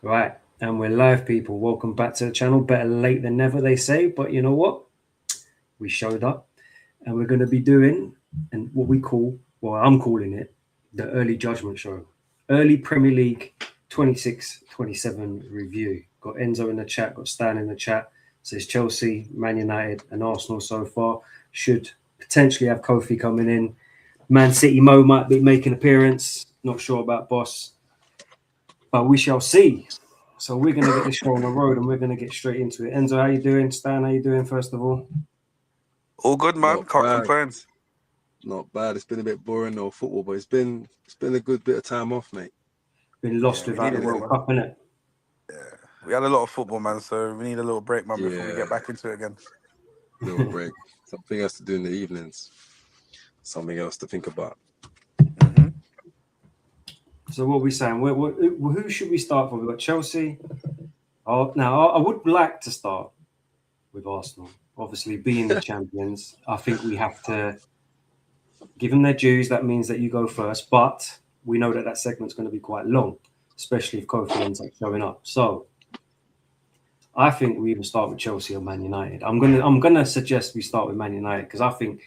Right, and we're live, people. Welcome back to the channel. Better late than never, they say. But you know what? We showed up, and we're going to be doing and what we call, well, I'm calling it the Early Judgment Show. Early Premier League 26-27 review. Got Enzo in the chat, got Stan in the chat. Says Chelsea, Man United, and Arsenal so far. Should potentially have Kofi coming in. Man City Mo might be making appearance. Not sure about Boss, but we shall see. So we're going to get this show on the road, and we're going to get straight into it. Enzo, how you doing? Stan, how you doing? First of all, All good, man. Not Can't bad, complain. not bad. It's been a bit boring, no football, but it's been a good bit of time off, mate. been lost Yeah, we without the needed it, World man. Cup, innit? Yeah, we had a lot of football, man. So we need a little break, man, before we Yeah, get back into it again. little break. Something else to do in the evenings. Something else to think about. hmm So what are we saying? Who should we start from? We've got Chelsea. Oh, now I would like to start with Arsenal. Obviously, being the champions, I think we have to give them their dues. That means that you go first, but we know that segment's going to be quite long, especially if Kofi ends up showing up. So I think we either start with Chelsea or Man United. I'm gonna suggest we start with Man United because I think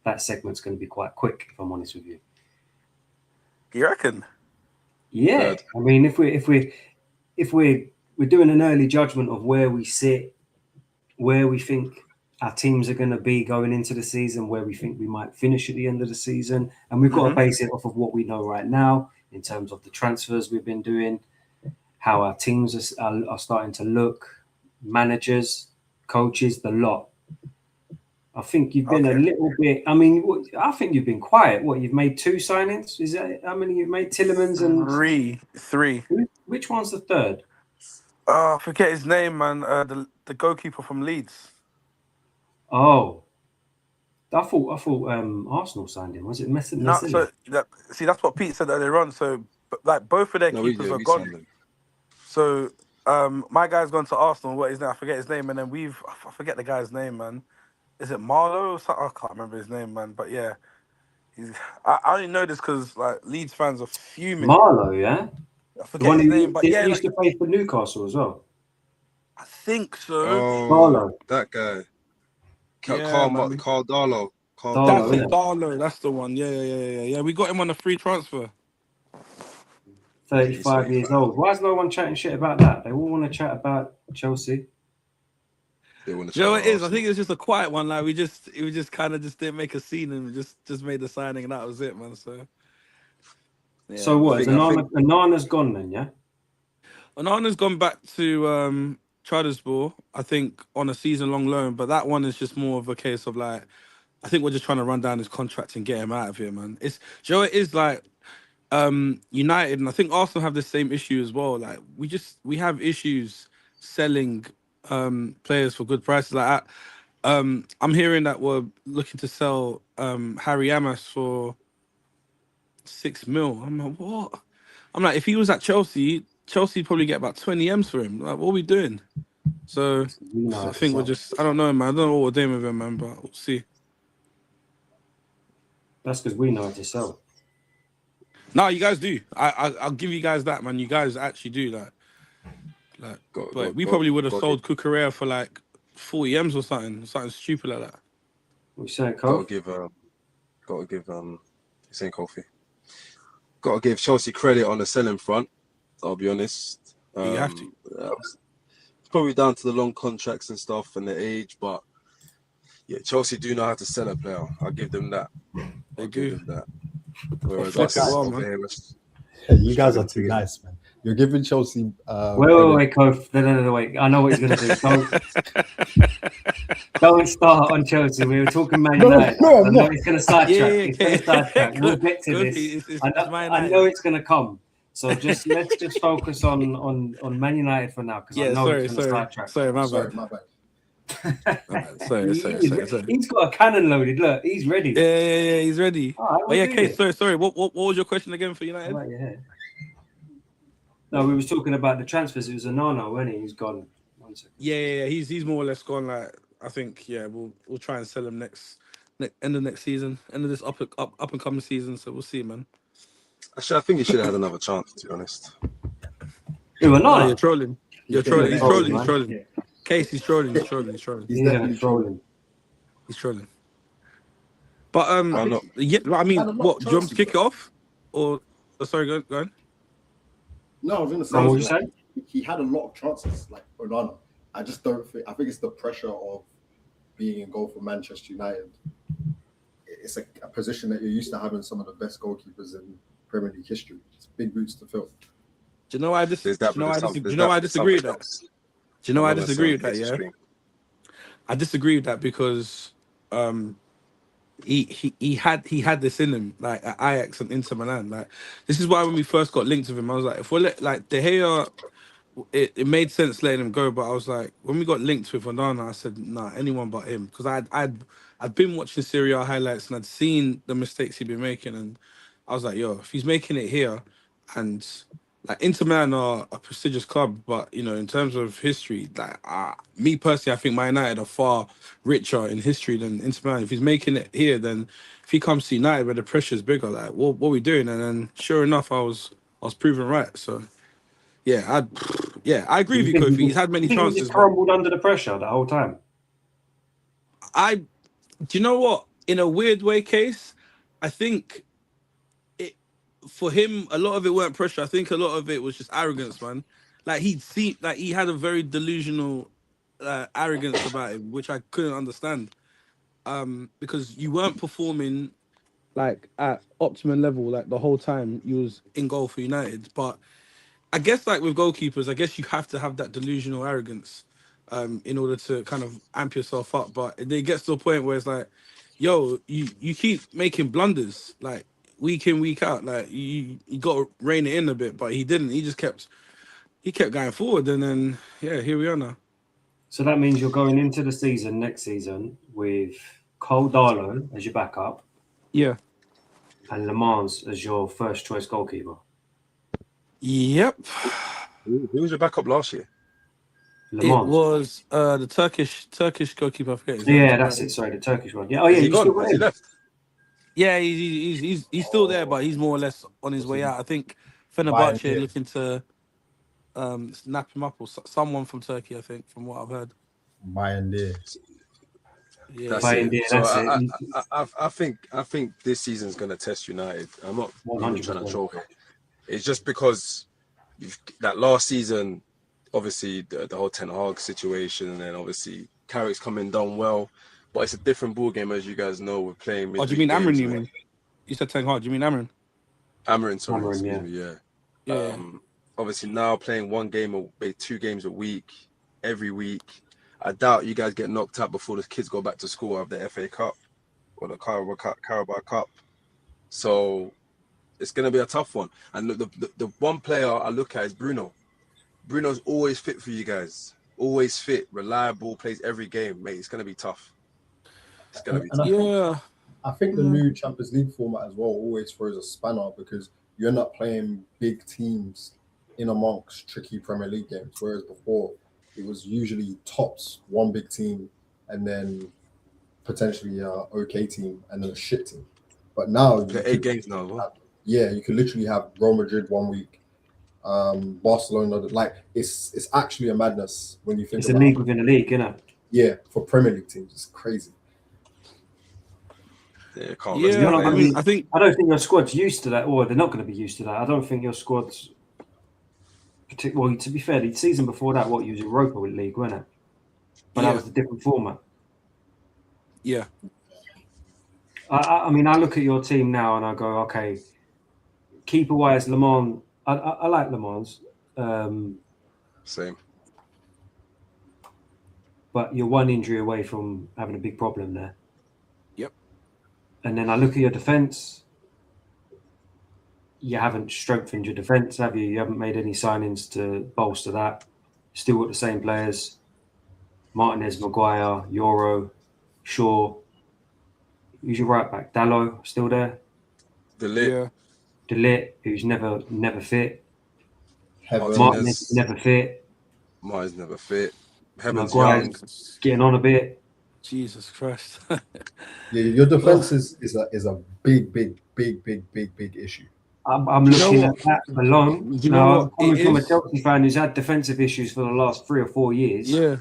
that segment's going to be quite quick. If I'm honest with you. You reckon? Yeah, Third. I mean, if we're doing an early judgment of where we sit, where we think our teams are going to be going into the season, where we think we might finish at the end of the season, and we've got to hmm base it off of what we know right now in terms of the transfers we've been doing, how our teams are starting to look, managers, coaches, the lot. I think you've been a Okay. little bit. I mean, I think you've been quiet. What, you've made two signings? Is that how many you've made? Tillemans and Three. which one's the third? Oh, I forget his name, man. The goalkeeper from Leeds. Oh, I thought Arsenal signed him. Was it No, Messi? so that's what Pete said earlier on. So, like, both of their No, we keepers yeah, are we signed gone. them. So, my guy's gone to Arsenal. What is that? I forget his name. And then I forget the guy's name, man. Is it Marlowe or something? I can't remember his name, man. But yeah, he's. I only know this because like Leeds fans are fuming. Marlowe, yeah, I the forget one his who name, but yeah, used like to play for Newcastle as well. I think so. Oh, Marlowe, that guy. Yeah, man. Carl Darlow. Carl Darlow, That's Darlow. it, innit? Darlow. That's the one. Yeah. We got him on a free transfer. 35 years 35. old. Why is no one chatting shit about that? They all want to chat about Chelsea. They want to Do you chat know what about it is? I think Arsenal. it was just a quiet one. Like we just kind of just didn't make a scene and we just made the signing and that was it, man. So yeah, So I what? man. think I think Anana's gone then, yeah? Onana's gone back to Trabzonspor, I think, on a season-long loan, but that one is just more of a case of like, I think we're just trying to run down his contract and get him out of here, man. It's Joe. It is like United, and I think Arsenal have the same issue as well. Like we have issues selling players for good prices. Like I'm hearing that we're looking to sell Harry Amas for 6 mil. I'm like, what? I'm like, if he was at Chelsea, Chelsea probably get about 20 M's for him. Like, what are we doing? So We know how I to think we're sell. just, I don't know, man. I don't know what we're doing with him, man, but we'll see. That's because we know how to sell. No, you guys do. I'll give you guys that, man. You guys actually do that. Like, got but got we got probably would have got to give sold Cucurella for like 40 M's or something stupid like that. What you saying, got to Cove? give got to give Hussein Kofi. Got to give Chelsea credit on the selling front. I'll be honest. You have to. It's probably down to the long contracts and stuff and the age, but yeah, Chelsea do know how to sell a player. I'll give them that. They I'll give do. them that. They Whereas flip it us well, over man. here, You guys are struggling to too get it. nice, man. You're giving Chelsea Wait, Cove. No, wait. I know what he's going to do. Don't start on Chelsea. We were talking Man No, United. no, I I'm know not. he's going to sidetrack. Yeah, He's going to sidetrack. We'll get to Kofi, this. it's, I it's know, my I know United. it's going to come. So let's just focus on Man United for now because I Yeah, know it's sorry, going to sorry, sidetrack. sorry, my Sorry, bad. my bad. My bad. Sorry, sorry, He- sorry, sorry. He's got a cannon loaded. Look, he's ready. Yeah, he's ready. All right, But we'll yeah, do Kate, this. sorry. What was your question again for How United? about your hair? No, we was talking about the transfers. It was Anana, wasn't he? He's gone. 1 second. Yeah. He's more or less gone. Like I think, yeah, we'll try and sell him next end of next season, end of this up and coming season. So we'll see, man. Actually, I think he should have had another chance, to be honest. Who, No, you're Anana? trolling. You're He's trolling. definitely He's trolling. He's man. trolling. Yeah. Case, he's trolling. He's trolling. He's trolling. He's Yeah, definitely trolling. He's trolling. But Why not? yeah. I He mean, had a lot what? of Do you want to chances, kick it though. off? Or sorry, go on. No, I was gonna No, what say, was you saying? he had a lot of chances, like Onana. I just don't think. I think it's the pressure of being in goal for Manchester United. It's a position that you're used to having some of the best goalkeepers in Premier League history. It's big boots to fill. Do you know why I dis- There's Do that, you know but why I there's dis- Do there's you know that, why I there's disagree with something that? else. Do you know why I I'm not gonna say disagree on with that? Case's Yeah, stream. I disagree with that because he had this in him, like at Ajax and Inter Milan. Like, this is why when we first got linked with him, I was like, if we're like De Gea, it made sense letting him go. But I was like, when we got linked with Onana, I said, nah, anyone but him, because I'd been watching Serie A highlights and I'd seen the mistakes he'd been making, and I was like, yo, if he's making it here, and like Inter Milan are a prestigious club, but you know, in terms of history, like me personally, I think Man United are far richer in history than Inter Milan. If he's making it here, then if he comes to United where the pressure's bigger, like what are we doing? And then sure enough, I was proven right. So yeah, I agree with You you, think Kofi. He's had many you think he chances, just but crumbled under the pressure the whole time? do you know what? In a weird way, Case, I think it for him, a lot of it weren't pressure. I think a lot of it was just arrogance, man. Like he had a very delusional arrogance about him, which I couldn't understand. Because you weren't performing like at optimum level like the whole time you was in goal for United. But I guess like with goalkeepers, I guess you have to have that delusional arrogance in order to kind of amp yourself up. But it gets to a point where it's like, yo, you keep making blunders like week in, week out. Like you got to rein it in a bit, but he didn't. He kept going forward, and then yeah, here we are now. So that means you're going into the season next season with Cole Darlow as your backup Yeah. and Le Mans as your first choice goalkeeper. Yep. Who was your backup last year? Le It Mans. was the Turkish goalkeeper. I forget his Yeah, name. that's it. Sorry, the Turkish one. Yeah. Oh, yeah. Is he You still gone? got Has he him. left? Yeah, he's still there, but he's more or less on his way out. I think Fenerbahce are looking to snap him up, or someone from Turkey. I think, from what I've heard. Bayern there. Yeah, That's Bayern, it. yeah, So that's it. I think this season's gonna test United. I'm not even trying to 100%. troll here. It's just because that last season, obviously the whole Ten Hag situation, and then obviously Carrick's coming down well, but it's a different ball game, as you guys know. We're playing. Oh, do you mean Amrin? You mean? You said Ten Hag. Do you mean Amrin? Amarin, sorry, Amarin, excuse yeah. me, yeah. Yeah. Obviously now playing 2 games a week, every week. I doubt you guys get knocked out before the kids go back to school of the FA Cup or the Carabao Cup. So it's going to be a tough one. And the one player I look at is Bruno. Bruno's always fit for you guys. Always fit, reliable, plays every game, mate. It's going to be tough. It's going to be tough. Yeah. I think the new Champions League format as well always throws a spanner because you end up playing big teams in amongst tricky Premier League games, whereas before it was usually tops one big team and then potentially a okay team and then a shit team. But now you Play could 8 games now. What? you could literally have Real Madrid one week, Barcelona. Like it's actually a madness when you think It's a about league it. within a league, isn't it? Yeah, for Premier League teams, it's crazy. Yeah, can't Yeah, rest You're the not I gonna players. mean, I think I don't think your squad's used to that, or they're not going to be used to that. I don't think your squad's. Well, to be fair, the season before that, what you was Europa League, wasn't it? But that Yeah. was a different format. yeah. I mean, I look at your team now and I go, okay, keeper wise, Le Mans. I like Le Mans, Same. but you're one injury away from having a big problem there. Yep. And then I look at your defence. You haven't strengthened your defence, have you? You haven't made any signings to bolster that. Still got the same players: Martinez, Maguire, Euro, Shaw. Who's your right back? Dallo still there. Yeah. De Ligt, who's never fit. Heaven, Martinez is never fit. Martinez never fit. Heaven's Maguire's young. getting on a bit. Jesus Christ. yeah, your defense is a big issue. I'm Do you know looking at what? that alone. Do you know Now, what it coming from a is? Chelsea fan who's had defensive issues for the last 3 or 4 years, Yeah.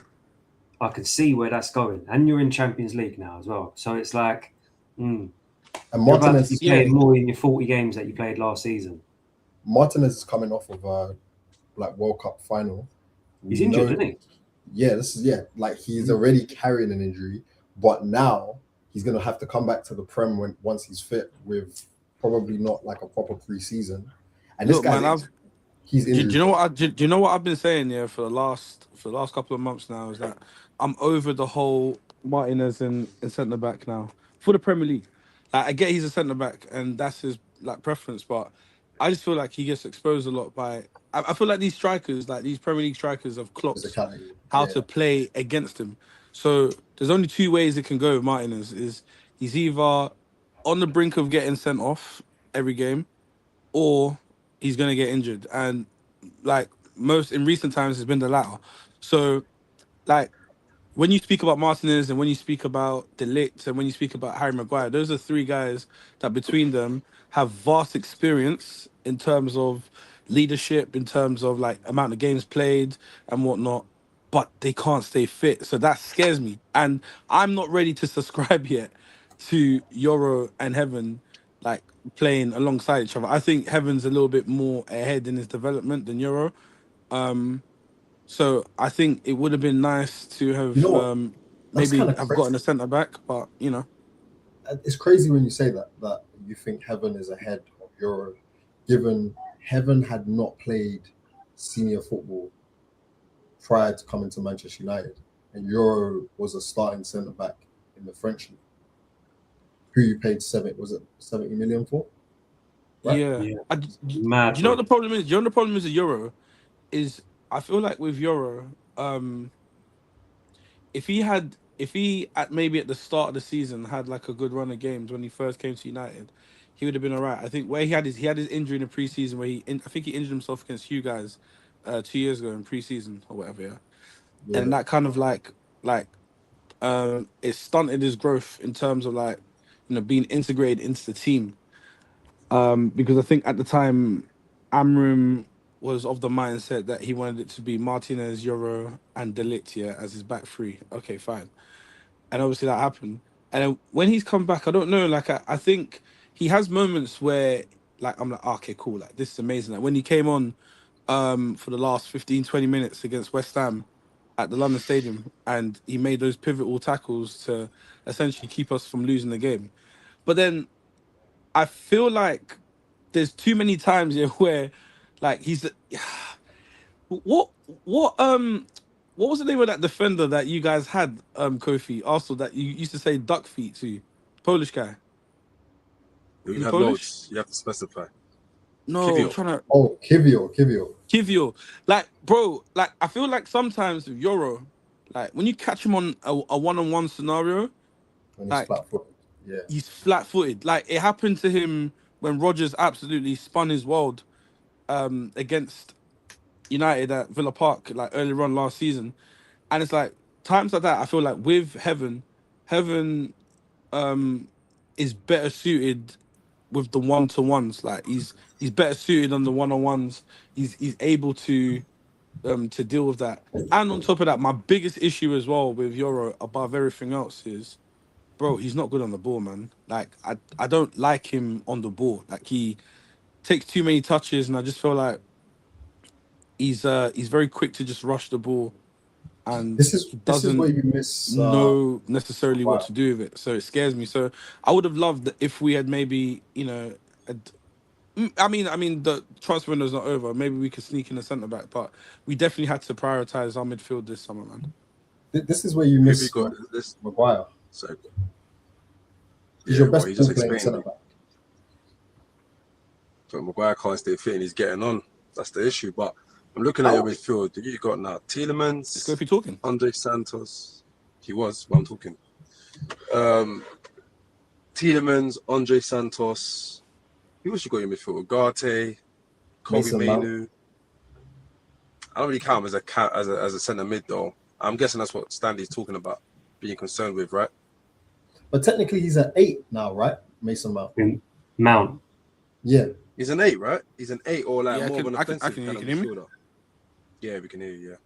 I can see where that's going. And you're in Champions League now as well. So it's like, And you're about to be Martinez, playing more in your 40 games that you played last season. Martinez is coming off of a like World Cup final. He's We injured, know, isn't he? yeah, like he's already carrying an injury, but now he's gonna have to come back to the Prem once he's fit with probably not like a proper pre-season. And Look, man, he's do injured. you know what do you know what I've been saying for the last couple of months now is that I'm over the whole Martinez in centre back now for the Premier League. Like, I get he's a centre back and that's his like preference, but I just feel like he gets exposed a lot by. I feel like these strikers, like these Premier League strikers, have clocked Physicality. how Yeah. to play against him. So there's only two ways it can go with Martinez: is he's either on the brink of getting sent off every game, or he's gonna get injured. And like most in recent times, it's been the latter. So like when you speak about Martinez and when you speak about De Ligt and when you speak about Harry Maguire, those are three guys that between them have vast experience in terms of leadership, in terms of like amount of games played and whatnot, but they can't stay fit. So that scares me. And I'm not ready to subscribe yet to Euro and Heaven like playing alongside each other. I think Heaven's a little bit more ahead in his development than Euro. So I think it would have been nice to have You know what? That's maybe kind of have crazy. gotten a centre back, but It's crazy when you say that you think Heaven is ahead of Euro, given Heaven had not played senior football prior to coming to Manchester United, and Euro was a starting centre back in the French league, who you paid 70 million for? Right? yeah. Yeah. Do Mad, you know bro. what the problem is? Do you know what the problem is with Euro? Is I feel like with Euro, if he maybe at the start of the season had like a good run of games when he first came to United, he would have been alright. I think where he had his injury in the preseason where I think he injured himself against you guys 2 years ago in preseason or whatever, yeah. Yeah. And that kind of like it stunted his growth in terms of like being integrated into the team. Because I think at the time Amram was of the mindset that he wanted it to be Martinez, Euro, and De Ligt, yeah, as his back three. Okay, fine. And obviously that happened. And then when he's come back, I don't know. Like I think he has moments where like I'm like, "Oh, okay, cool. Like this is amazing." Like when he came on for the last 15, 20 minutes against West Ham at the London Stadium, and he made those pivotal tackles to essentially keep us from losing the game. But then I feel like there's too many times here where like he's what what was the name of that defender that you guys had, Kofi Arsenal, that you used to say duck feet to? Polish guy. We In have Polish? loads. You have to specify. No, I'm Kivio. trying to Oh, Kivio. Kivio. Like, bro, like I feel like sometimes with Euro, like when you catch him on a one-on-one scenario, And he's like flat-footed. Yeah. he's flat-footed. Like it happened to him when Rodgers absolutely spun his world against United at Villa Park, like earlier on last season. And it's like times like that, I feel like with Heaven is better suited with the one-to-ones. Like he's better suited on the one-on-ones. He's able to deal with that. And on top of that, my biggest issue as well with Euro above everything else is, bro, he's not good on the ball, man. Like I don't like him on the ball. Like he takes too many touches, and I just feel like he's very quick to just rush the ball, and he This is where doesn't you miss know necessarily what Maguire. to do with it. So it scares me. So I would have loved that if we had maybe I mean the transfer window's not over. Maybe we could sneak in a centre back, but we definitely had to prioritize our midfield this summer, man. This is where you Who have you miss got? This Maguire. so He's your well, best he just ball playing explained. centre back. But Maguire can't stay fit and he's getting on. That's the issue. But I'm looking at your midfield. You got now Let's go Tielemans, if you're talking. Andre Santos. He was, but I'm talking. Tielemans, Andre Santos. Who else you got in your midfield? Ugarte, Kobe Mason Mount. Mainu. I don't really count him as a centre mid though. I'm guessing that's what Stanley's talking about, being concerned with, right? But technically he's at 8 now, right? Mason Mount. Mount. Yeah. He's an 8, right? He's an 8 or like Yeah, more of an I can offensive hear kind you. of Can you hear me? midfielder. Yeah, we can hear you.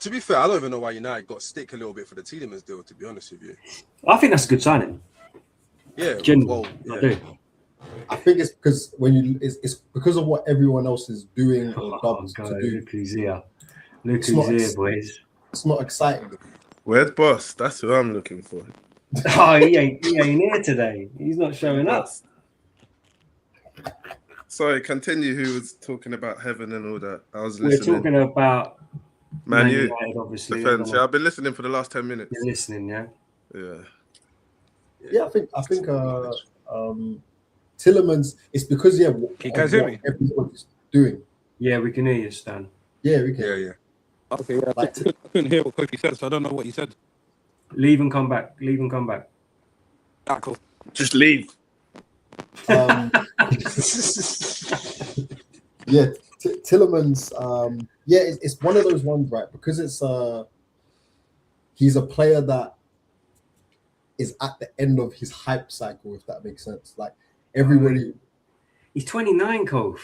To be fair, I don't even know why United got stick a little bit for the Tielemans deal. To be honest with you, I think that's a good signing. yeah. Genuinely, Well, I yeah. do. I think it's because it's because of what everyone else is doing or Oh, dubbed God, to do. look who's here. Look It's who's not here, ex- boys. It's not exciting. Where's Boss? That's who I'm looking for. Oh, he ain't here today. He's not showing up. Boss. Sorry, continue. Who was talking about heaven and all that? I was We're listening. talking about Man Man U, United, obviously. defense. Yeah, I've been listening for the last 10 minutes. You're listening, yeah? Yeah. Yeah, I think Tillemans. It's because Can you guys hear me? everyone's doing. Yeah, we can hear you, Stan. Yeah, we can. Yeah. Okay, yeah. Like, I couldn't hear what Kofi said, so I don't know what he said. Leave and come back. Leave and come back. Ah, cool. Just leave. Yeah, Tillemans. Yeah, it's one of those ones, right? Because it's he's a player that is at the end of his hype cycle, if that makes sense. Like everybody. He's 29, Kof.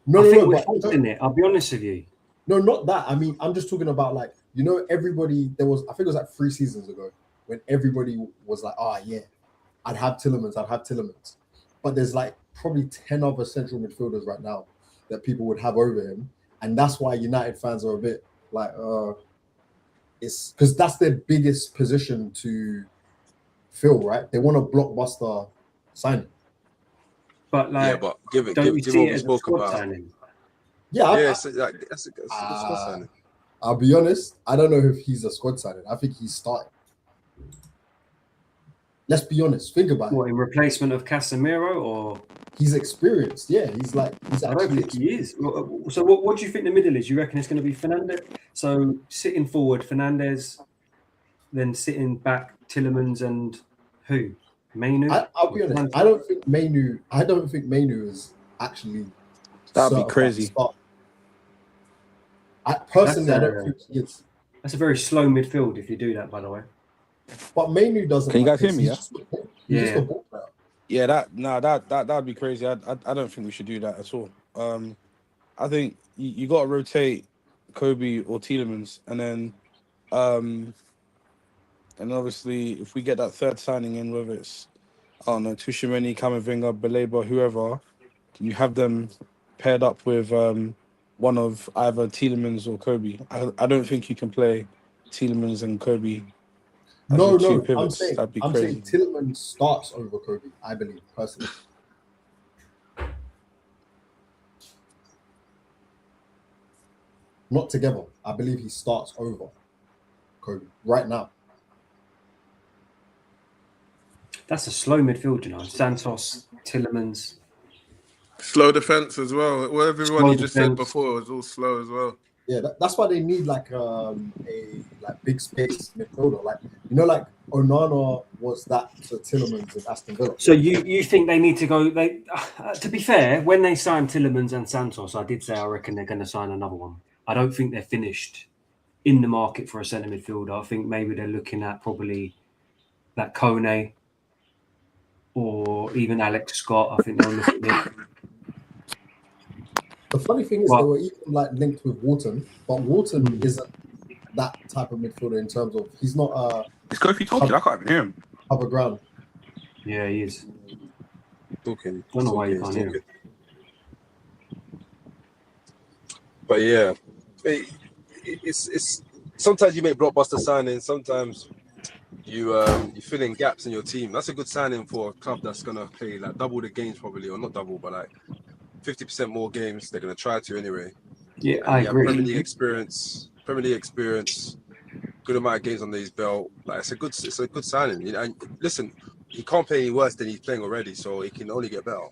No, I no, think no, we're but forcing it. I'll be honest with you. no, not that. I mean, I'm just talking about like, you know, everybody. I think it was like 3 seasons ago when everybody was like, "Ah, yeah, I'd have Tillemans." But there's like probably 10 other central midfielders right now that people would have over him, and that's why United fans are a bit like, it's because that's their biggest position to fill, right? They want a blockbuster signing. But like, Yeah, but give don't you what see we it as a spoke squad about. signing? Yeah, Yeah, that's a good squad signing. I'll be honest. I don't know if he's a squad signing. I think he's starting. Let's be honest. Think about it. What, in replacement of Casemiro, or He's experienced. Yeah, he's I don't actually think he is. So what do you think the middle is? You reckon it's going to be Fernandez? So sitting forward, Fernandez, then sitting back, Tillemans and who? Mainu? I'll be honest. I don't think Mainu is actually. That'd be certified crazy. start. I personally, I That's, don't think he is. That's a very slow midfield if you do that, by the way. But Mainu doesn't. Can you guys like hear me, this. yeah? He's just a ball player. Yeah, that'd be crazy. I don't think we should do that at all. I think you got to rotate Kobe or Tielemans, and then and obviously if we get that third signing in, whether it's Tushimeni, Camavinga, Baleba, whoever, you have them paired up with one of either Tielemans or Kobe. I don't think you can play Tielemans and Kobe. No, two I'm pivots. saying That'd be crazy. Tielemans starts over Kobe. I believe personally. Not together. I believe he starts over Kobe right now. That's a slow midfield, you know. Santos, Tillemans. Slow defense as well. Well, everyone Slow you just said defense. before was all slow as well. Yeah, that's why they need like a big space midfielder. Like, you know, like Onana was that to Tillemans and Aston Villa. So you think they need to go? To be fair, when they signed Tillemans and Santos, I did say I reckon they're going to sign another one. I don't think they're finished in the market for a centre midfielder. I think maybe they're looking at probably that Kone or even Alex Scott. I think they'll look at it. The funny thing is, they were even like linked with Wharton, but Wharton isn't that type of midfielder in terms of he's not Is Kofi talking? I can't even hear him. cover ground. Yeah, he is. Talking. I don't know why you can't hear him. But yeah, it's sometimes you make blockbuster signings. Sometimes you fill in gaps in your team. That's a good signing for a club that's gonna play like double the games probably, or not double, but like 50% more games. They're gonna try to anyway. Yeah, And I agree. Premier League experience, good amount of games under his belt. Like it's a good signing. You know, and listen, he can't play any worse than he's playing already, so he can only get better,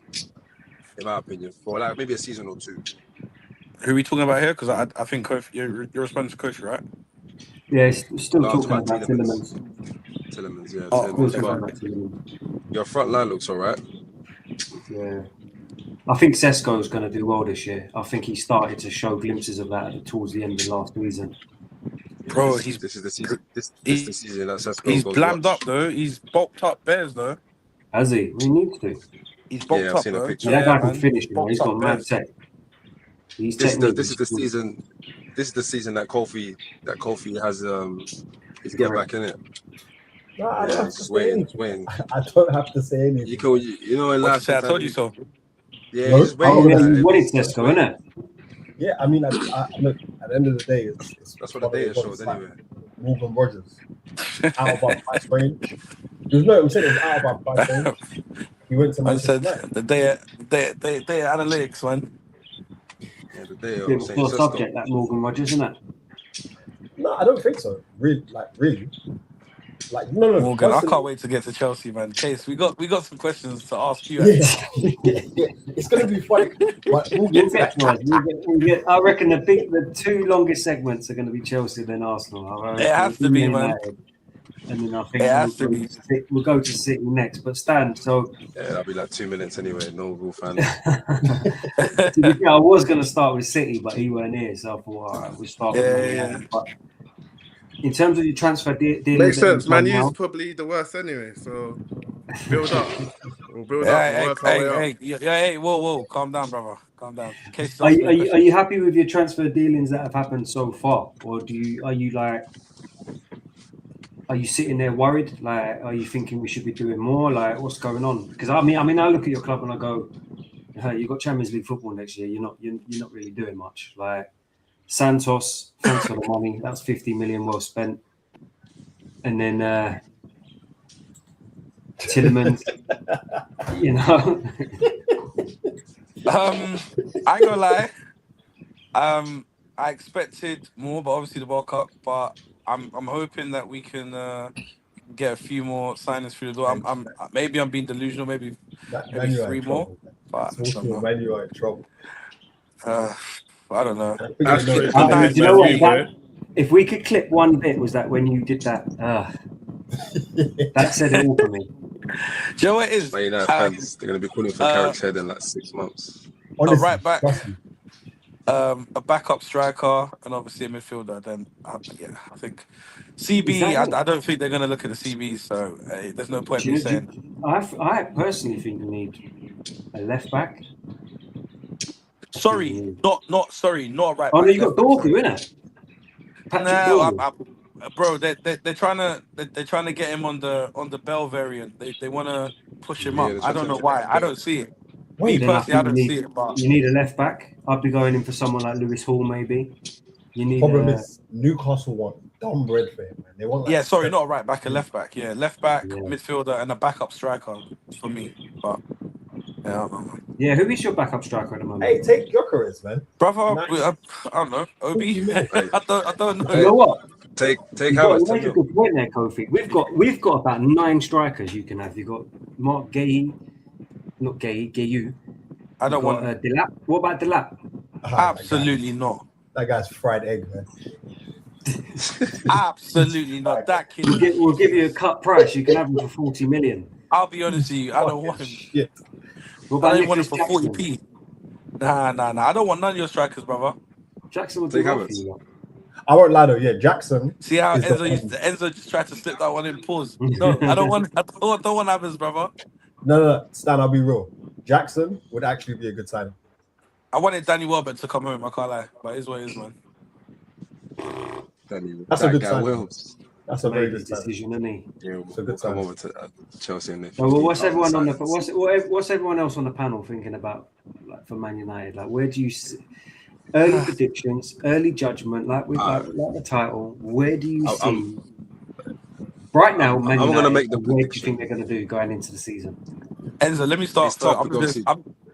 in my opinion, for like maybe a season or two. Who are we talking about here? Because I think Kofi, you're responding to Kofi, right? Yeah, still No, I'm talking about Tillemans. Tillemans, yeah. Oh, Tillemans. Still talking But about Tillemans. your front line looks all right. Yeah. I think Sesko's going to do well this year. I think he started to show glimpses of that towards the end of last season. Bro, This is the season. This is the season that Sesko he's goes blammed watch. up though. He's bulked up bears though. Has he? We need to. He's bulked Yeah, I've up, seen a bro. picture. Yeah, that guy can man. finish. You know, he's got Bulked mad up, tech. He's This is technique. the season. This is the season that Kofi has his get back in it. No, I don't Yeah, have he's to just say waiting, anything. waiting. I don't have to say anything. You know, in What to life, say? I told you sometimes so. yeah, No? he's just Oh, waiting. yeah, like, you wanted just Tesco, waiting. innit? Yeah, I mean, I look, at the end of the day, it's That's what the one of data those shows ones, like anyway. Morgan Rogers, out of our price range. I'm saying it was out of our price range. He went to I Manchester said United. the day analytics, man. Yeah, the data. Bit I'm of a saying sore Cisco. subject, that Morgan Rogers, isn't it? No, I don't think so. Really. No. Morgan, I Personally, can't wait to get to Chelsea, man. Case, we got some questions to ask you. yeah, Actually. it's gonna be funny. But we'll You'll get to get that. to us. We'll get, I reckon the two longest segments are going to be Chelsea then Arsenal. I It has to be, man. And then I think It has to be. we'll go to City next. But Stan, so Yeah, that'll be like 2 minutes anyway. No real fan. to be fair, I was going to start with City, but he weren't here, so I thought, all right, we'll start with Man United. But in terms of your transfer dealings, Makes sense. Man now, U's probably the worst anyway. So build up. We'll build up and Hey, work our way up. hey, whoa, calm down, brother. Calm down. Case, are you happy with your transfer dealings that have happened so far, or are you sitting there worried? Like, are you thinking we should be doing more? Like, what's going on? Because I mean, I look at your club and I go, hey, you've got Champions League football next year. You're not really doing much. Like Santos, thanks for the money. That's 50 million well spent. And then Tillemans, you know. I ain't gonna lie. I expected more, but obviously the World Cup. But I'm hoping that we can get a few more signings through the door. I'm maybe I'm being delusional. Maybe Man three more. But I don't know. Man U are in trouble. I don't know. That's pretty But good. Do you know Man U, what? If we could clip one bit, was that when you did that? That said it all for me. Do you know what it is? Man United fans, they're going to be calling for Carrick's head in like 6 months. Honestly, a right back, trust me. a backup striker, and obviously a midfielder. Then, I think CB. I don't think they're going to look at the CBs, so there's no point in me saying. I personally think we need a left back. Sorry, not a right back. Oh no, you got Dorgu, innit? Bro, they're trying to get him on the Bell variant. They want to push him up. I don't know why. I don't see it. Me personally, I don't see it. But you need a left back. I'd be going in for someone like Lewis Hall, maybe. You need. Problem is Newcastle want dumb bread for him, man. They want like not a right back, a left back. Yeah, left back, midfielder, and a backup striker for me. But yeah, who is your backup striker at the moment? Hey, take Gyökeres, man. Brother, I don't know. Obi, I don't know. You know what? Take Havertz. You make a good point there, Kofi. We've got about 9 strikers you can have. You've got Mark Gay, not Gay, Gayu. I don't want Delap. What about Delap? Absolutely not. That guy's fried egg, man. Absolutely not. That kid. We'll give you a cut price. You can have him for 40 million. I'll be honest with you. I don't want him. Shit. What about I don't want him Nicholas for Jackson? 40p. Nah. I don't want none of your strikers, brother. Jackson will do well for you. I won't lie though. Yeah, Jackson. See how Enzo just tried to slip that one in. Pause. No, I don't want Havertz, brother. No, Stan. I'll be real. Jackson would actually be a good signing. I wanted Danny Welbeck to come home. I can't lie, but it is what it is, man. That's a good sign. Wills. That's a very good decision, isn't he? Yeah, good we'll come over to Chelsea and well, what's everyone on what's everyone else on the panel thinking about, like for Man United? Like, where do you see early predictions, early judgment, like the title? Where do you see right now? Man United, I'm going to make the what do you prediction. think they're going to do going into the season? Enzo, let me start first.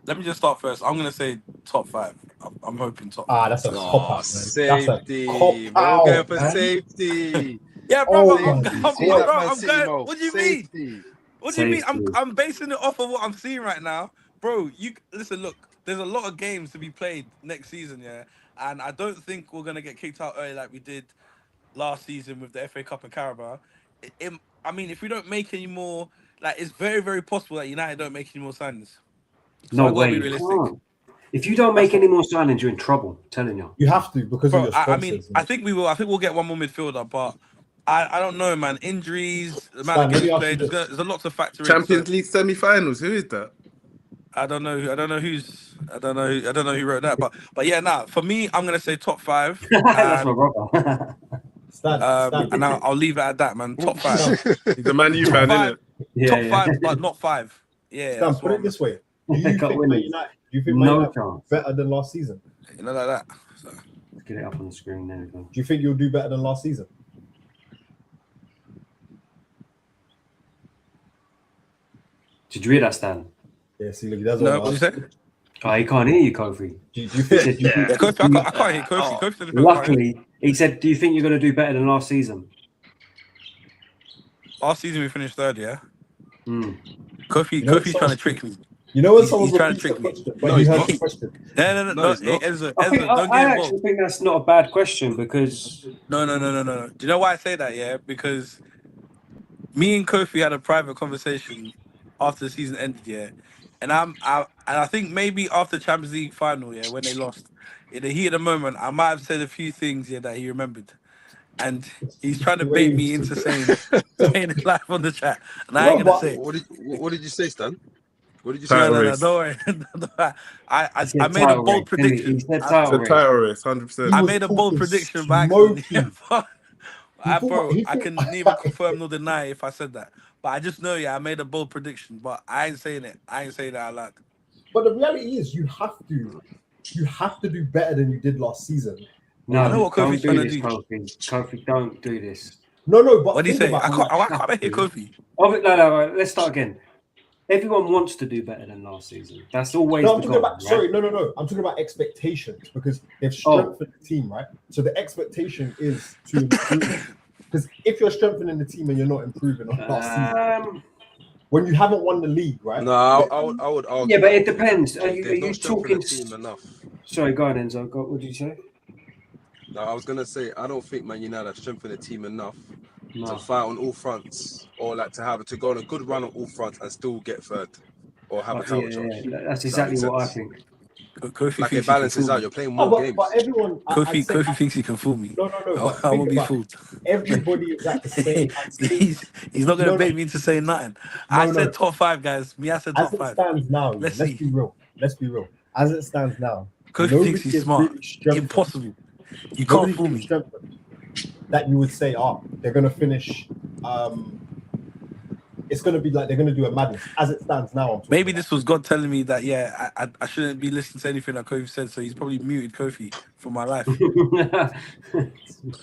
Let me just start first. I'm going to say top 5. I'm hoping top 5. That's a cop out, safety. We're going for safety. Yeah, brother. I'm Man going. What do you mean? What do you mean? Safety. I'm basing it off of what I'm seeing right now, bro. You listen. Look, there's a lot of games to be played next season, yeah, and I don't think we're gonna get kicked out early like we did last season with the FA Cup and Carabao. I mean, if we don't make any more, like, it's very, very possible that United don't make any more signings. So No I gotta way. be realistic. If you don't make any more signings, you're in trouble. I'm telling you. You have to because of your sponsors. I mean, I think we will. I think we'll get one more midfielder, but I don't know, man. Injuries, the amount Stan, of let me games ask played. you There's this. a lot to factor in. Champions So League semi-finals. Who is that? I don't know. I don't know who's. I don't know. I don't know who wrote that. But yeah, nah. For me, I'm gonna say top 5, That's my and brother. Stan. I'll leave it at that, man. Top 5, Stan, He's a Man U top fan, 5, innit? top Yeah, 5, but not 5. Yeah, Stan, that's put what it I'm. this way. Do you Got think Man winners. United? Do you think Man No United chance. better than last season? You know, like that. So, Let's get it up on the screen. There we go. Do you think you'll do better than last season? Did you hear that, Stan? Yeah, see, look, that's no, what what did you say? Oh, he can't hear you, Kofi. Do you think? He said, "Do you think-" Kofi, I can't hear Kofi. Oh. Kofi said I can't hear. Luckily, he said, "Do you think you're going to do better than last season?" Last season we finished 3rd. Yeah. Mm. Kofi, You know, Kofi's trying to trick me. You know when He's someone trying to repeats the trick me. question, No, but you he's heard not. the question. No. No, he's Hey, not. Enzo, I think don't I get actually involved. think that's not a bad question because No. Do you know why I say that? Yeah, because me and Kofi had a private conversation after the season ended. Yeah, and I think maybe after Champions League final, yeah, when they lost, in the heat of the moment, I might have said a few things, yeah, that he remembered, and he's trying to bait me into saying it live on the chat, and I ain't No, gonna but say it. What did you say, Stan? What did you say? Title No, race. don't worry. Don't worry. he I said made a title bold race, didn't he? He prediction. said It's title a race. title race, he 100%. I was made a bold talking prediction by accident. smoky. Yeah, bro, He I thought- can neither confirm nor deny if I said that. But I just know, yeah, I made a bold prediction, but I ain't saying it. I ain't saying that out loud. But the reality is, you have to do better than you did last season. No, I know what don't Kofi's do trying to this, do. Kofi. Kofi, don't do this. No, but What do you think say? about it. Why can't I hear Kofi? No. Let's start again. Everyone wants to do better than last season. That's always No, the I'm talking goal, about. right? Sorry, no. I'm talking about expectations because they've strengthened the team, right? So the expectation is to improve. Because if you're strengthening the team and you're not improving on last season, when you haven't won the league, right? No, I would argue. Yeah, but it that depends. Are they've you not strengthened talking? the team enough. Sorry, go on, Enzo. What did you say? No, I was gonna say I don't think Man United have strengthened the team enough to No. fight on all fronts, or like to go on a good run on all fronts and still get 3rd, or have a title charge. Yeah, that's Does that exactly make what I sense? think. Kofi Like thinks it he can balances fool out. me. You're playing No, more but games. everyone. I'd say, Kofi thinks he can fool me. No. But I think won't be about fooled. everybody is at the same. He's not gonna bait me into saying nothing. I said top 5, guys. I said As top it 5. stands now, Let's let's see. be real. As it stands now, Kofi thinks he's is smart. really strengthened. Impossible. You can't Nobody's fool really me. strengthened that you would say, they're going to finish. It's going to be like they're going to do a madness. As it stands now, I'm talking Maybe about. this was God telling me that, yeah, I shouldn't be listening to anything that Kofi said, so he's probably muted Kofi for my life.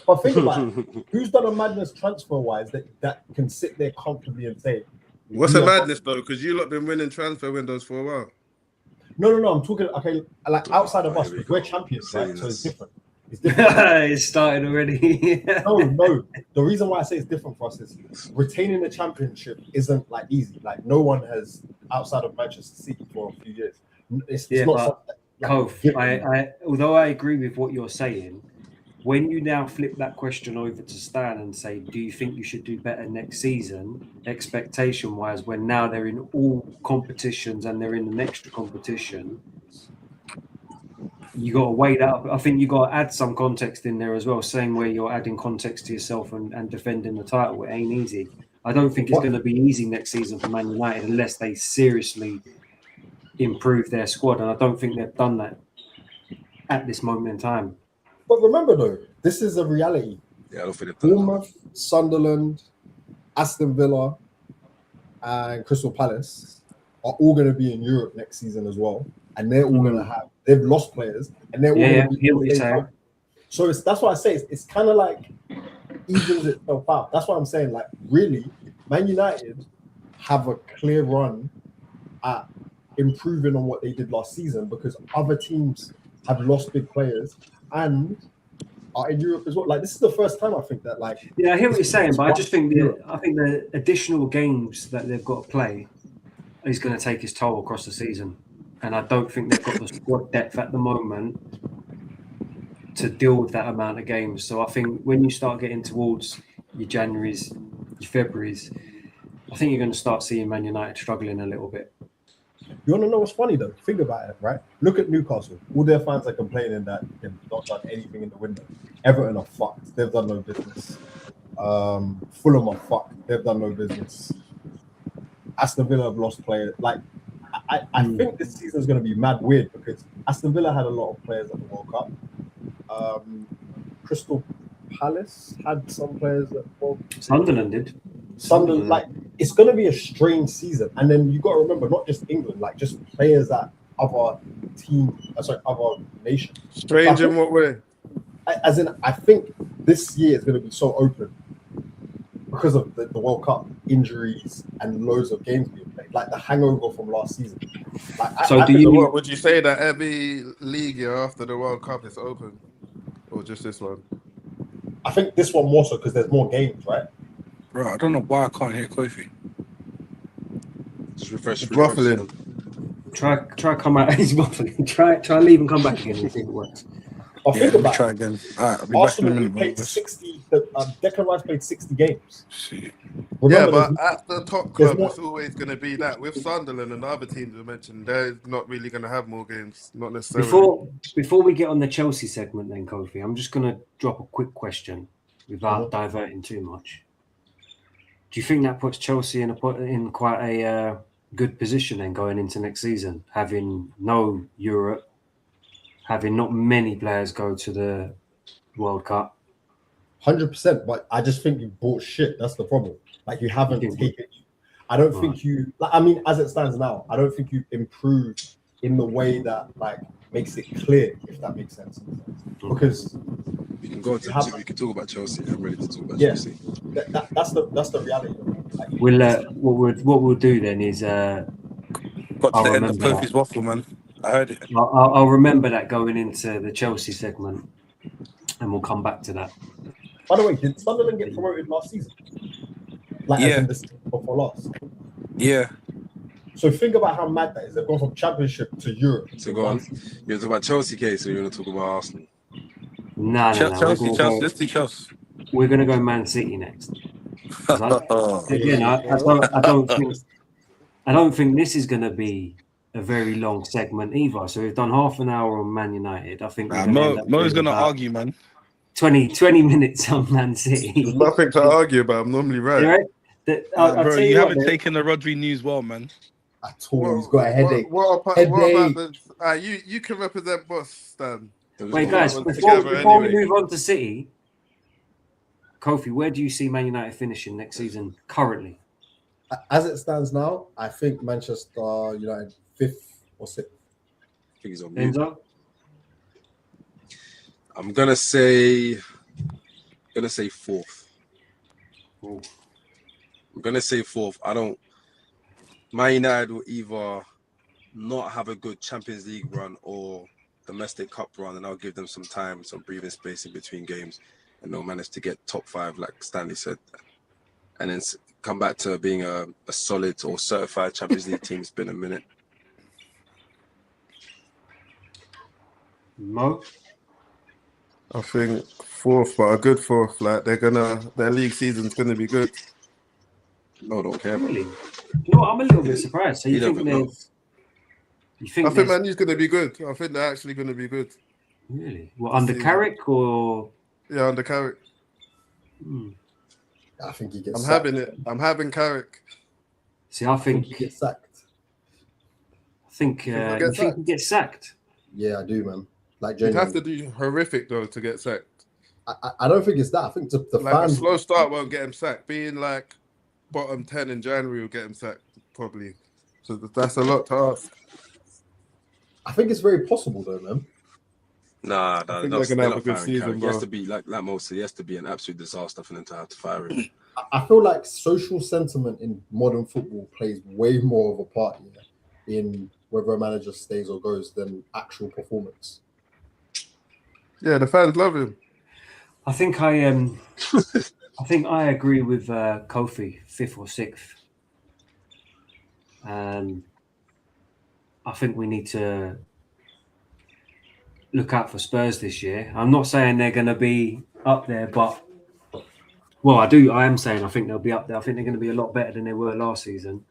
But think about it. Who's done a madness transfer-wise that can sit there comfortably and say, What's we a are- madness, though? Because you lot been winning transfer windows for a while. No. I'm talking, okay, like outside of us, Here we because we're go. champions, right? So it's Saying different. It's different. It started already. No. The reason why I say it's different for us is retaining the championship isn't like easy. Like no one has outside of Manchester City for a few years. It's Yeah, not but something like Kof, I although I agree with what you're saying, when you now flip that question over to Stan and say, do you think you should do better next season, expectation wise, when now they're in all competitions and they're in an extra competition, you got to weigh that up. I think you got to add some context in there as well, same way you're adding context to yourself and defending the title. It ain't easy. I don't think it's going to be easy next season for Man United unless they seriously improve their squad, and I don't think they've done that at this moment in time. But remember though, this is a reality. Yeah, I don't think they've done enough. Bournemouth, Sunderland, Aston Villa, and Crystal Palace are all going to be in Europe next season as well, and they're all going to have. They've lost players, and they're all going to be. What you're saying. So that's why I say it's kind of like evens itself out. That's why I'm saying, like, really, Man United have a clear run at improving on what they did last season because other teams have lost big players and are in Europe as well. Like, this is the first time I think that, like, yeah, I hear what you're saying, but I just think the additional games that they've got to play is going to take its toll across the season, and I don't think they've got the squad depth at the moment to deal with that amount of games. So I think when you start getting towards your Januaries, your Februaries, I think you're going to start seeing Man United struggling a little bit. You want to know what's funny though? Think about it, right? Look at Newcastle. All their fans are complaining that they've not done anything in the window. Everton are fucked. They've done no business. Fulham are fucked. They've done no business. Aston Villa have lost players. Like, I think this season is going to be mad weird because Aston Villa had a lot of players at the World Cup. Crystal Palace had some players at the World Cup. Sunderland did. Sunderland, like, it's going to be a strange season. And then you got to remember, not just England, like, just players at other other nations. Strange in what way? As in, I think this year is going to be so open because of the World Cup injuries and loads of games being played, like the hangover from last season. Like, So what would you say that every league year after the World Cup is open, or just this one? I think this one more so because there's more games, right? Bro, I don't know why I can't hear Kofi. Just refresh. Ruffling. Try come out. He's muffling. Try leave and come back again and see if it works. But think about try it. again. All right, I'll be back in a Arsenal minute. played boys. 60. Declan Rice played 60 games. See. Remember, But there's- at the top there's club, more- it's always going to be that. With Sunderland and the other teams we mentioned, they're not really going to have more games. Not necessarily. Before we get on the Chelsea segment, then Kofi, I'm just gonna drop a quick question without diverting too much. Do you think that puts Chelsea in quite a good position then going into next season, having no Europe, having not many players go to the World Cup? 100%, but I just think you bought shit. That's the problem. Like, you haven't taken. I don't think you. Like, I mean, as it stands now, I don't think you improved in the way that like makes it clear, if that makes sense. Because We can go to. We can talk about Chelsea. I'm ready to talk about Yeah. Chelsea. that's the reality. Like, We'll what we'll do then is Got I'll to the end of remember that. Kofi's waffle, man. I heard it. I'll remember that going into the Chelsea segment, and we'll come back to that. by the way, did Sunderland get promoted last season? Like, as in the season before last. Yeah. So think about how mad that is. They've gone from Championship to Europe. So go on. You're talking about Chelsea case, or you're going to talk about Arsenal? No. Chelsea. Let's do Chelsea. We're gonna go Man City next. Again, I don't think this is gonna be a very long segment either. So we've done half an hour on Man United. I think Mo's gonna argue, man. 20 minutes on Man City. There's nothing to argue about. I'm normally right. Bro, you haven't taken the Rodri news well, man. At all. He's got a headache. What about you can represent boss, Stan. Wait, guys, before we move on to City, Kofi, where do you see Man United finishing next season currently? As it stands now, I think Manchester United 5th or 6th. I think he's on mute. Enzo? I'm gonna say 4th. Ooh. I'm gonna say 4th. Man United will either not have a good Champions League run or domestic cup run, and I'll give them some time, some breathing space in between games, and they'll manage to get top 5, like Stanley said, and then come back to being a solid or certified Champions League team. It's been a minute. Mo? I think 4th, but a good 4th. Like their league season's gonna be good. No, don't care. Really? You know what? I'm a little bit surprised. So you think there's... I think Man U's going to be good. I think they're actually going to be good. Really? Well, under Carrick or... Yeah, under Carrick. I think he gets I'm sacked. having it. I'm having Carrick. See, I think he gets sacked. I think he gets sacked. Yeah, I do, man. Like, You'd have to do horrific, though, to get sacked. I don't think it's that. I think the like fans... a slow start won't get him sacked. Being like bottom 10 in January will get him sacked, probably. So that's a lot to ask. I think it's very possible, though, man. Nah, I think they're going to have a good season, bro. He has to be, like most, he has to be an absolute disaster for them to have to fire him. I feel like social sentiment in modern football plays way more of a part in whether a manager stays or goes than actual performance. Yeah, the fans love him. I think I agree with Kofi, 5th or 6th. I think we need to look out for Spurs this year. I'm not saying they're going to be up there, but I am saying I think they'll be up there. I think they're going to be a lot better than they were last season.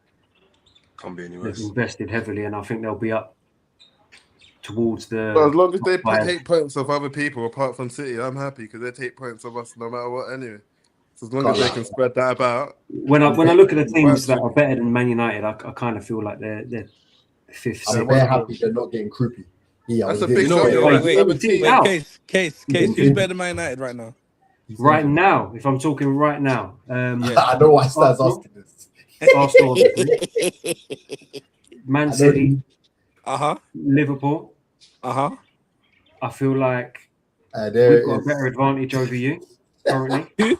Can't be anywhere. They've invested heavily, and I think they'll be up towards the... But as long as they take points of other people apart from City, I'm happy because they take points of us no matter what anyway. So as long as they can spread that about. When I look at the teams that are better than Man United, I kind of feel like they're fifth. I'm very happy they're not getting croupy. Yeah, That's a big know, thing. Wait, Case. Who's better than Man United right now? Right now, if I'm talking right now, I know why Stan's asking this. Arsenal, obviously. Man City, Liverpool. I feel like we've got a better advantage over you currently. Who?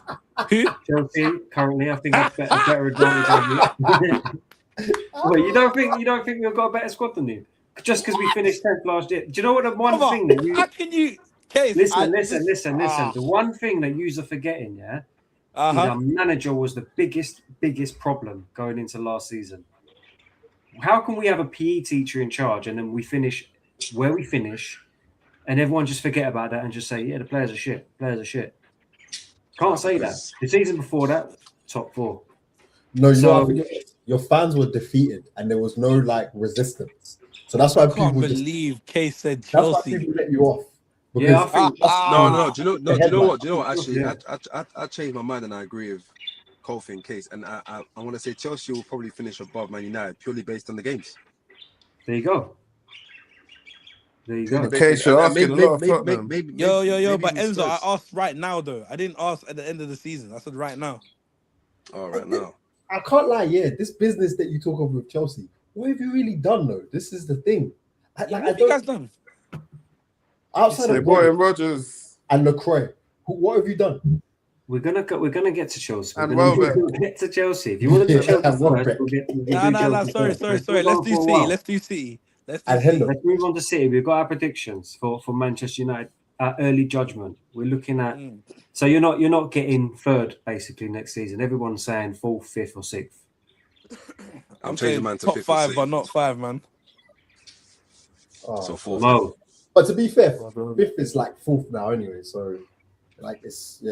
Chelsea currently, I think I've got a better advantage over you. Wait, you don't think we've got a better squad than you? Just because we finished 10th last year. Do you know what the one thing that you... How can you... Case, listen. The one thing that you're forgetting, is our manager was the biggest problem going into last season. How can we have a PE teacher in charge and then we finish where we finish and everyone just forget about that and just say, yeah, the players are shit. Can't say that. The season before that, top 4. No, your fans were defeated and there was no like resistance. So that's why I can't believe Case said Chelsea. That's why people let you off. Yeah, I think no. Do you know what? Actually, I changed my mind and I agree with Kofi and Case. And I want to say Chelsea will probably finish above Man United purely based on the games. There you go. Case, you're asking a lot of Tottenham. Yo, but Enzo, I asked right now though. I didn't ask at the end of the season. I said right now. Oh, right now. I can't lie. Yeah, this business that you talk of with Chelsea. What have you really done though? This is the thing. What have you guys done? Outside of Rodgers and LaCroix, what have you done? We're gonna get to Chelsea. We'll get to Chelsea. If you want to do Chelsea first, sorry. Let's do City. Let's move on to City. We've got our predictions for Manchester United. Early judgment. We're looking at. So you're not getting third basically next season. Everyone's saying fourth, fifth, or sixth. I'm changing mine to top 5, but not 5, man. So 4. No. But to be fair, fifth is like fourth now anyway. So, like it's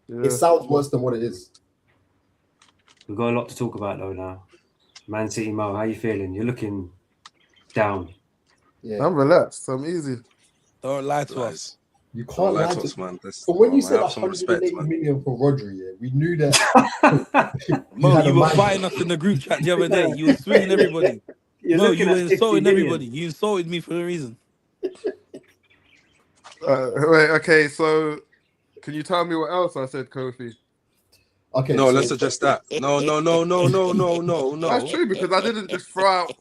it sounds worse than what it is. We've got a lot to talk about though now. Man City, Mo, how you feeling? You're looking down. Yeah, I'm relaxed. I'm easy. Don't lie to us. You can't lie to us, man. But when you said 180 million for Rodri, we knew that. Mo, you were fighting us in the group chat the other day. You were swinging everybody. No, you were insulting everybody. You insulted me for no reason. Wait, okay, so can you tell me what else I said, Kofi? Okay. No, let's address that. No. That's true because I didn't just throw out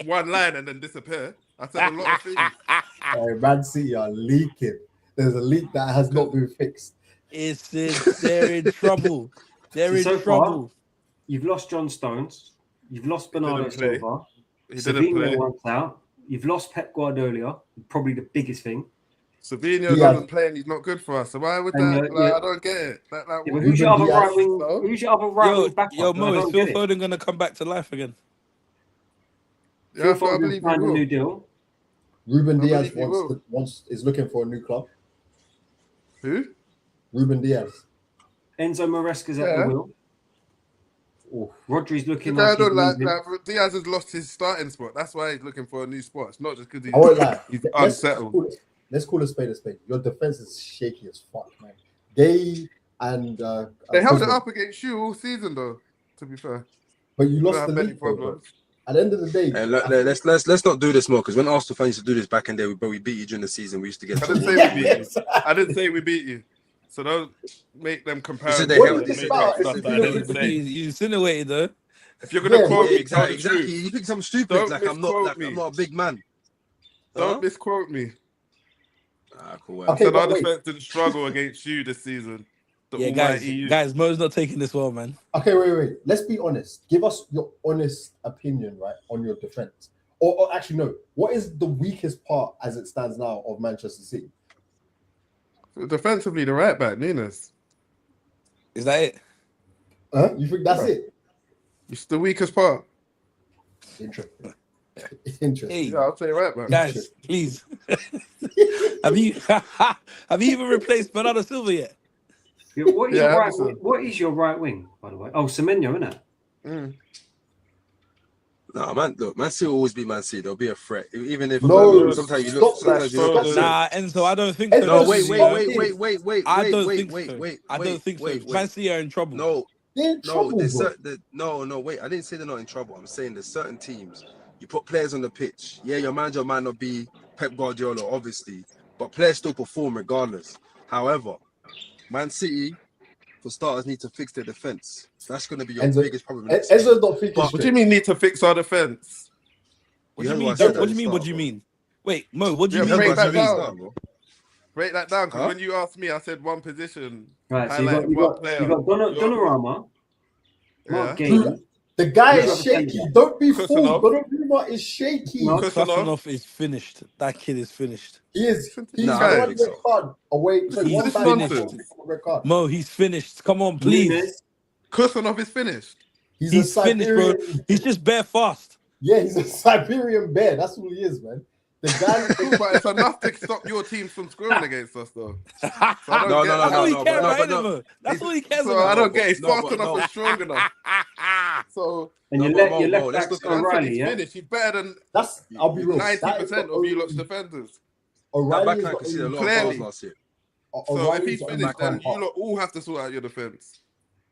one line and then disappear. I said a lot of things. Man City are leaking. There's a leak that has not been fixed. They're in trouble. They're in trouble. You've lost John Stones. You've lost Bernardo Silva. He didn't play. Once out. You've lost Pep Guardiola. Probably the biggest thing. Savinho doesn't play and he's not good for us. So why would that? I don't get it. Who's your other right wing? Who's your other right wing back? Yo, Mo, is Phil Foden going to come back to life again? Yeah, I believe he signed a will. new deal. Ruben Diaz is looking for a new club. Who? Ruben Diaz. Enzo Maresca's at the wheel. Rodri's looking like Diaz has lost his starting spot. That's why he's looking for a new spot. It's not just because he's unsettled. Let's call a spade a spade. Your defense is shaky as fuck, man. They and they held it up against you all season, though. To be fair, but you lost the league. At the end of the day, let's not do this more because when Arsenal fans used to do this back in the day, but we beat you during the season. We used to get. I didn't say we beat you. I didn't say we beat you. So don't make them compare. You insinuated though. If you're gonna quote me, exactly. You think something stupid like I'm not a big man. Don't misquote me. Cool. Okay, our defense didn't struggle against you this season. Guys, Mo's not taking this well, man. Okay, wait. Let's be honest. Give us your honest opinion, right, on your defense. Or actually, no. What is the weakest part as it stands now of Manchester City? Defensively, the right back, Nunes. Is that it? You think that's it? It's the weakest part. Interesting. Hey, yeah, I'll say right back. Guys, please. have you even replaced Bernardo Silva yet? What is your right wing, by the way? Oh, Semenyo, isn't it? Nah, man, look, Man City will always be Man City. They'll be a threat. Even if No, sometimes you stop look, that. sometimes you look at certain. Nah, Enzo, I don't think Enzo, so. No, stop I don't wait, think so. I don't think so. Man City are in trouble. No, They're in trouble, there's bro. no, wait. I didn't say they're not in trouble. I'm saying there's certain teams. You put players on the pitch. Yeah, your manager might not be Pep Guardiola, obviously, but players still perform regardless. However, Man City, for starters, need to fix their defense. That's going to be your biggest problem. Enzo's not thinking What straight. do you mean need to fix our defense? What do you mean? What do you mean? Wait, Mo, what do you mean? Break that down. Bro. Break that down, because when you asked me, I said one position. Right, so you got Donnarumma, Mark Gay. The guy is shaky. Don't be fooled. Donnarumma is shaky. Kusanov is finished. That kid is finished. He is. He's one red card away. He's finished. Mo, he's finished. Come on, please. Kusanov is finished. He's finished, bro. He's just bare fast. Yeah, he's a Siberian bear. That's what he is, man. The guy, cool, but it's enough to stop your team from scoring against us, though. So That's all he cares about. That's all he cares about. I don't get it. He's fast enough and strong enough. So and you left back O'Reilly, yeah? He's better than I'll be real. 90% of you lot's defenders. O'Reilly clearly. So if he's finished, then you lot all have to sort out your defense.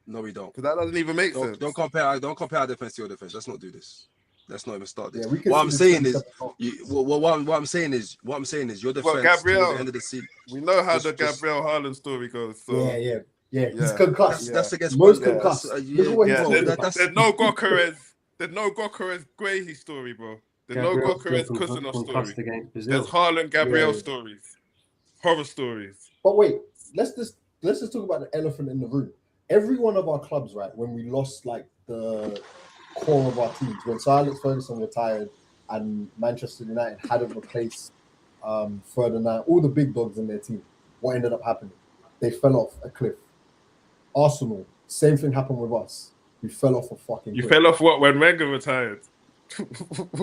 No, we don't. Because that doesn't even make sense. Don't compare our defense to your defense. Let's not do this. Let's not even start this. What I'm saying is, what I'm saying is, your defense Gabriel, at the end of the season. We know how the Gabriel Haaland story goes. So. Yeah. He's concussed. That's against most concussed. There's no Gokares Guehi story, bro. There's no Gokares Kusanov story. There's Haaland Gabriel stories, horror stories. But wait, let's just talk about the elephant in the room. Every one of our clubs, right, when we lost like the core of our teams, when Sir Alex Ferguson retired and Manchester United hadn't replaced Ferdinand, all the big dogs in their team, what ended up happening? They fell off a cliff. Arsenal, same thing happened with us. We fell off a fucking cliff. You fell off what, when Wenger retired?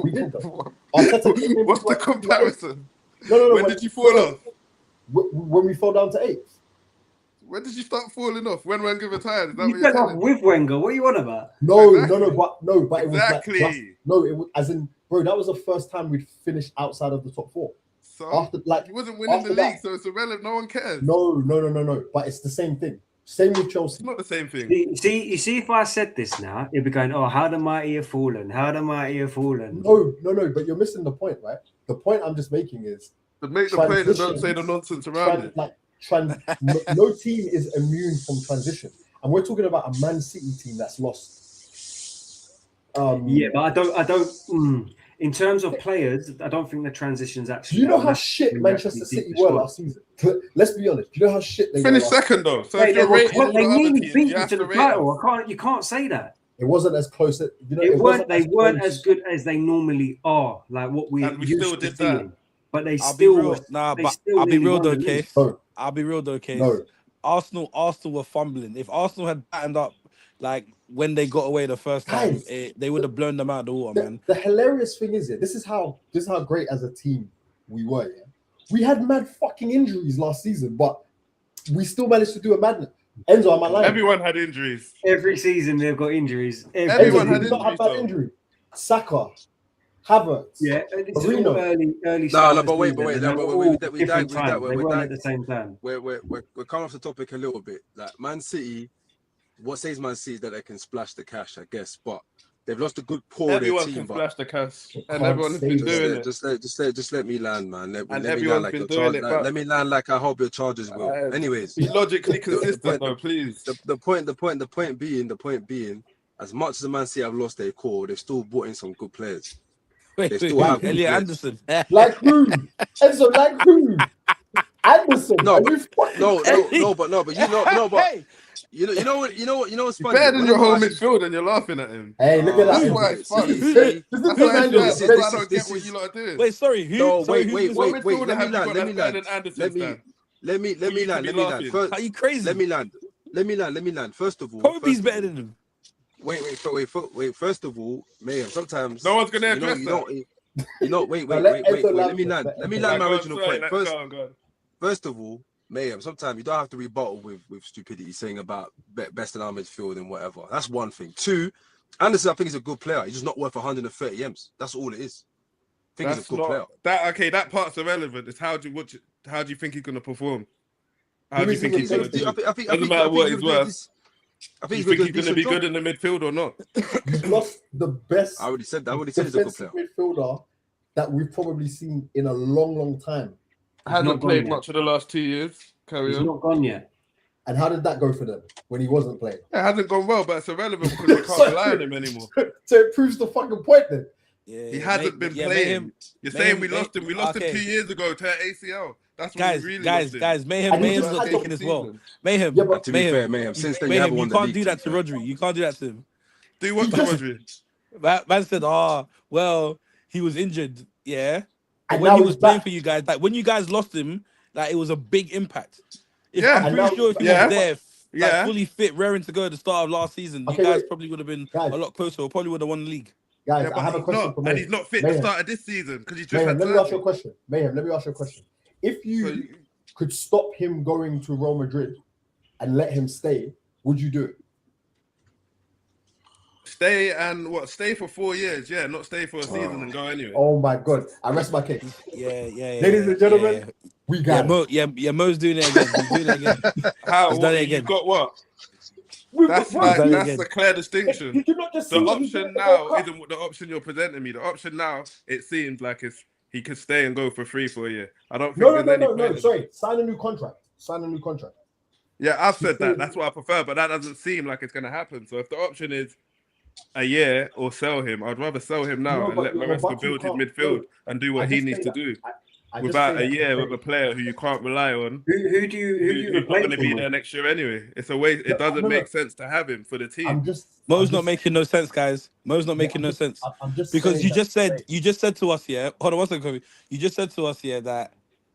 We did though. What's the comparison? No. When did you fall off? When we fell down to 8th. When did you start falling off? When Wenger retired? Is that you fell off with Wenger. What are you on about? No, but it was exactly. It was as in, bro. That was the first time we'd finished outside of the top 4. So after, he wasn't winning the league, so it's irrelevant. No one cares. No. But it's the same thing. Same with Chelsea. It's not the same thing. You see, if I said this now, it'd be going, "Oh, how the mighty have fallen? How the mighty have fallen?" No. But you're missing the point, right? The point I'm just making is to make the point and don't say the nonsense around it. No team is immune from transition, and we're talking about a Man City team that's lost. Yeah, but I don't. In terms of players, I don't think the transitions actually. Do you know how shit Manchester City were last season? Let's be honest. Do you know how shit they finished second though? So they nearly beat you to the title. You can't say that. It wasn't as close. They weren't as good as they normally are. Like what we used to seeing. But they still were. I'll be real though, Case. I'll be real though, Case. No. Arsenal were fumbling. If Arsenal had battened up like when they got away the first time, they would have blown them out the water, man. The hilarious thing is, this is how great as a team we were. Yeah? We had mad fucking injuries last season, but we still managed to do a madness. Enzo, am I lying? Everyone had injuries. Every season they've got injuries. Everyone had injuries. Saka, Havertz. Yeah, it's all early. No, but wait. We weren't at the same time. We're coming off the topic a little bit. Like Man City, what saves Man City is that they can splash the cash, I guess. But they've lost a good core of their team. Everyone can splash the cash, and everyone has been doing it. Just let me land, man. Let me land like I hope your Chargers will. Anyways, be logically consistent, though, please. The point being, as much as the Man City have lost their core, they've still brought in some good players. Wait, Elliot Anderson. Like who? Enzo, like who? Anderson. No, but you know what's funny? Better than your whole midfield, and you're laughing at him. Hey, look at that. That's why it's fun. I don't get what you lot are doing. Wait, sorry. Who? No, wait. Let me land. First, are you crazy? Let me land. First of all, Kobe's better than him. Wait. First of all, Mayhem, sometimes no one's gonna address that. Wait. Let me land my original point. First of all, Mayhem, sometimes you don't have to rebuttal with stupidity saying about best in our midfield and whatever. That's one thing. Two, Anderson, I think he's a good player. He's just not worth 130 M's. That's all it is. I think he's a good player. That part's irrelevant. It's how do you think he's gonna perform? How do you think he's gonna do? Doesn't matter what he's worth. I think he's gonna be good in the midfield or not. He's lost the best. I already said that. I already said he's a good player. Midfielder that we've probably seen in a long time. Hasn't played much for the last 2 years. He's not gone yet. And how did that go for them when he wasn't playing? It hasn't gone well, but it's irrelevant because we can't rely on him anymore. So it proves the fucking point then. Yeah, he hasn't been playing. You're saying we lost him. We lost him 2 years ago to ACL. That's what we really lost him. Guys, Mayhem's not taking as well. Mayhem. Yeah, but to be fair, Mayhem, since then you haven't won the league. You can't do that to Rodri. You can't do that to him. Do what to Rodri? Man said, well, he was injured. Yeah. But when he was playing for you guys, like when you guys lost him, like it was a big impact. I'm pretty sure if he was there, fully fit, raring to go at the start of last season, you guys probably would have been a lot closer or probably would have won the league. Guys, I have a question for Mayhem. And he's not fit to start of this season because he's just Mayhem, let me ask you a question. Mayhem, let me ask you a question. If you could stop him going to Real Madrid and let him stay, would you do it? Stay for 4 years, not stay for a season and go anyway. Oh my God. I rest my case. Yeah. Ladies and gentlemen, we got it. Mo's doing it again. He's doing it again. How? He's done it again. You got what? That's a clear distinction. Did you not just the option now isn't the option you're presenting me. The option now, it seems like he could stay and go for free for a year. I don't think No. Sorry, sign a new contract. Yeah, I've said that. That's what I prefer, but that doesn't seem like it's going to happen. So if the option is a year or sell him, I'd rather sell him now and let Maresca build his midfield and do what he needs to do. Without a year with a player who you can't rely on, who's not going to be there next year anyway. It's a waste. It doesn't make sense to have him for the team. Mo's not making no sense, guys. Mo's not making no sense because you just said to us, hold on one second, Kofi. You just said to us, that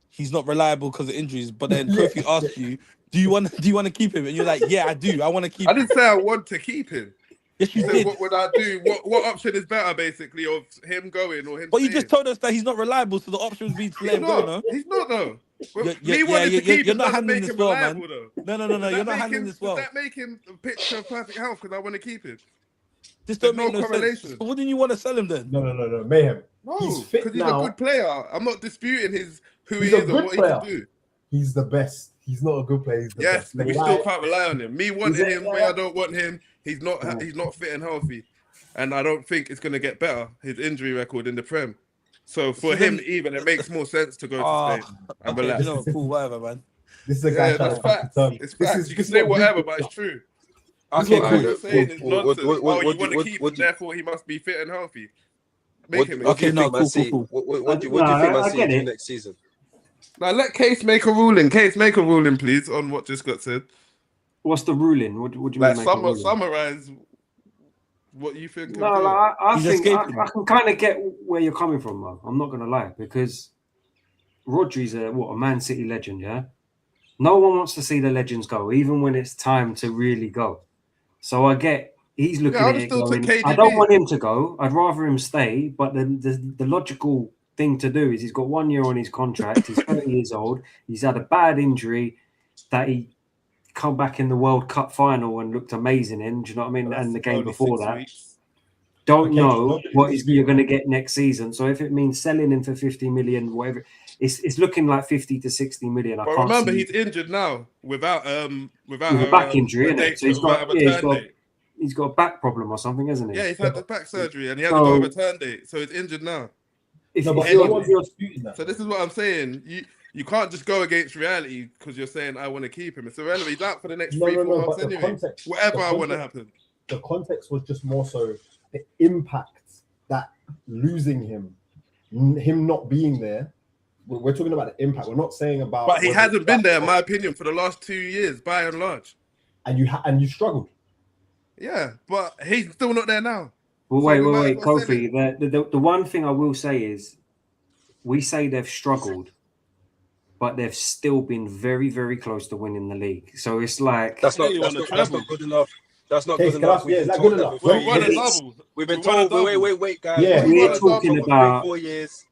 he's not reliable because of injuries. But then Kofi asked you, do you want to keep him? And you're like, yeah, I do. I want to keep him. I didn't say I want to keep him. Yes, you did. What would I do? What option is better, basically, of him going or him? But you just told us that he's not reliable, so the option would be to let him go. No, he's not though. You're not handling this well, man. No. You're not handling this well. Does that make him a picture of perfect health? Because I want to keep him. This don't make no sense. So wouldn't you want to sell him then? No. Mayhem. No, because he's a good player. I'm not disputing who he is or what he can do. He's the best. He's not a good player. He's the best. But we still can't rely on him. Me wanting him where I don't want him. He's not fit and healthy, and I don't think it's going to get better. His injury record in the Prem. So for him, even it makes more sense to go to Spain and relax. Cool, whatever, man. This is a guy. That's facts. It's facts. You can say whatever, but it's true. Okay, what you're saying is nonsense. You want to keep him, therefore he must be fit and healthy. Make him. What do you think Man City do next season? Now let Case make a ruling. Case, make a ruling, please, on what just got said. What's the ruling? What do you mean? Summarize what you think. I think I can kind of get where you're coming from, man. I'm not gonna lie, because Rodri's a Man City legend, yeah. No one wants to see the legends go, even when it's time to really go. So I get he's looking at it going, I don't want him to go. I'd rather him stay. But the logical thing to do is he's got 1 year on his contract. He's 30 years old. He's had a bad injury that he come back in the World Cup final and looked amazing in. Do you know what I mean? And the game before that. Don't know what you're going to get next season. So if it means selling him for 50 million, whatever, it's looking like 50 to 60 million. But remember, he's injured now without a back injury, isn't it? So he's got a back problem or something, hasn't he? Yeah, he's had the back surgery and he hasn't got a return date, so he's injured now. So this is what I'm saying. You can't just go against reality because you're saying I want to keep him. It's irrelevant. He's out for the next 3-4 months anyway. Whatever I want to happen. The context was just more so the impact that losing him not being there. We're talking about the impact. We're not saying about. But he hasn't been there, in my opinion, for the last 2 years, by and large. And you struggled. Yeah, but he's still not there now. Well, wait, Kofi. The one thing I will say is, we say they've struggled, but they've still been very, very close to winning the league. So it's like that's not good enough. That's not good enough. Yeah, that's good enough. We've been told. Wait, guys. Yeah, we're talking about 4 years.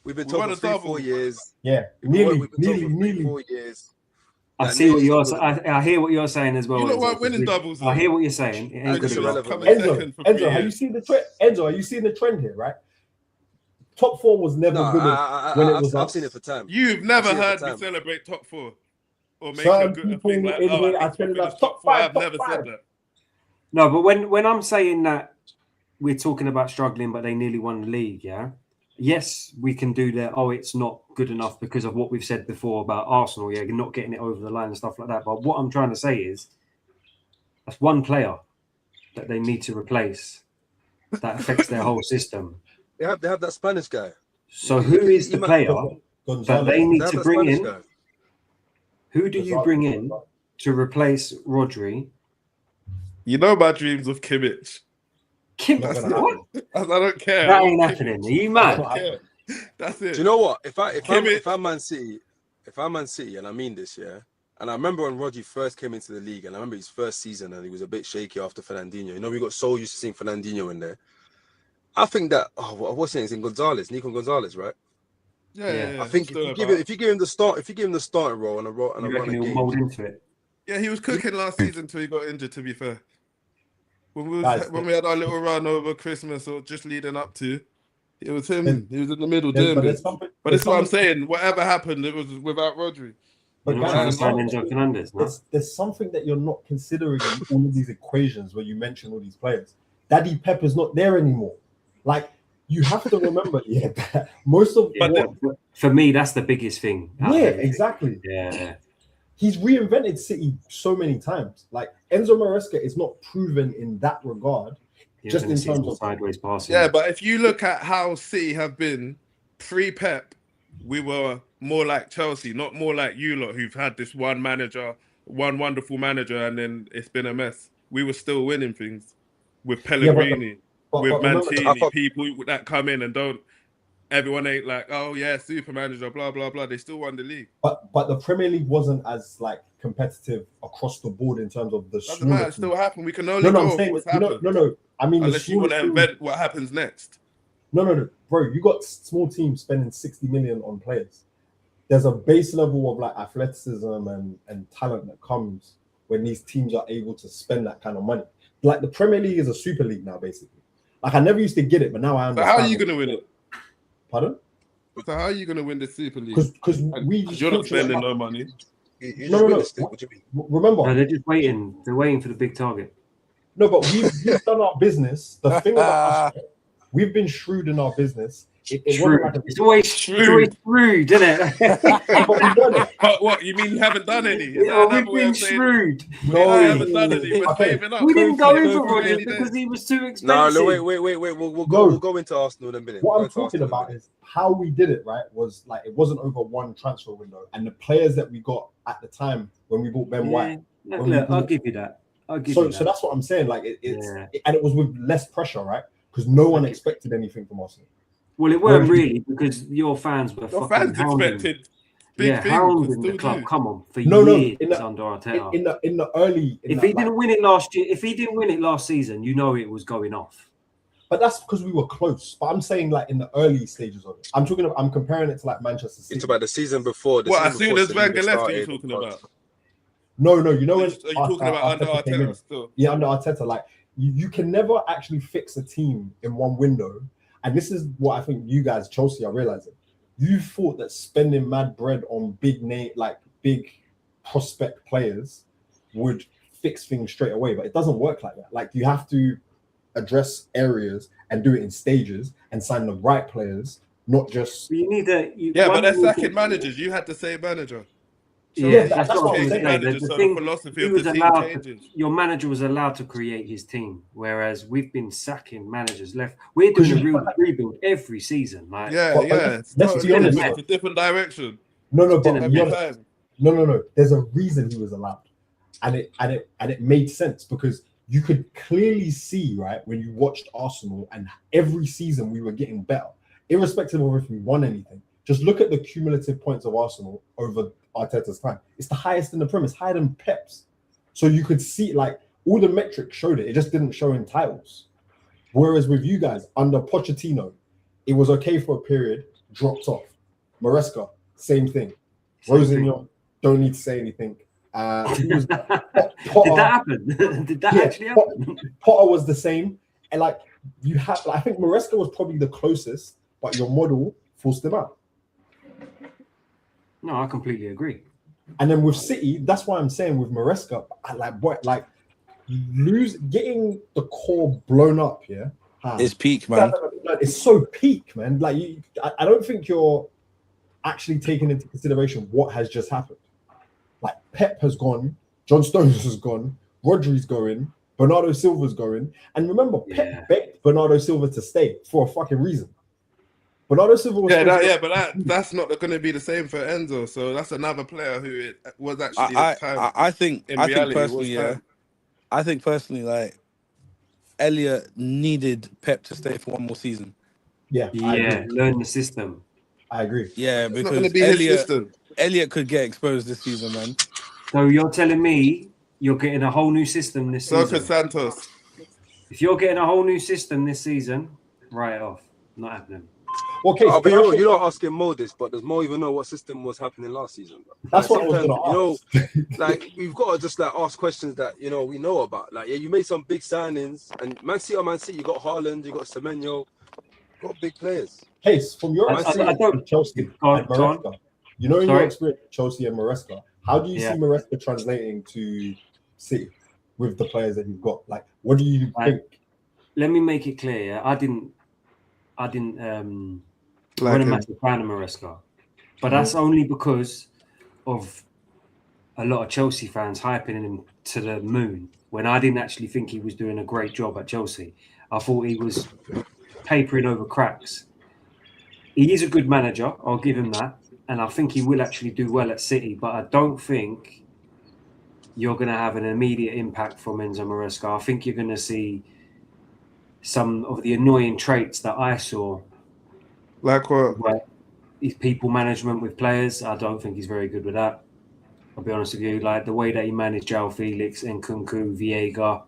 We've been told for 4 years. Yeah, nearly 4 years. I see what you're saying. I hear what you're saying as well. You lot Enzo, weren't winning doubles. I hear what you're saying. It ain't good enough. Enzo, have you seen the trend? Enzo, are you seeing the trend here? Right, top four was never good when it was. I've seen it for time. You've never heard me celebrate top four or make certain a good people thing like, in oh, here at are least we telling finished us top four. I've never said that. No, but when I'm saying that we're talking about struggling, but they nearly won the league, yeah. Yes, we can do that. Oh, it's not good enough because of what we've said before about Arsenal, yeah, not getting it over the line and stuff like that. But what I'm trying to say is that's one player that they need to replace that affects their whole system. They have that Spanish guy. So who is the player that they need to bring in? Who do you bring in to replace Rodri? You know my dreams of Kimmich. What? I don't care. That ain't happening. Are you mad? That's it. Do you know what? If I'm Man City, and I mean this, yeah. And I remember when Rodri first came into the league, and I remember his first season, and he was a bit shaky after Fernandinho. You know, we got so used to seeing Fernandinho in there. I think that what's his name? Nico Gonzalez, right? Yeah. I think if you give him the starting role and a run of games, mold into it. Yeah, he was cooking last season until he got injured. To be fair, when we had our little run over Christmas or just leading up to, it was him. He was in the middle doing it. But that's what I'm saying. Whatever happened, it was without Rodri. But there's something that you're not considering in all of these equations where you mention all these players. Daddy Pep is not there anymore. Like, you have to remember, that most of for me, that's the biggest thing. Yeah, exactly. Yeah. He's reinvented City so many times. Like, Enzo Maresca is not proven in that regard, just in terms of sideways passing. Yeah, but if you look at how City have been pre-Pep, we were more like Chelsea, not more like you lot who've had this one wonderful manager, and then it's been a mess. We were still winning things with Pellegrini, with Mancini, people that come in and don't. Everyone ain't like, oh yeah, super manager, blah blah blah. They still won the league. But the Premier League wasn't as like competitive across the board in terms of the. Doesn't matter. It still happened. We can only go off what's happened. No. I mean, unless you want to invent what happens next. No, bro. You got small teams spending 60 million on players. There's a base level of like athleticism and talent that comes when these teams are able to spend that kind of money. Like the Premier League is a super league now, basically. Like I never used to get it, but now I understand. So how are you going to win it? Pardon? So how are you going to win the Super League? Because you're not spending no money. No. What do you mean? Remember, no, they're just waiting. They're waiting for the big target. No, but we've done our business. The thing about us, we've been shrewd in our business. It's always shrewd, isn't it? But what you mean? You haven't done any? We've been shrewd. No, I haven't done any. We're saving up. We didn't go over Rodri because he was too expensive. No, wait. We'll go into Arsenal in a minute. What I'm talking about is how we did it. Right? Was like it wasn't over one transfer window, and the players that we got at the time when we bought Ben White. Look, I'll give you that. So that's what I'm saying. Like and it was with less pressure, right? Because no one expected anything from Arsenal. Well, it weren't really because your fans were expected big things. Hounding the club. Come on, for years under Arteta. In the early, if he didn't win it last year, if he didn't win it last season, you know it was going off. But that's because we were close. But I'm saying like in the early stages of it. I'm comparing it to like Manchester City. It's about the season before. As soon as Wenger left, are you talking about? No. You know when? Are you talking about under Arteta still? Yeah, under Arteta. Like you can never actually fix a team in one window. And this is what I think you guys, Chelsea, are realizing. You thought that spending mad bread on big prospect players would fix things straight away, but it doesn't work like that. Like you have to address areas and do it in stages and sign the right players, not just. You need but they're sacking managers. You had the same manager. So that's what I'm saying. The philosophy of the team changes. Your manager was allowed to create his team, whereas we've been sacking managers left. We're doing a real rebuild every season. Like, let's be honest. It's a different direction. No. There's a reason he was allowed, and it made sense because you could clearly see right when you watched Arsenal, and every season we were getting better, irrespective of if we won anything. Just look at the cumulative points of Arsenal over Arteta's time. It's the highest in the Premier. It's higher than Pep's. So you could see like all the metrics showed it. It just didn't show in titles. Whereas with you guys under Pochettino, it was okay for a period, dropped off. Maresca, same thing. Rosinho, don't need to say anything. Who was that? Did that happen? Did that actually happen? Potter was the same, and like you have, I think Maresca was probably the closest, but your model forced him out. No, I completely agree. And then with City, that's why I'm saying with Maresca, getting the core blown up here. It's peak, man. It's so peak, man. Like I don't think you're actually taking into consideration what has just happened. Like Pep has gone, John Stones has gone, Rodri's going, Bernardo Silva's going, and remember, Pep begged Bernardo Silva to stay for a fucking reason. Bernardo Silva was but that's not going to be the same for Enzo. So that's another player who it was actually. I think personally, like Elliot needed Pep to stay for one more season. Yeah, learn the system. I agree. Yeah, it's because not going to be his system. Elliot could get exposed this season, man. So you're telling me you're getting a whole new system this season? So could Santos. If you're getting a whole new system this season, write it off. Not happening. Okay, but you're not asking Mo this, but does Mo even know what system was happening last season? That's what I was going to ask. Like we've got to just like ask questions that we know about. Like you made some big signings, and Man City, you got Haaland, you got Semenyo, got big players. Case from your experience with Chelsea and Maresca, in your experience with Chelsea and Maresca, how do you see Maresca translating to City with the players that you've got? Like, what do you think? Let me make it clear. Yeah? I didn't I'm a massive fan of Maresca, but that's only because of a lot of Chelsea fans hyping him to the moon when I didn't actually think he was doing a great job at Chelsea. I thought he was papering over cracks. He is a good manager, I'll give him that, and I think he will actually do well at City, but I don't think you're going to have an immediate impact from Enzo Maresca. I think you're going to see some of the annoying traits that I saw. Like what? Where his people management with players, I don't think he's very good with that. I'll be honest with you. Like the way that he managed João Felix, Nkunku, Viega.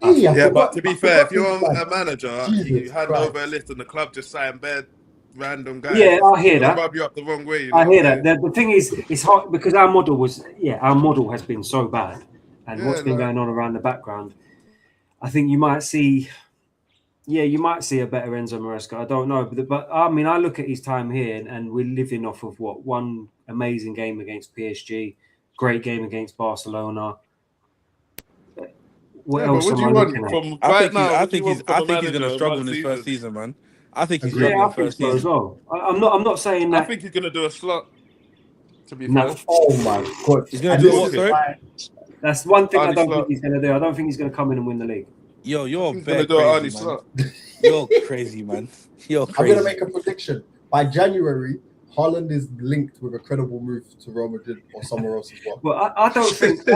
But to be fair, if you're a manager, you hand over a list and the club just signed bad random guys. Yeah, I hear that. Rub you up the wrong way. I hear that. The thing is, it's hard because our model has been so bad, and what's been going on around the background. I think you might see. Yeah, you might see a better Enzo Maresca. I don't know, but I mean, I look at his time here, and we're living off of one amazing game against PSG, great game against Barcelona. What else am I looking at? I think he's going to struggle in his first season, man. I think he's struggling in his first season as well. I'm not saying that. I think he's going to do a slot. To be fair. Oh my god, he's going to do what? Sorry, that's one thing I don't think he's going to do. I don't think he's going to come in and win the league. Yo, you're crazy, man. You're crazy, man. You're crazy. I'm going to make a prediction. By January, Haaland is linked with a credible move to Real Madrid or somewhere else as well. Well, I don't think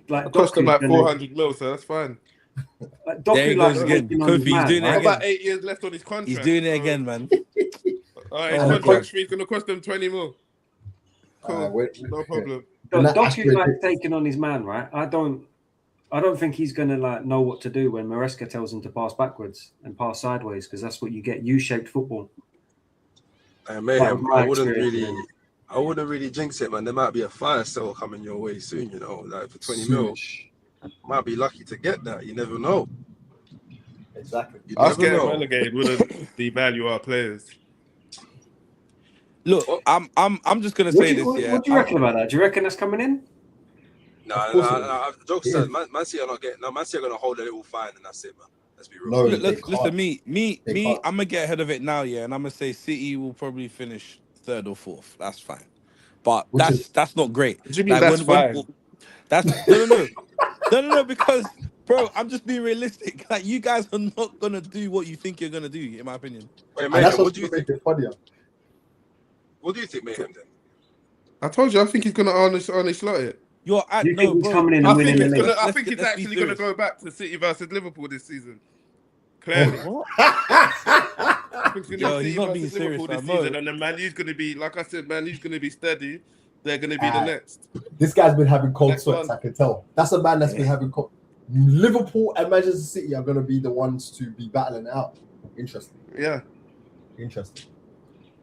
like it cost him like 400 mil, so that's fine. Like, there he goes again. Kofi, he's doing it again. About 8 years left on his contract. He's doing it again, man. All right, his contract fee is going to cost him 20 mil. Cool, no problem. Doku's like taking on his man, right? I don't think he's going to like know what to do when Maresca tells him to pass backwards and pass sideways, because that's what you get, U-shaped football. I wouldn't really jinx it, man. There might be a fire sale coming your way soon, like for 20 mil. Might be lucky to get that. You never know. Exactly. Us getting relegated wouldn't devalue our players. Look, I'm just going to say this. What do you reckon about that? Do you reckon that's coming in? No. Jokes aside, Man City are not getting. No, Man City are going to hold a little fine, and that's it, man. Let's be real. No, listen, me. I'm gonna get ahead of it now, and I'm gonna say City will probably finish 3rd or 4th. That's fine, but that's not great. What do you mean that's fine? No, because bro, I'm just being realistic. Like, you guys are not gonna do what you think you're gonna do, in my opinion. Wait, Mayhem, what do you think? What do you think, Mayhem? Then I told you, I think he's gonna honestly slot it. I think he's actually going to go back to City versus Liverpool this season. Clearly. I think he's not being serious this season. And then Man U's going to be, like I said, Man U's going to be steady. They're going to be the next. This guy's been having cold sweats, I can tell. That's a man that's been having cold. Liverpool and Manchester City are going to be the ones to be battling it out. Interesting. Yeah. Interesting.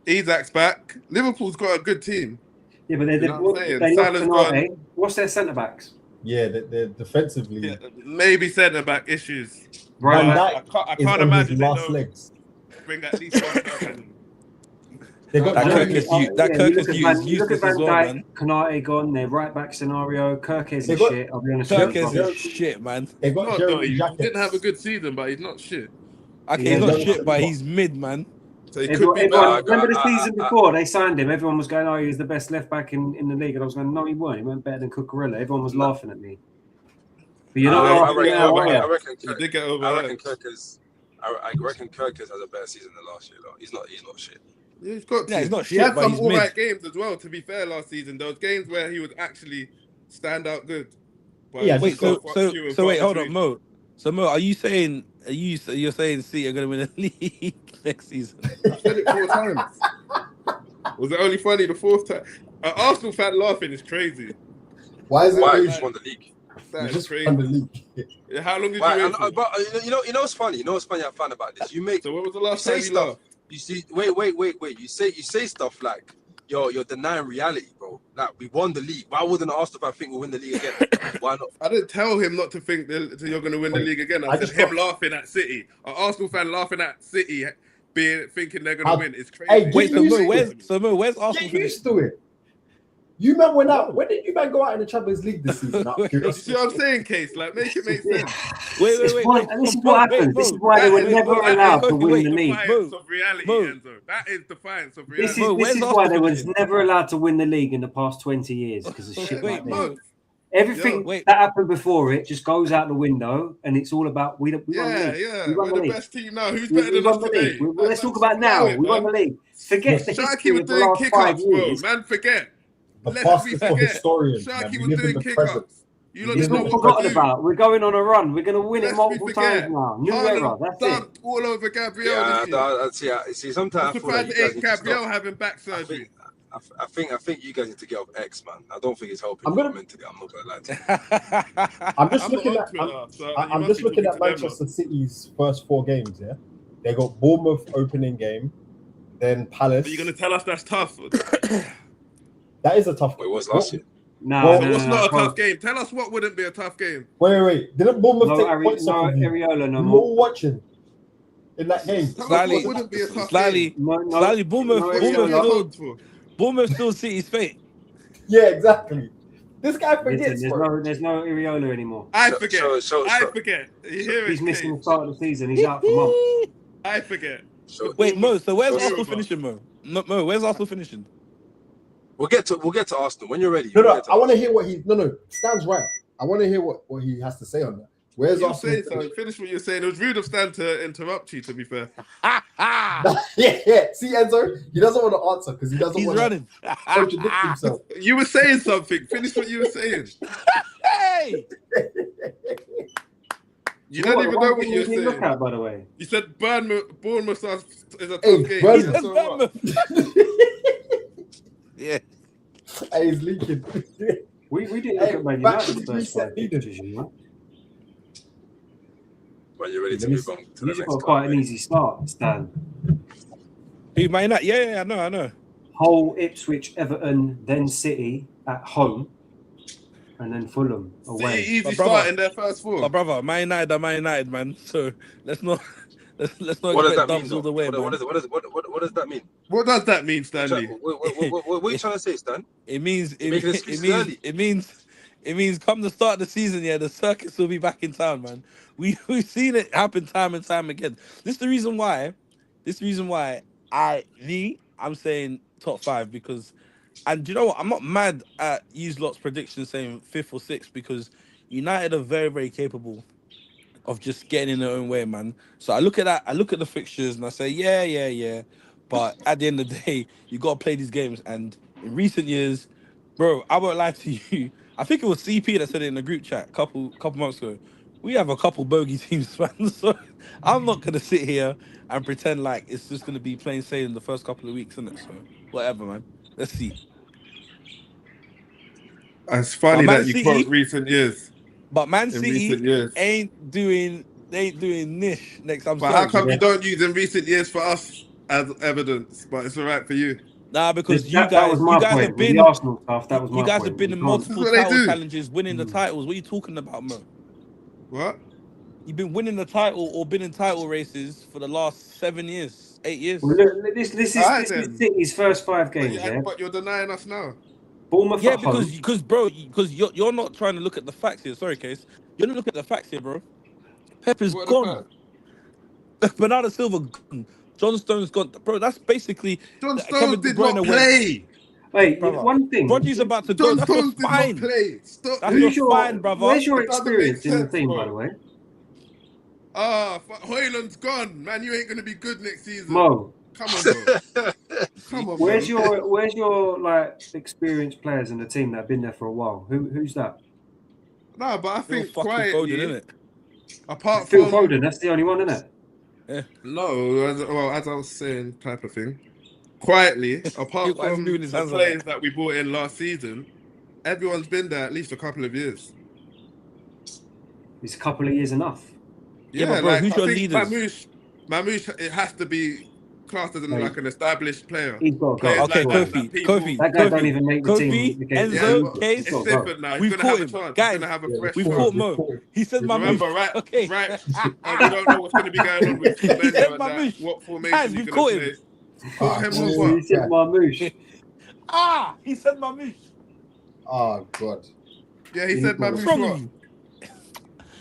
Isak's back. Liverpool's got a good team. Yeah, but You know what I'm saying? they lost Salah's Canate. gone. What's their centre backs? Yeah, they're defensively. Yeah, maybe centre back issues. Right. Van I Dijk is can't on imagine his they last don't legs. bring at least one person. They got That I Jeremy. Kirkus is you look at useless Van as well, Dijk, man. Canate gone, their right back scenario. Kirkes They is got- shit. I'll be honest with you. Kirkus Rubbish. is shit, man. They He's got not, though. Jeremy He Jackets. didn't have a good season, but he's not shit. Okay, Yeah, he's not Jeremy shit, but Jackets. he's mid, man. So he could be Everyone, better. remember the season before they signed him? Everyone was going, "Oh, he's the best left back in the league," and I was going, "No, he weren't. He weren't better than Cucurella." Everyone was laughing at me. But you're not I laughing now, are you? reckon He did get I over. reckon Kirkus has a better season than last year. Though. He's not shit. Yeah, he's got to. Yeah, he's not He shit, had but some he's all mid. right games as well. To be fair, last season those games where he was actually stand out good. But Yeah, he's Wait, got so few and so wait, far hold on, between. Mo. So Mo, are you saying you're saying City are gonna win the league next season? I said it 4 times. Was it only funny the 4th time? An Arsenal fan laughing is crazy. Why is it? Why? always- You just won the league. That You is just crazy. won the league. How long did Why? you wait for? But you know what's funny? You know what's funny? I found about this. You make So when was the last you time say you stuff. laughed? You see, wait. You say stuff like you're denying reality, bro. Like we won the league. Why wouldn't Arsenal fan think we'll win the league again? Why not? I didn't tell him not to think that you're going to win the Wait, league again. I I said just him laughing at City. An Arsenal fan laughing at City, thinking they're going to How- win. It's crazy. Hey, Wait, Get used to where's Arsenal Get finishing? used to it. You man went out. When did you man go out in the Champions League this season? Out of You curiosity. see what I'm saying, Case? Like, make it make sense. Wait, This is Mo, what wait, happens. Mo. This is why they were That is- never that is allowed to Kofi, win wait, the league. Defiance of reality, Mo. Enzo. That is defiance of This reality. Mo, is where's why Arsenal they was finishing? never allowed to win the league in the past 20 years because of shit Wait, like this. Mo. Everything Yo. Wait. that happened before it just goes out the window, and it's all about we won the Yeah, league. yeah. We won We're the the league. best team now. Who's We better than won us the today? league. Let's talk about now. We won the league. Forget the Sharky history was of the doing last 5 kick-ups, bro. years. Man, forget. The Let's past be is for forget. historians. Man. Sharky We was live in doing the present. kick-ups. You lot It's It's didn't know not what forgotten to do. about. We're going on a run. We're going to win it Let's multiple be times forget. now. New Haaland era. That's it. dunked all over Gabriel Yeah, this year. I see. Sometimes I I'm feel like surprised you it guys ain't need to Gabriel stop. having back surgery. I think you guys need to get off X, man. I don't think it's helping I'm you gonna- mentally. I'm not gonna lie to you. I'm just I'm looking not at. on Twitter, so you I'm must just be looking talking at to them, Manchester City's first 4 games. Yeah, they got Bournemouth opening game, then Palace. Are you gonna tell us that's tough? That is a tough. Wait, what's last year? No, Well, So no, what's no, not a bro. tough game? Tell us what wouldn't be a tough game. Wait. Didn't Bournemouth No, take points no, off of you? Areola no We were more. all watching in that game. Tell us Slightly. what wouldn't be a tough Slightly, game. No, slightly. Bournemouth, no, What's Areola. your Bournemouth hope still, for? Bournemouth still City's fate. Yeah, exactly. This guy Listen, forgets. there's no Areola anymore. I So- forget. so- I so- forget. You hear He's it, missing the Case? start of the season. He's out for months. I forget. So Wait, Mo. So where's So- Arsenal finishing, Mo? No, Mo, where's Arsenal finishing? we'll get to Arsenal when you're ready. No, we'll get to I want to Arsenal. hear what he. No, Stan's right. I want to hear what he has to say on that. Where's You Arsenal? say so. Finish what you're saying. It was rude of Stan to interrupt you, to be fair. yeah. See, Enzo, he doesn't want to answer because he doesn't He's want to running. contradict himself. You were saying something. Finish what you were saying. Hey! You don't even know what you're you look saying. at, by the way. You said Bournemouth is a tough Hey, game. Bournemouth. So what? Yeah. Hey, he's leaking. We didn't Hey, look at Man back to United's the first reset 5 needed. fixtures, you know. When you're ready to Let me move on to the He's next got one, quite an mate. easy start, Stan. Who, Man United? Yeah, I know. Hull, Ipswich, Everton, then City at home, and then Fulham away. City easy My brother. start in their first My 4. brother, Man United are Man United, man. So let's not What does expect that mean? dubs all the Though? way, What man. does that mean? What does that mean, Stanley? What are you trying to say, Stan? It means You're making excuses early. it means come the start of the season, yeah, the circus will be back in town, man. We've seen it happen time and time again. This is the reason why I'm saying top 5 because, and do you know what? I'm not mad at you lot's prediction saying 5th or 6th because United are very, very capable of just getting in their own way, man. So I look at that, I look at the fixtures and I say, yeah. But at the end of the day, you got to play these games. And in recent years, bro, I won't lie to you. I think it was CP that said it in the group chat a couple months ago. We have a couple bogey teams, man. So I'm not going to sit here and pretend like it's just going to be plain sailing the first couple of weeks, isn't it? So whatever, man. Let's see. It's funny But Man that you City- quote recent years. But Man In City recent years. ain't doing niche next. I'm But sorry. how come you don't use in recent years for us as evidence? But it's all right for you. Nah, because that was my point. have been With the Arsenal stuff, that was my you guys point. have been in You can't- multiple This is what they title do. challenges, winning the titles. What are you talking about, Mo? What? You've been winning the title or been in title races for the last 7 years, 8 years. Well, look, this is Alright, this then. is City's first 5 games. But you're denying us now. Bournemouth Yeah, at home. because you're not trying to look at the facts here. Sorry, Case. You're not looking at the facts here, bro. Pep is What are the gone. facts? Bernardo Silva gone. John Stone's gone. Bro, that's basically John Kevin Stones De did Bruyne not went- play. Wait, Brother, one thing. Rodri's about to go. John That's Stones your did not fine. play. Stop That's it. your Who's your fine, brother. Where's your It doesn't make experience in the sense, team, bro. by the way? Hoyland's gone, man. You ain't gonna be good next season. Mo, Come on, bro. Come on, where's bro. your like experienced players in the team that have been there for a while? Who's that? No, but I Phil think fucking quietly, Foden, innit? apart Phil from Foden. That's the only one, isn't it? no, as I was saying, type of thing. Quietly, apart Why is he from doing his the hands like players that we brought in last season, everyone's been there at least a couple of years. It's a couple of years enough. Yeah, but bro, who's I your think leaders? Mamouche, it has to be classed as like an established player. He's got to go. Players Okay, like Kofi. That guy don't even make the team. Kofi, Okay, Enzo, but Case. it's He's got to go. different now. He's We've gonna caught have a him. chance. Guys, He's gonna have a fresh We've chance. caught Mo. He said Remember, Mamouche. Okay. right. We don't know what's going to be going on with He said Semenyo and that. Mamouche. What formation Guys, he's we've going caught to him. play. Caught him with You what? said Marmouche. He said Mamouche. Oh God. Yeah, he said What's Mamouche wrong what? with you?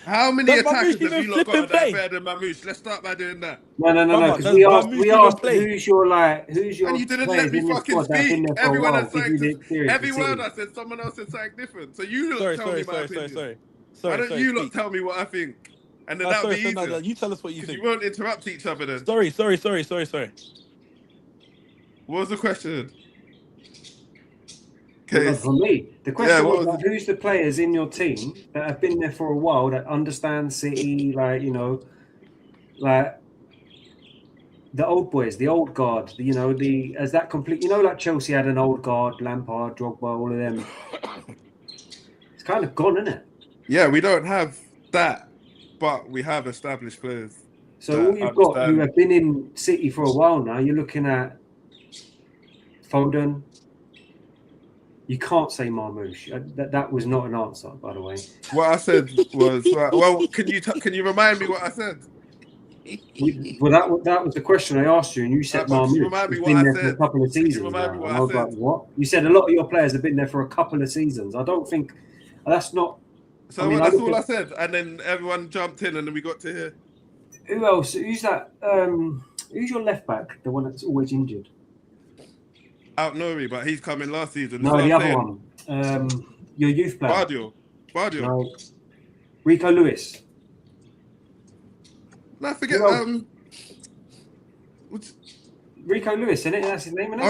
How many Does attackers Mamouche have even you lot flip and got that play? are better than Mamouche? Let's start by doing that. No. Brother, Because does we Mamouche asked even play? who's your And you didn't players let me in the fucking squad that have been speak. there for a Everyone while. has Give you the experience. every of word City. I said, someone else said something different. So you lot tell me my opinion. Why don't you lot speak. tell me what I think? And then that'll be easier. No, you tell us what you Because think. you won't interrupt each other then. Sorry. What was the question? Well, Okay. not for me. The question what was was like, who's the players in your team that have been there for a while that understand City, like like the old boys, the old guard, as that complete, like Chelsea had an old guard, Lampard, Drogba, all of them. It's kind of gone, isn't it? Yeah, we don't have that, but we have established players. So all you've got who have been in City for a while now, you're looking at Foden. You can't say Marmouche. That was not an answer, by the way. What I said was, well, can you remind me what I said? Well, that was the question I asked you, and you said Can you Marmouche. remind me He's what been I there for said? a couple of Can you seasons remind me now. what And I I was said? like, what? You said a lot of your players have been there for a couple of seasons. I don't think that's not. So that's all I said, and then everyone jumped in, and then we got to here. Who else? Who's that? Who's your left back? The one that's always injured? Out Nori, but he's coming last season. No, the other one. Your youth player. Bardio. No. Rico Lewis. No, forget Rico Lewis, isn't it? That's his name, isn't it?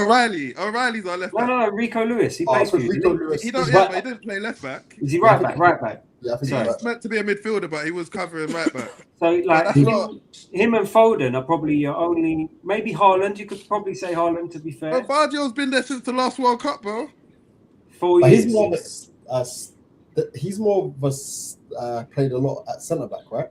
O'Reilly's our left back. No, Rico Lewis. He plays for you. Rico Lewis. But he didn't play left back. Is he right back? Right back. Yeah, I think He's meant to be a midfielder, but he was covering right back. So, like, that's him and Foden are probably your only. Maybe Haaland. You could probably say Haaland, to be fair. But Bardio's been there since the last World Cup, bro. 4 But years. he's more of a played a lot at centre back, right?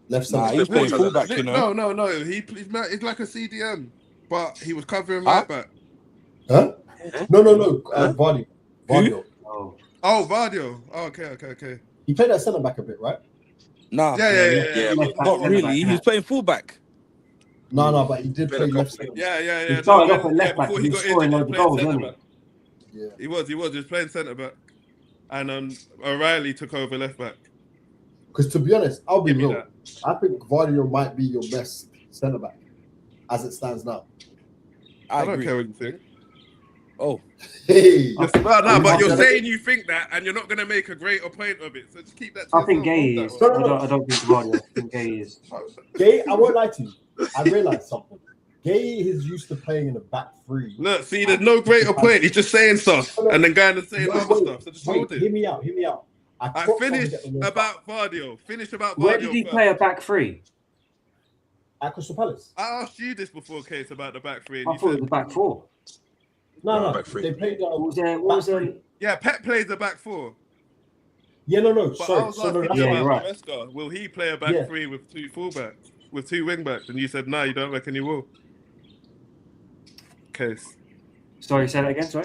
Left Nah, centre. he was playing fullback, you know. No. He's like a CDM, but he was covering right back. Huh? No. Vardy. Vardy. Oh, Vardio. Oh, okay. He played at centre back a bit, right? Nah. Yeah. Not really. He was playing fullback. No, but he did play left centre. Yeah. He started off at left back. Before He he was got scoring injured, loads he of was goals, playing wasn't centre he? back. He was. He was playing centre back, and O'Reilly took over left back. Because to be honest, I'll be Give me real. that. I think Vardy might be your best centre back as it stands now. I don't agree. care what you think. Oh, Hey, But you're saying you think that, and you're not going to make a greater point of it. So just keep that. To I think yourself. Gay is. No. I don't think Vardy. I think Gay is. Gay, I won't lie to you. I realised something. Gay is used to playing in the back three. Look, see, there's no greater point. He's just saying stuff and then going and saying other stuff. So just hold Hear it. me out. I finished about Vardio. Where did he play a back three? At Crystal Palace. I asked you this before, Case, about the back three. And I you thought it said, was a back four. No. back three. They played. What was there? yeah, Pep plays the back four. Yeah, no. But I Sorry. was So no, asking Yeah, you you're about right. Maresca. Will he play a back three with two fullbacks, with two wing backs? And you said, no, you don't reckon he will. case. Sorry, say that again. Sorry.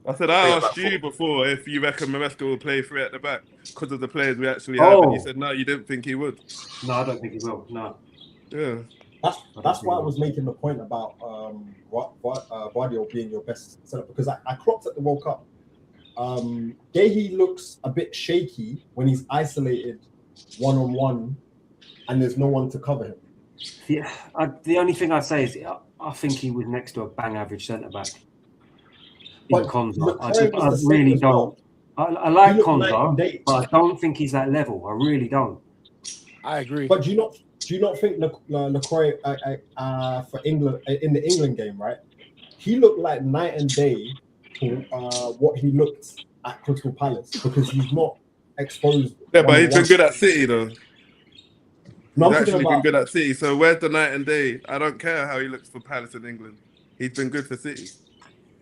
I said I asked you before if you reckon Maresca will play three at the back because of the players we actually have, and you said no, you didn't think he would. No, I don't think he will. No. Yeah. That's why I was making the point about Guardiola being your best setup, because I clocked at the World Cup. Gahey looks a bit shaky when he's isolated one-on-one and there's no one to cover him. Yeah, the only thing I'd say is I think he was next to a bang average centre-back. But Konza. I really don't. I like Konza, but I don't think he's that level. I really don't. I agree. But do you not think LaCroix for England in the England game, right? He looked like night and day to what he looked at Crystal Palace, because he's not exposed. Yeah, but he's been good at City though. No, he's actually been good at City. So where's the night and day? I don't care how he looks for Palace in England. He's been good for City.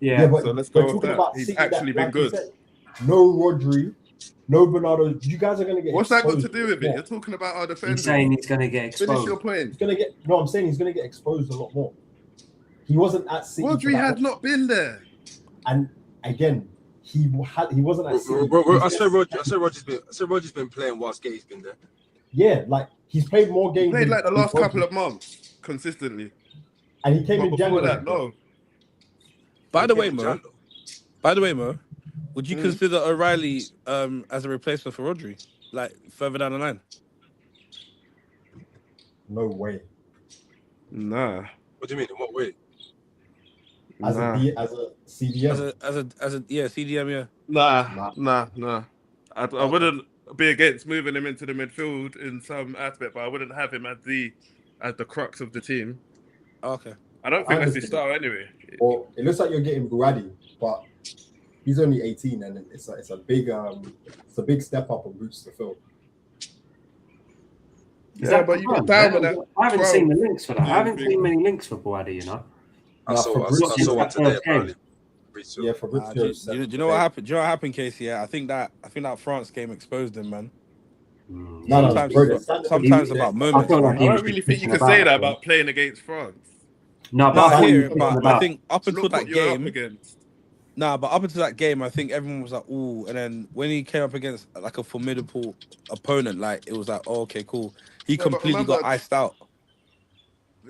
Yeah, but so let's go with that. He's actually been good. Said, no Rodri, no Bernardo. You guys are going to get. What's that got to do with it? You're talking about our defenders. He's saying he's going to get exposed. Finish your point. He's going to get. No, I'm saying he's going to get exposed a lot more. He wasn't at City. Rodri had not been there. And again, he wasn't at City. I said Rodri's been playing whilst Gay's been there. Yeah, like he's played more games. He played like the last couple of months consistently. And he came in January. That, no. By the way, Mo, would you consider O'Reilly as a replacement for Rodri, like further down the line? No way. Nah. What do you mean? In what way? As a CDM. As a CDM, yeah. Nah. I wouldn't be against moving him into the midfield in some aspect, but I wouldn't have him as the crux of the team. Okay. I don't think that's his style anyway. Well, it looks like you're getting Buadi, but he's only 18, and it's a big step up of boots to fill. Yeah, but you got down with that. I haven't seen the links for that. I haven't seen many links for Buadi, you know. I saw one today. Yeah, for do you know what happened? Do you know what happened, Casey? Yeah, I think that France game exposed him, man. Sometimes about moments. I don't really think you can say that about playing against France. No, but I think up until that game. But up until that game, I think everyone was like, "Ooh," and then when he came up against like a formidable opponent, like it was like, "Oh, okay, cool." He completely got iced out.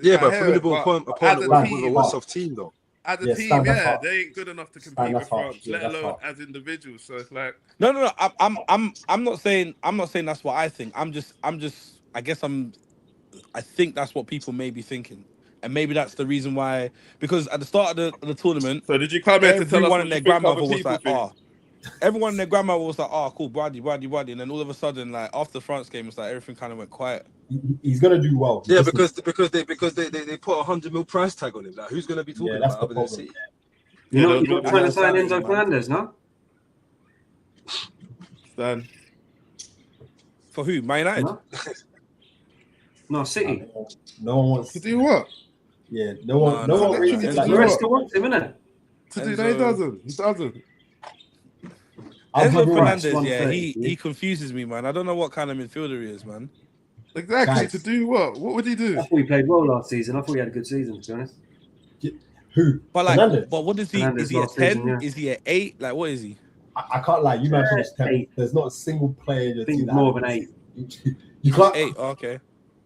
Yeah, but formidable opponent with a worse off team though. As a team, they ain't good enough to compete with France, let alone as individuals. So it's like no. I'm not saying that's what I think. I think that's what people may be thinking. And maybe that's the reason why, because at the start of the tournament, so did you come here to tell us everyone and their grandmother was like, everyone and their grandmother was like, cool, Buadi, and then all of a sudden, like after the France game, it's like everything kind of went quiet. He's gonna do well. Yeah, because they put a 100 mil price tag on him. Like, who's gonna be talking about other than City? You're not trying to sign Enzo Fernandez, no? Stan. For who? Man United? No, City. No one wants to do what? Yeah, no one really. The rest of wants him, innit? He doesn't. Enzo Fernandez, he confuses me, man. I don't know what kind of midfielder he is, man. Exactly. To do what? What would he do? I thought he played well last season. I thought he had a good season, to be honest. Who? But what is he? Is he a 10? Season, Is he an 8? Like, what is he? I can't lie. You mentioned 10. There's not a single player in your team. More than 8. You can't. 8. Okay.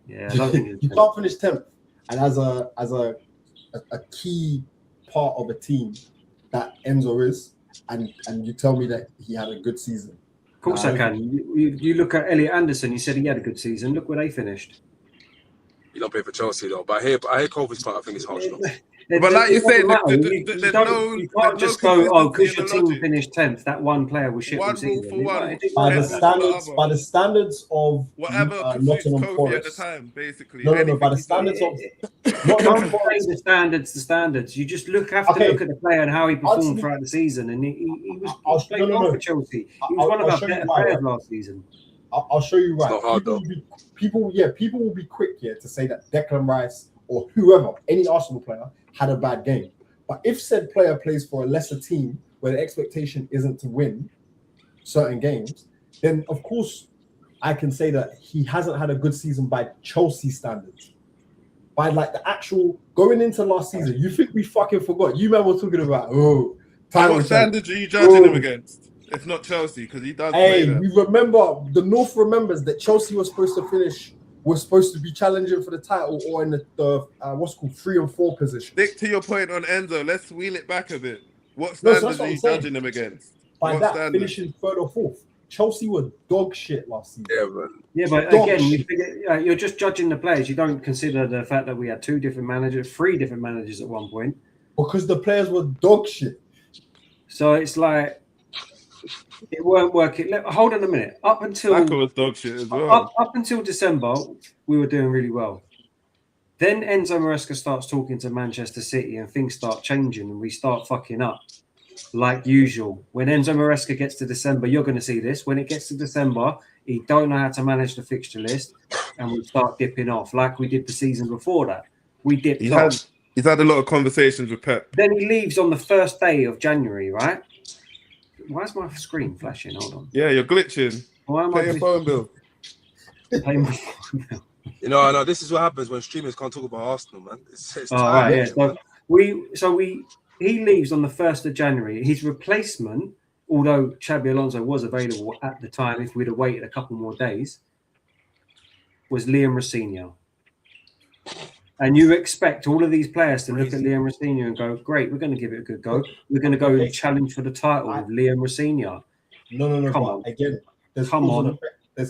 Yeah, I don't think you can't finish 10th. And as a key part of a team that Enzo is, and you tell me that he had a good season. Of course I can. You look at Elliot Anderson. You said he had a good season. Look where they finished. You don't play for Chelsea though, but I hear Kova's part. I think it's harsh. But like you say, you can't just go, because your team finished 10th, that one player was shit. By the standards of whatever Nottingham Forest at the time, basically. No. By the standards of Nottingham Forest, the standards. You just look at the player and how he performed throughout the season, and he was playing well for Chelsea. He was one of our better players last season. I'll show you right. It's not hard, people will be quick here to say that Declan Rice or whoever, any Arsenal player, had a bad game. But if said player plays for a lesser team where the expectation isn't to win certain games, then of course I can say that he hasn't had a good season by Chelsea standards. by like the actual going into last season. You think we fucking forgot? You man were talking about What standards are you judging him against? If not Chelsea, because he does play that. We remember the North remembers that Chelsea was supposed to finish. Was supposed to be challenging for the title or in the what's called 3 and 4 position. Stick to your point on Enzo. Let's wheel it back a bit. What standards are you judging him against? By that, finishing 3rd or 4th. Chelsea were dog shit last season. Yeah, man. Yeah, but Dog again, you're just judging the players. You don't consider the fact that we had 3 different managers at one point. Because the players were dog shit. So it's like it weren't working. Hold on a minute. Up until Saka was dog shit as well. Up until December, we were doing really well. Then Enzo Maresca starts talking to Manchester City and things start changing and we start fucking up like usual. When Enzo Maresca gets to December, you're going to see this. When it gets to December, he don't know how to manage the fixture list and we start dipping off like we did the season before that. We dipped off. He's had a lot of conversations with Pep. Then he leaves on the first day of January, right? Why is my screen flashing? Hold on. Yeah, you're glitching. Why am Pay your phone bill. Pay my phone bill. You know, I know this is what happens when streamers can't talk about Arsenal, man. It's right, yeah. He leaves on the 1st of January. His replacement, although Xabi Alonso was available at the time, if we'd have waited a couple more days, was Liam Rossinha. And you expect all of these players to look at Liam Rossinha and go, great, we're going to give it a good go. We're going to go and challenge for the title with Liam Rossinha. No. Come on. Again, there's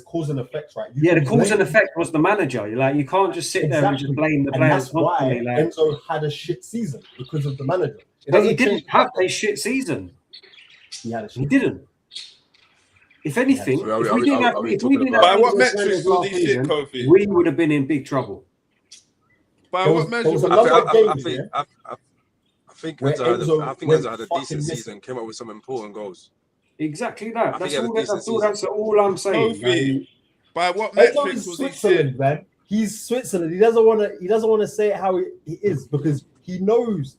cause and effect, right? The cause and effect was the manager. You can't just sit there and just blame the players. That's why Enzo had a shit season because of the manager. But he didn't have a shit season. He didn't. If anything, if we didn't have by what metrics was he shit, Kofi? We would have been in big trouble. By what measures? I think Enzo had a decent season, came up with some important goals. Exactly that. That's all I'm saying. Kofi, by what metrics was he shit? Man. He's Switzerland. He doesn't want to say it how he is because he knows.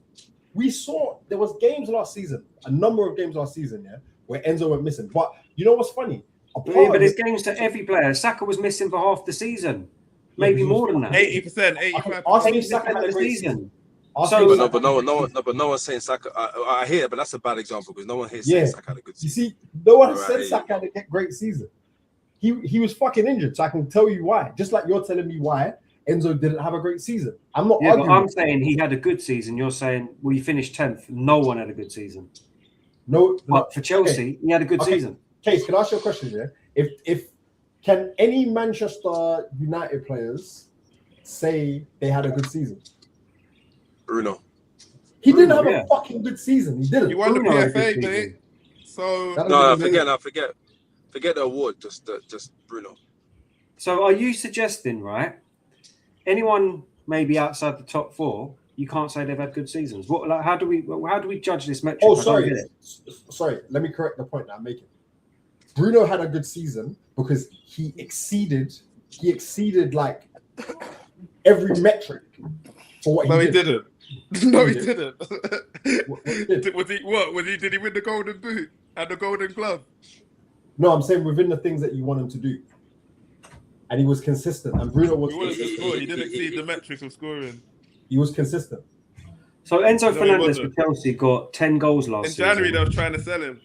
We saw there was games last season, a number of games last season, yeah, where Enzo went missing. But you know what's funny? But there's games to every player. Saka was missing for half the season, maybe more than that. 80%, 85%. Saka had a great season. But no one's saying Saka. I hear it, but that's a bad example because no one here saying Saka had a good season. You see, no one said Saka had a great season. He was fucking injured, so I can tell you why. Just like you're telling me why Enzo didn't have a great season. I'm not arguing. But I'm saying he had a good season. You're saying, well, you finished 10th. No one had a good season. But for Chelsea, he had a good season. Case, can I ask you a question here? If can any Manchester United players say they had a good season? Bruno. He didn't have a fucking good season. He didn't. He won the PFA, mate. So forget the award. Just Bruno. So are you suggesting, right? Anyone maybe outside the top 4, you can't say they've had good seasons. How do we judge this metric? Oh, sorry. Let me correct the point that I'm making. Bruno had a good season because he exceeded like every metric for what he did. No, he didn't. Did he win the Golden Boot and the Golden Glove? No, I'm saying within the things that you want him to do. And he was consistent. And Bruno was consistent. He didn't exceed the metrics of scoring. He was consistent. So Enzo Fernandez for Chelsea got 10 goals last season. In January, they were trying to sell him.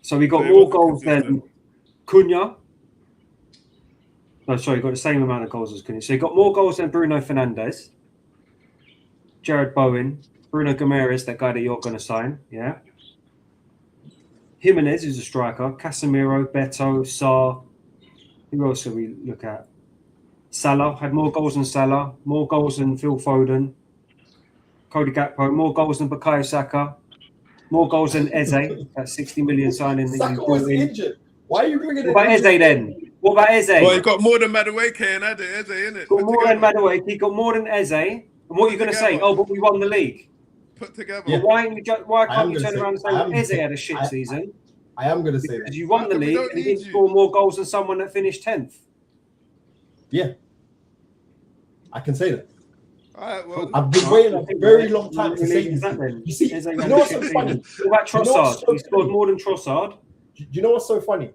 So he got more goals than Cunha. No, sorry, he got the same amount of goals as Cunha. So he got more goals than Bruno Fernandes, Jared Bowen, Bruno Gomes, that guy that you're going to sign, yeah? Jimenez, who's a striker, Casemiro, Beto, Sarr. Who else should we look at? Salah had more goals than Salah, more goals than Phil Foden, Cody Gakpo, more goals than Bukayo Saka, more goals than Eze, that 60 million signing that Saka was injured. Why are you bringing it? What about Eze then? What about Eze? Well, he got more than Madueke and Eze, innit? Got more than Madueke, he got more than Eze. And what are you going to say? Oh, but we won the league. Put together. Yeah. Why can't you turn around and say well, Eze had a shit season? I am going to say that. Because you won the league and you didn't score more goals than someone that finished 10th. Yeah. I can say that. All right, well, I've been waiting a very long time to say this. You see, you know what's so funny? What about Trossard? He scored more than Trossard. Do you know what's so funny?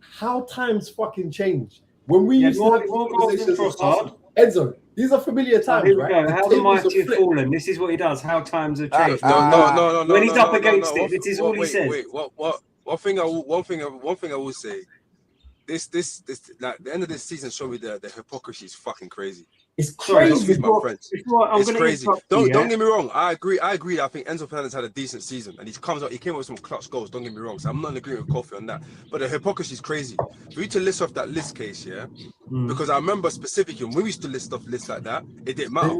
How times fucking change. When we used to have more goals than Trossard. Enzo, These are familiar times, Here we right? go. The How the tables mighty have have flipped. fallen. This is what he does. How times have changed. No. When he's up against it, this is all he says. Wait. One thing I will say. This like the end of this season showed me the hypocrisy is fucking crazy. It's crazy. Excuse my French. It's crazy. Don't get me wrong. I agree. I think Enzo Fernandez had a decent season, and he came up with some clutch goals. Don't get me wrong. So I'm not in agreement with Kofi on that. But the hypocrisy is crazy. For you to list off that list case, yeah, because I remember specifically when we used to list off lists like that, it didn't matter.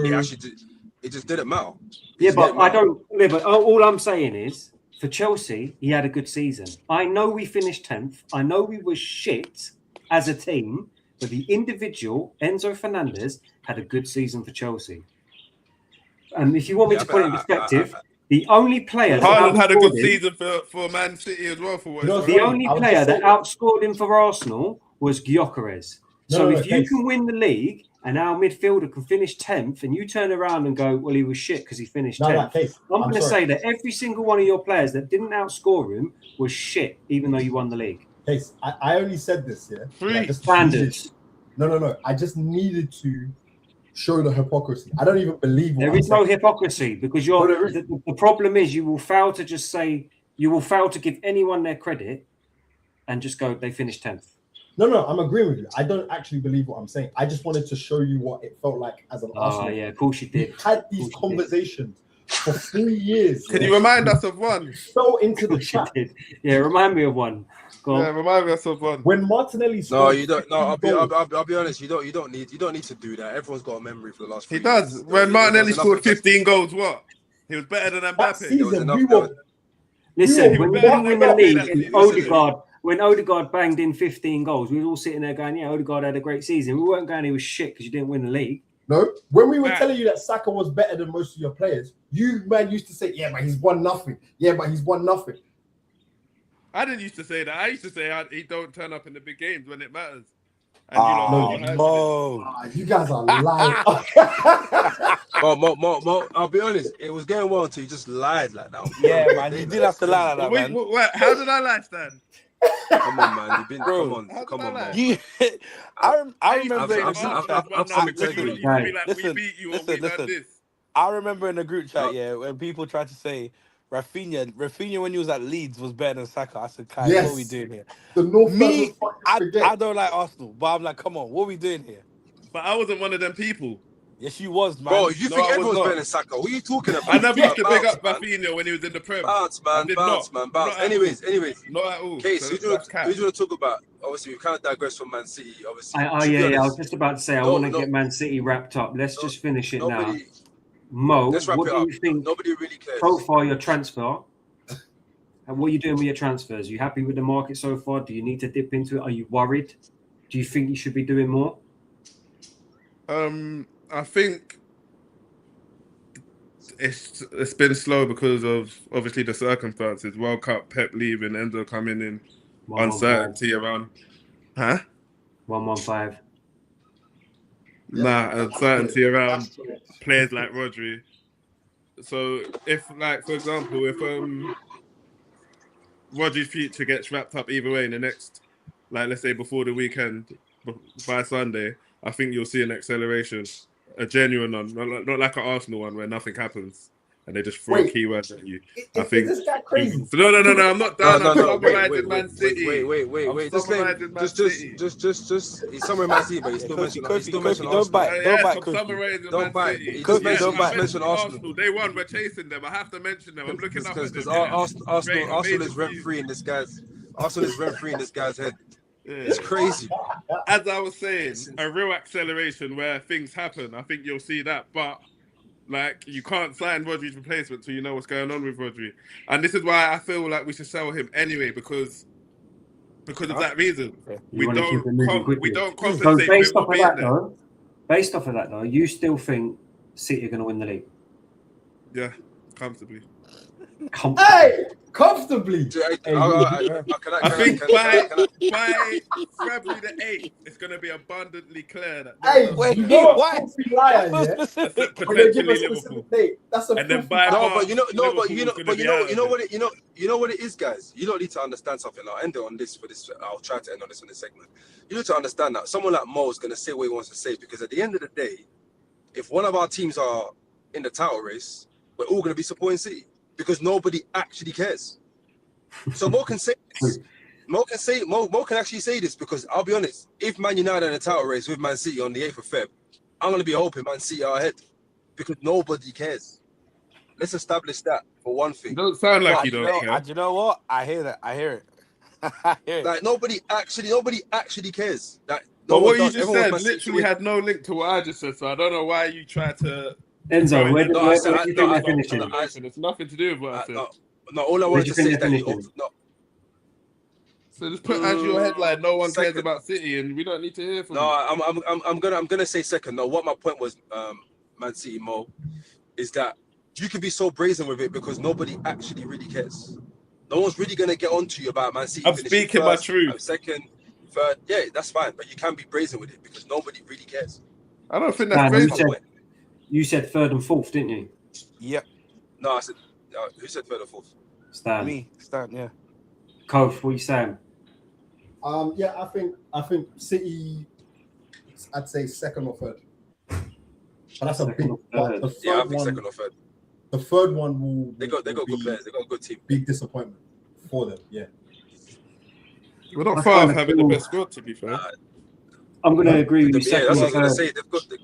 It actually did. It just didn't matter. But all I'm saying is, for Chelsea, he had a good season. I know we finished 10th. I know we were shit as a team. But the individual, Enzo Fernandez, had a good season for Chelsea. And if you want me to put it in perspective, the only player Haaland had a good season for Man City as well. The only player that outscored him for Arsenal was Gyökeres. So if you can win the league and our midfielder can finish 10th and you turn around and go, well, he was shit because he finished 10th. I'm going to say that every single one of your players that didn't outscore him was shit, even though you won the league. Case, I only said this, Standards. No. I just needed to show the hypocrisy. I don't even believe there is no hypocrisy because the problem is you will fail to just say you will fail to give anyone their credit and just go they finished 10th. No, I'm agreeing with you. I don't actually believe what I'm saying. I just wanted to show you what it felt like as an Arsenal. Yeah, of course you did. We had these conversations for 3 years. Can you remind us of one? Fell into the trap. Yeah, remind me of one. Yeah, remind us of one. When Martinelli scored. No, you don't. No, I'll be honest. You don't need to do that. Everyone's got a memory for the last. He does. Years. When Martinelli scored 15 goals, what? He was better than Mbappe. That season, when we didn't win the league, when Odegaard banged in 15 goals, we were all sitting there going, "Yeah, Odegaard had a great season." We weren't going, "He was shit" because you didn't win the league. No, when we were telling you that Saka was better than most of your players, you man used to say, "Yeah, but he's won nothing." Yeah, but he's won nothing. I didn't used to say that. I used to say he don't turn up in the big games when it matters. And you guys are lying. I'll be honest. It was going well until you just lied like that. Yeah, man, you did have to lie like that, man. Wait, how did I lie, Stan? Come on, man. You've been. Come on, man. I remember. Listen. I remember in the group chat, when people tried to say Rafinha when he was at Leeds was better than Saka. I said, Kai, what are we doing here? I don't like Arsenal, but I'm like, come on, what are we doing here? But I wasn't one of them people. Yes, you was, man. Bro, you think everyone's better than Saka? What are you talking about? I never used to big up Rafinha when he was in the Prem. Bounce. Anyways. Not at all. Okay, so who do you want to talk about? Obviously, we kind of digressed from Man City. Obviously, I was just about to say, I want to get Man City wrapped up. Let's just finish it now. Mo, what do you think? Nobody really cares. Profile your transfer. And what are you doing with your transfers? Are you happy with the market so far? Do you need to dip into it? Are you worried? Do you think you should be doing more? I think it's been slow because of obviously the circumstances. World Cup, Pep leaving, Enzo coming in, uncertainty around. 115. Uncertainty around players like Rodri. So if, like, for example, if Rodri's future gets wrapped up either way in the next, like, let's say before the weekend, by Sunday, I think you'll see an acceleration, a genuine one, not like an Arsenal one where nothing happens and they just throw keywords at you. I think. Is this guy crazy? No, I'm not done. I'm summarizing Man City. Wait. Just. He's somewhere in Man City, but he's still mentioning Arsenal. Don't bite. Don't bite. Don't mention Arsenal. They won. We're chasing them. I have to mention them. I'm looking up at them. Because Arsenal is rent-free in this guy's. Arsenal is rent-free in this guy's head. Yeah. It's crazy. As I was saying, a real acceleration where things happen. I think you'll see that, but like you can't sign Rodri's replacement till you know what's going on with Rodri, and this is why I feel like we should sell him anyway because of that reason. We don't compensate. So based off of that though, you still think City are going to win the league? Yeah, comfortably. Hey, comfortably. I think by February the 8th, it's going to be abundantly clear that. Hey, Wait, you know why? what filthy liar, yeah? Specific. When they give Potentially us a Liverpool. specific date, that's a And then filthy by liar. March, you know Liverpool's what it is, guys. You don't need to understand something. I'll end it on this for this. I'll try to end on this segment. You need to understand that someone like Mo is going to say what he wants to say, because at the end of the day, if one of our teams are in the title race, we're all going to be supporting City because nobody actually cares. So Mo can say this. Mo can actually say this, because I'll be honest, if Man United are in the title race with Man City on the 8th of Feb, I'm going to be hoping Man City are ahead, because nobody cares. Let's establish that for one thing. It doesn't sound like you don't care. You know what? I hear that. I hear it. I hear it. Like nobody actually cares. Like, But what you just said literally had no link to what I just said, so I don't know why you try to. Enzo, where do you think they're finishing? It's nothing to do with what I said. No, all I wanted to say is that So just put as your headline, no one cares about City, and we don't need to hear from you. I'm gonna say second. No, what my point was, Man City, Mo, is that you can be so brazen with it because nobody actually really cares. No one's really gonna get onto you about Man City. I'm speaking first, my truth. Second, third, yeah, that's fine, but you can be brazen with it because nobody really cares. I don't think that's brazen. You said third and fourth, didn't you? Yep. No, I said. Who said third or fourth? Stan. Me, Stan. Yeah. Kof, what are you saying? Yeah, I think City, I'd say second or third. But that's a big. I think second or third. The third one will. They got good players. They got a good team. Big disappointment for them. Yeah. We're not far of having the best squad, to be fair. I'm going to agree with you. Yeah, that's what I was going to say. They've got the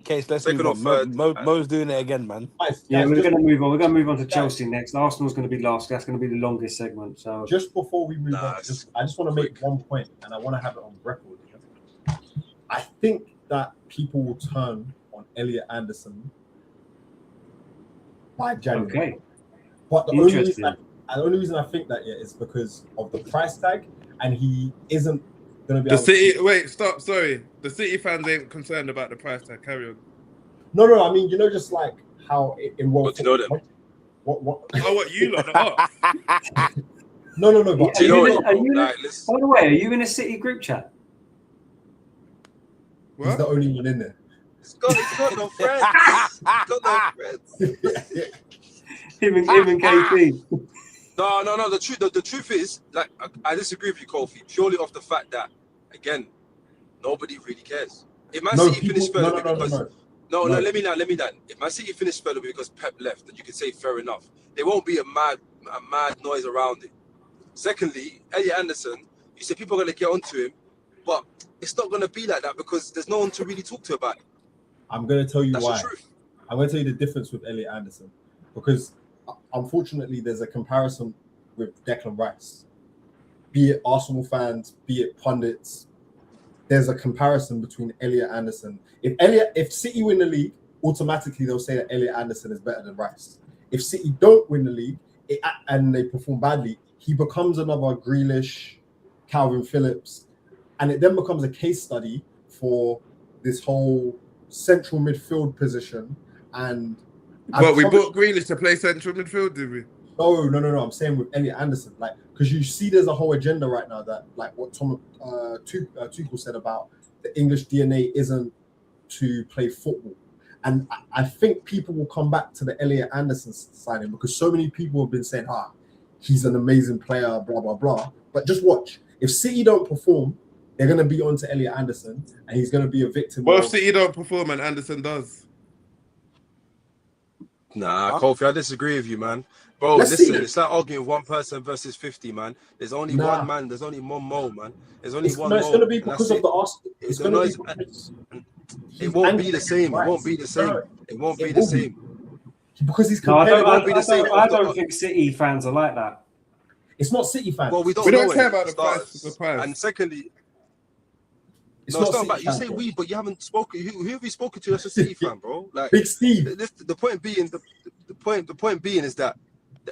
Case, let's move on. Mo's doing it again, man. Yeah, we're going to move on. We're going to move on to Chelsea next. Arsenal's going to be last. That's going to be the longest segment. So just before we move on, I just want to make one point, and I want to have it on record. I think that people will turn on Elliot Anderson by January. Okay. But the only reason I think that is because of the price tag, and he isn't going to be. The City fans ain't concerned about the price tag. Carry on. No. I mean, just like how in World. What, you know them? What? Oh, what you lot? No. But by the way, are you in a City group chat? What? He's the only one in there. He's got no friends. him and KT. No. The truth is, like, I disagree with you, Kofi, purely off the fact that, again, nobody really cares. If Man City finished third, let me not. If Man City finished third because Pep left, then you can say fair enough. There won't be a mad noise around it. Secondly, Elliot Anderson, you said people are going to get onto him, but it's not going to be like that because there's no one to really talk to about it. I'm going to tell you why. That's the truth. I'm going to tell you the difference with Elliot Anderson, because unfortunately there's a comparison with Declan Rice. Be it Arsenal fans, be it pundits, there's a comparison between Elliot Anderson. If City win the league, automatically they'll say that Elliot Anderson is better than Rice. If City don't win the league and they perform badly, he becomes another Grealish, Calvin Phillips, and it then becomes a case study for this whole central midfield position. And we bought Grealish to play central midfield, did we? No. I'm saying with Elliot Anderson, like, because you see, there's a whole agenda right now that, like, what Tuchel said about the English DNA isn't to play football, and I think people will come back to the Elliot Anderson signing because so many people have been saying, he's an amazing player, blah blah blah. But just watch, if City don't perform, they're going to be on to Elliot Anderson, and he's going to be a victim. Well, if City don't perform and Anderson does. Nah, Kofi, I disagree with you, man. Bro, it's like arguing one person versus 50, man. There's only one man. There's only one Mo, man. There's only one Mo. It's going to be because of the Arsenal. It's going to be because... It won't be the same. It won't be the same. It won't be the same. Because he's compared. I don't think City fans are like that. It's not City fans. Well, we don't care about the price. And secondly, it's not about you say we, but you haven't spoken. Who have you spoken to as a City fan, bro? Like Big Steve. The point being is that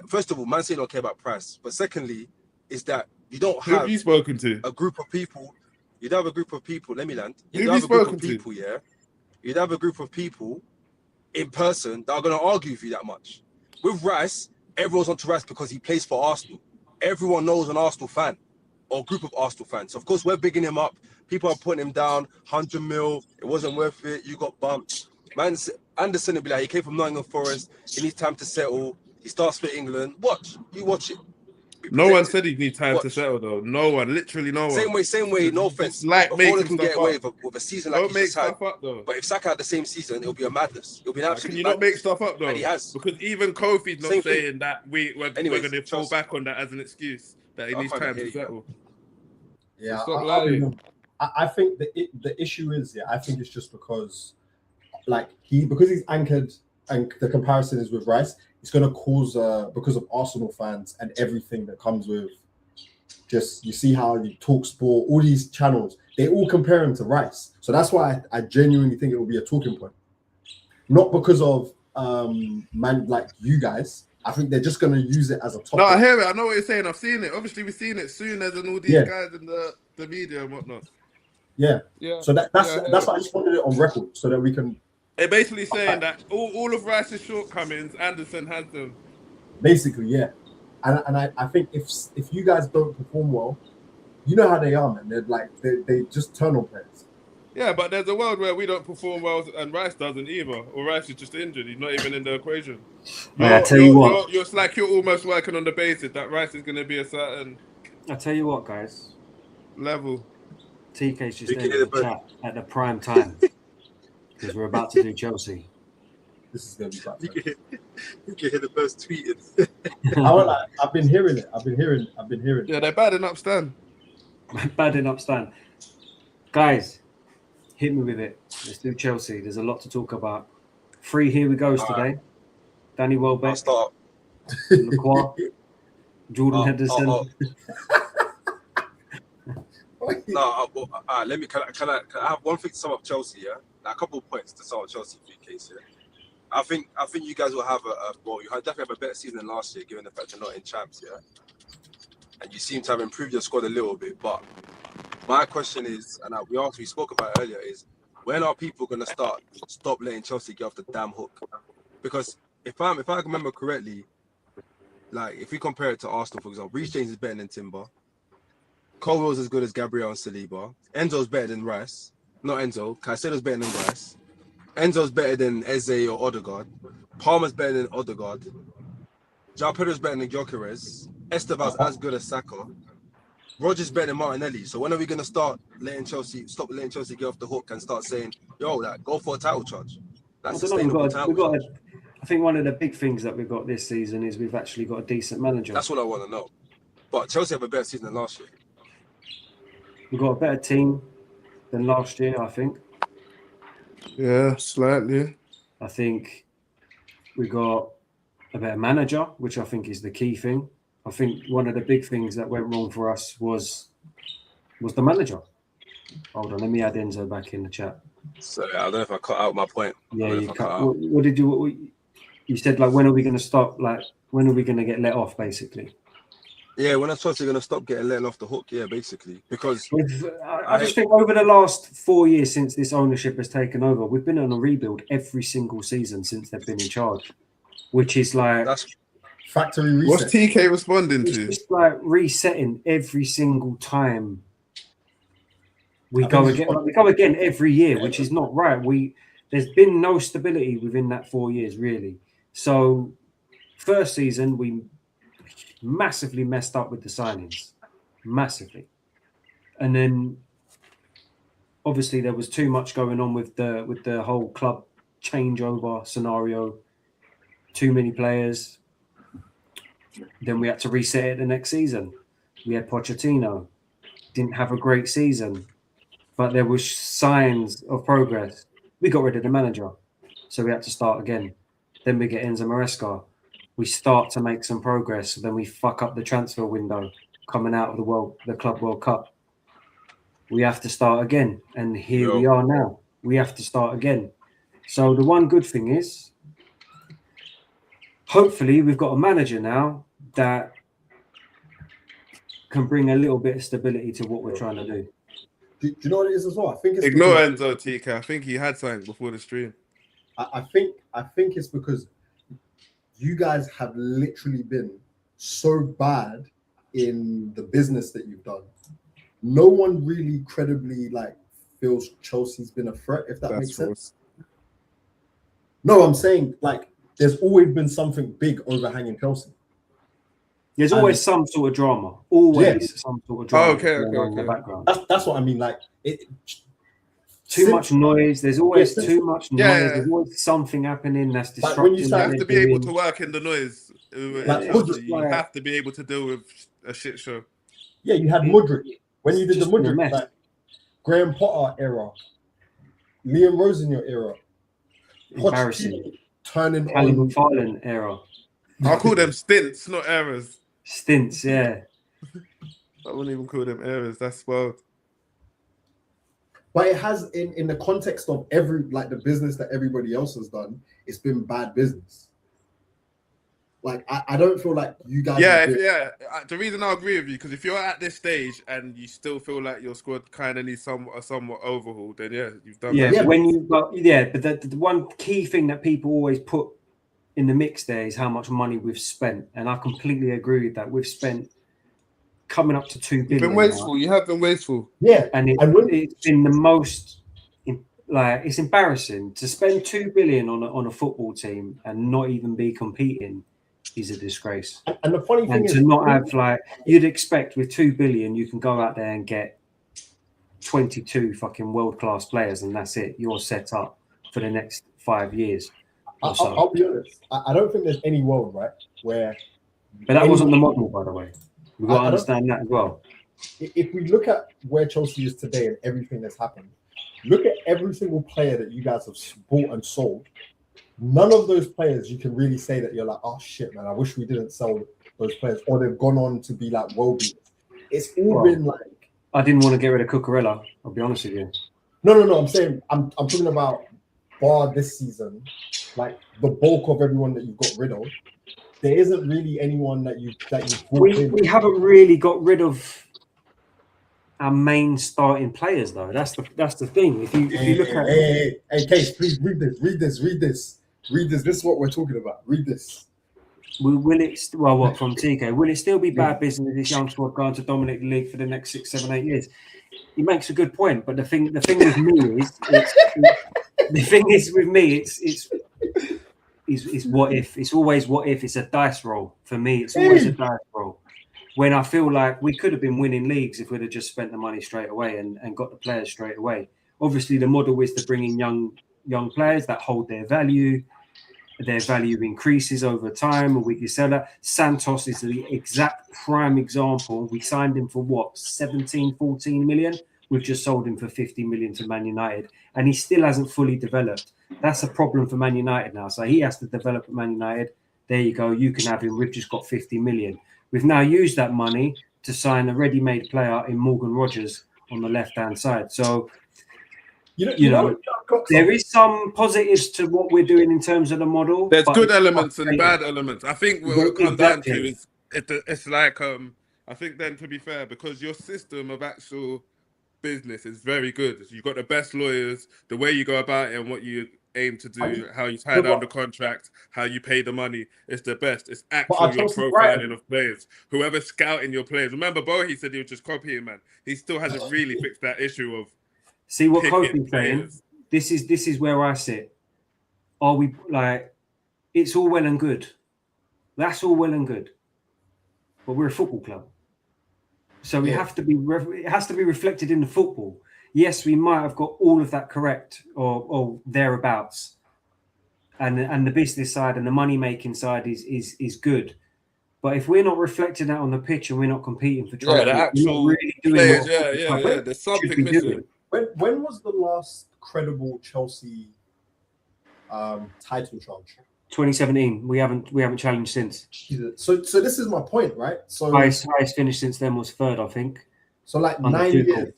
first of all, Man City don't care about price. But secondly, is that you don't have. Who have you spoken to? A group of people. You'd have a group of people. Let me land. Who have you spoken to? Yeah. You'd have a group of people in person that are going to argue with you that much. With Rice, everyone's onto Rice because he plays for Arsenal. Everyone knows an Arsenal fan or a group of Arsenal fans. So of course, we're bigging him up. People are putting him down, 100 mil, it wasn't worth it, you got bumped. Man, Anderson will be like, he came from Nottingham Forest, he needs time to settle, he starts for England. You watch it. No one said he needs time to settle, though. No one, literally no one. Same way, no offense. Like Foden can get away with a season like he's just had. Up, though. But if Saka had the same season, it'll be a madness. It'll be an absolute Can you madness. not make stuff up, though? And he has. Because even Kofi's not saying that we're going to fall back on that as an excuse, that he needs time to settle. Yeah, so I think the issue is, I think it's just because, like, because he's anchored and the comparison is with Rice, it's going to cause, because of Arsenal fans and everything that comes with, just, you see how you talk sport, all these channels, they all compare him to Rice. So that's why I genuinely think it will be a talking point. Not because of, like you guys. I think they're just going to use it as a topic. No, I hear it. I know what you're saying. I've seen it. Obviously, we've seen it soon as and all these guys in the media and whatnot. Yeah. So that's why I just wanted it on record so that we can. They're basically saying that all of Rice's shortcomings, Anderson has them. Basically, yeah. And I think if you guys don't perform well, you know how they are, man. They're like they just turn on players. Yeah, but there's a world where we don't perform well and Rice doesn't either. Or Rice is just injured. He's not even in the equation. I tell you what. You're like you're almost working on the basis that Rice is going to be a certain. I tell you what, guys. Level. TK's just ended the chat at the prime time because we're about to do Chelsea. This is going to be bad. You can hear the first tweet. I've been hearing it. I've been hearing it. Yeah, they're bad enough, Stan. Bad enough, Stan. Guys, hit me with it. Let's do Chelsea. There's a lot to talk about. 3 here we goes today. Danny Welbeck. I'll start. Lacroix. Jordan Henderson. Let me. Can I have one thing to sum up Chelsea? Yeah, a couple of points to sum up Chelsea for your case. Yeah, I think you guys will have you definitely have a better season than last year, given the fact you're not in champs. Yeah, and you seem to have improved your squad a little bit. But my question is, and we spoke about it earlier, is when are people going to stop letting Chelsea get off the damn hook? Because if I remember correctly, like if we compare it to Arsenal, for example, Reece James is better than Timber. Colwell's as good as Gabriel and Saliba. Enzo's better than Rice. Not Enzo. Caicedo's better than Rice. Enzo's better than Eze or Odegaard. Palmer's better than Odegaard. João Pedro's better than Gyökeres. Esteban's as good as Saka. Rodgers better than Martinelli. So when are we going to stop letting Chelsea get off the hook and start saying, yo, go for a title charge? That's sustainable title charge. I think one of the big things that we've got this season is we've actually got a decent manager. That's what I want to know. But Chelsea have a better season than last year. We've got a better team than last year, I think. Yeah, slightly. I think we got a better manager, which I think is the key thing. I think one of the big things that went wrong for us was the manager. Hold on, let me add Enzo back in the chat. So I don't know if I cut out my point. Yeah, you cut. What did you said? Like, when are we going to stop? Like, when are we going to get let off? Basically. Yeah, when are Chelsea going to stop getting let off the hook? Yeah, basically, because I just think over the last 4 years since this ownership has taken over, we've been on a rebuild every single season since they've been in charge, which is like that's factory reset. What's TK responding to? It's like resetting every single time we go again. We go again every year, which is not right. There's been no stability within that 4 years, really. So, first season we massively messed up with the signings, massively, and then obviously there was too much going on with the whole club changeover scenario. Too many players. Then we had to reset it the next season. We had Pochettino, didn't have a great season, but there was signs of progress. We got rid of the manager, so we had to start again. Then we get Enzo Maresca. We start to make some progress. Then we fuck up the transfer window coming out of the Club World Cup. We have to start again, and here we are now. We have to start again. So the one good thing is, hopefully, we've got a manager now that can bring a little bit of stability to what we're trying to do. Do you know what it is as well? I think it's ignore Enzo TK. I think he had something before the stream. I think it's because you guys have literally been so bad in the business that you've done. No one really credibly like feels Chelsea's been a threat, if that makes sense. No, I'm saying like there's always been something big overhanging Chelsea. There's always some sort of drama. Always some sort of drama in the background. That's what I mean. Like too much noise. There's always too much noise. There's always something happening that's disrupting. You have to be able to work in the noise. You have to be able to deal with a shit show. Yeah, you had Mudryk. When you did the Mudryk, like Graham Potter era, Liam Rosenthal era, embarrassing. Turning Callum on McFarlane era. I'll call them stints, not errors. Stints, yeah. I wouldn't even call them errors. That's wild. But it has, in the context of the business that everybody else has done, it's been bad business. Like I don't feel like you guys. The reason I agree with you, because if you're at this stage and you still feel like your squad kind of needs somewhat overhauled, then you've done. Yeah, but the one key thing that people always put in the mix there is how much money we've spent, and I completely agree with that. We've spent coming up to 2 billion. You've been wasteful. You have been wasteful. Yeah, and it's been the most. Like it's embarrassing to spend 2 billion on a football team and not even be competing. Is a disgrace. And the funny thing is, to not have you'd expect with 2 billion, you can go out there and get 22 fucking world-class players, and that's it. You're set up for the next 5 years. I'll be honest. I don't think there's any world, right, where. But that wasn't the model, by the way. We've got to understand that as well. If we look at where Chelsea is today and everything that's happened, look at every single player that you guys have bought and sold. None of those players you can really say that you're like, oh shit, man, I wish we didn't sell those players, or they've gone on to be like world beaters. It's all been like. I didn't want to get rid of Cucurella. I'll be honest with you. No. I'm saying I'm talking about bar this season, like the bulk of everyone that you've got rid of. There isn't really anyone that you've we haven't really got rid of our main starting players though. That's the thing. If you look at hey, Case, please read this. This is what we're talking about. Read this. Will it? Well, what from TK? Will it still be bad business if this young squad going to dominate the league for the next 6, 7, 8 years? He makes a good point, but the thing with me is what if? It's always what if. It's a dice roll for me. It's always a dice roll. When I feel like we could have been winning leagues if we'd have just spent the money straight away and got the players straight away. Obviously, the model is to bring in young players that hold their value. Their value increases over time. We can sell that. Santos is the exact prime example. We signed him for what, 17, 14 million? We've just sold him for 50 million to Man United, and he still hasn't fully developed. That's a problem for Man United now. So he has to develop at Man United. There you go. You can have him. We've just got 50 million. We've now used that money to sign a ready-made player in Morgan Rogers on the left-hand side. So, you know, there is some positives to what we're doing in terms of the model. There's good elements and bad elements. I think what it comes down to is it's like I think then, to be fair, because your system of actual business is very good. You've got the best lawyers, the way you go about it and what you aim to do, how you tie down the contract, how you pay the money, it's the best. It's actually your profiling of players. Whoever's scouting your players. Remember, Bohe said he was just copying, man. He still hasn't really fixed that issue of. See what Kofi's saying? This is where I sit. Are we like? It's all well and good. That's all well and good. But we're a football club, so we have to be. It has to be reflected in the football. Yes, we might have got all of that correct or thereabouts, and the business side and the money making side is good. But if we're not reflecting that on the pitch and we're not competing for trophies, the actual really players, there's something missing. When was the last credible Chelsea title charge? 2017. We haven't challenged since. So this is my point, right? So highest finish since then was third, I think. So like 9 years.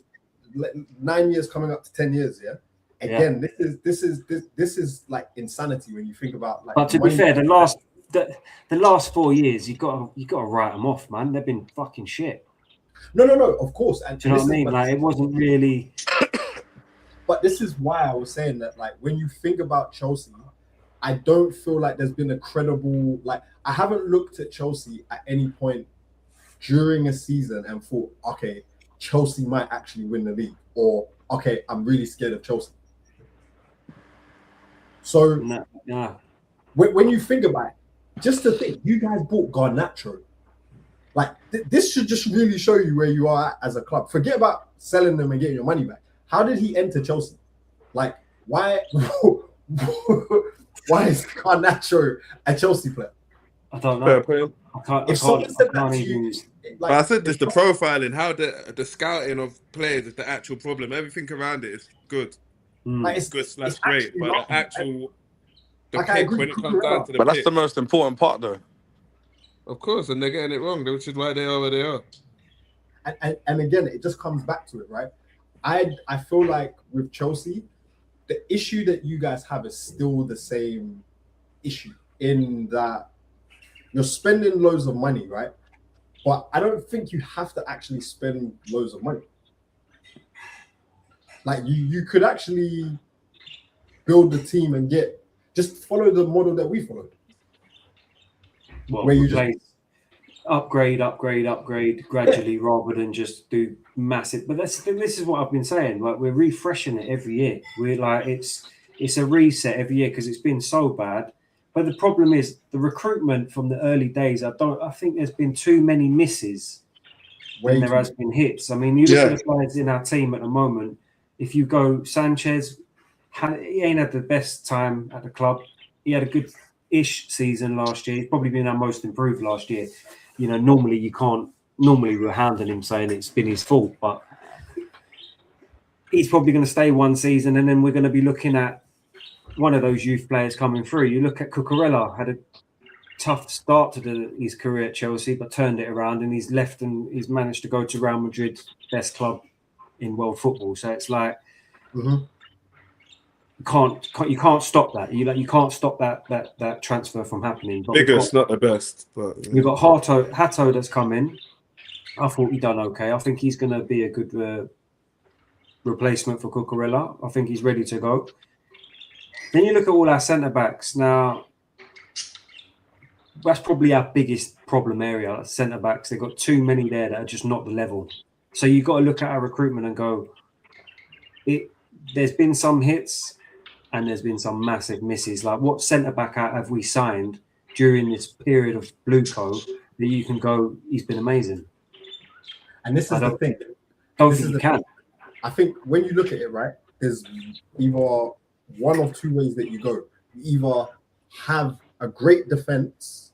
9 years coming up to 10 years, yeah. Again, this is like insanity when you think about like. But to be fair, the last 4 years, you got to write them off, man. They've been fucking shit. No, of course. And do you know what I mean? Like it wasn't really. But this is why I was saying that, like, when you think about Chelsea, I don't feel like there's been a credible, like, I haven't looked at Chelsea at any point during a season and thought, okay, Chelsea might actually win the league, or okay, I'm really scared of Chelsea. So when you think about it, just to think, you guys bought Garnacho. Like, this should just really show you where you are at as a club. Forget about selling them and getting your money back. How did he enter Chelsea? Like, why is Garnacho a Chelsea player? I don't know. If someone said that to you, like, I said this, the profiling, how the scouting of players is the actual problem. Everything around it is good. Like, it's good / great, but the actual pick, when it comes down to the but that's pick, the most important part, though. Of course, and they're getting it wrong, which is why they are where they are. And again, it just comes back to it, right? I feel like with Chelsea, the issue that you guys have is still the same issue, in that you're spending loads of money, right? But I don't think you have to actually spend loads of money. Like, you could actually build the team and just follow the model that we followed. Where you just upgrade gradually rather than just do massive. But this is what I've been saying. Like, we're refreshing it every year. We're like, it's a reset every year because it's been so bad. But the problem is the recruitment from the early days. I think there's been too many misses when there has been hits. I mean, you look at the players in our team at the moment. If you go, Sanchez, he ain't had the best time at the club. He had a good-ish season last year. He's probably been our most improved last year. You know, normally we're hounding him saying it's been his fault, but he's probably going to stay one season, and then we're going to be looking at one of those youth players coming through. You look at Cucurella, had a tough start to his career at Chelsea, but turned it around, and he's left and he's managed to go to Real Madrid, best club in world football. So it's like you can't stop that. You can't stop that transfer from happening. But biggest, not the best. But we've got Hato that's come in. I thought he done okay. I think he's going to be a good replacement for Cucurella. I think he's ready to go. Then you look at all our centre backs now. That's probably our biggest problem area. Centre backs, they've got too many there that are just not the level. So you've got to look at our recruitment and go, there's been some hits and there's been some massive misses. Like, what centre back have we signed during this period of Blueco that you can go, he's been amazing? And this is the thing. Don't think you can. I think when you look at it, right, there's either one of two ways that you go. You either have a great defense,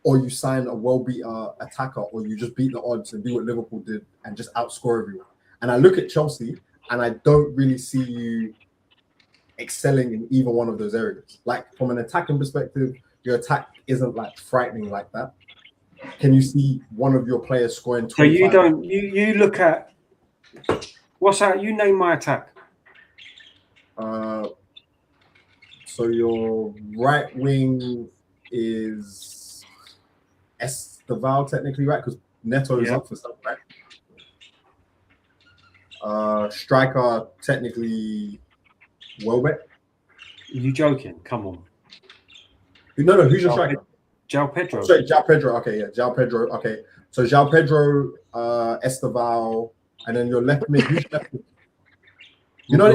or you sign a well-beat attacker, or you just beat the odds and do what Liverpool did and just outscore everyone. And I look at Chelsea, and I don't really see you excelling in either one of those areas. Like, from an attacking perspective, your attack isn't like frightening like that. Can you see one of your players scoring 25? So you don't. You look at what's that? You name my attack. So your right wing is Esteval, technically, right? Because Neto is up for stuff, right? Striker, technically, Welbeck. Are you joking? Come on. No, who's your striker? João Pedro. Sorry, João Pedro. Okay, yeah, João Pedro. Okay, so João Pedro, Esteval, and then your left mid. Who's left mid? You know,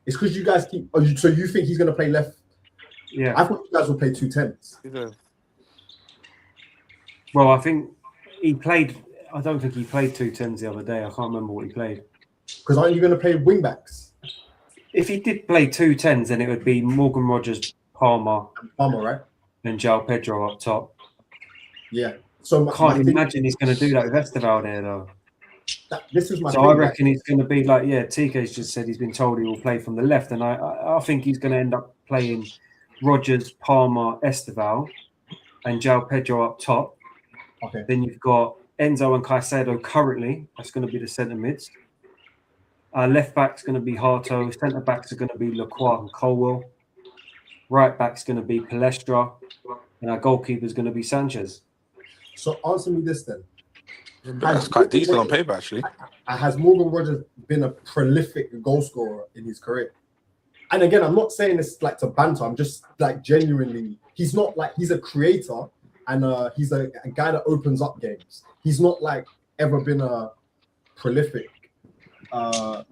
it's because you guys keep. So you think he's going to play left? Yeah. I thought you guys will play 210s. Yeah. Well, I think he played. I don't think he played 210s the other day. I can't remember what he played. Because aren't you going to play wing backs? If he did play 210s, then it would be Morgan Rogers, Palmer, right? And João Pedro up top. Yeah. So I can't imagine he's going to do that with Esteval there, though. This is my. So I reckon he's going to be like, TK's just said he's been told he will play from the left, and I think he's going to end up playing Rogers, Palmer, Esteval, and João Pedro up top. Okay. Then you've got Enzo and Caicedo currently. That's going to be the centre mids. Left back's going to be Hato. Centre backs are going to be Lacroix and Colwell. Right back's going to be Palestra, and our goalkeeper is going to be Sanchez. So answer me this then. That's quite decent on paper, actually. Has Morgan Rogers been a prolific goal scorer in his career? And again, I'm not saying this like to banter. I'm just like genuinely, he's not like, he's a creator and he's a guy that opens up games. He's not like ever been a prolific. But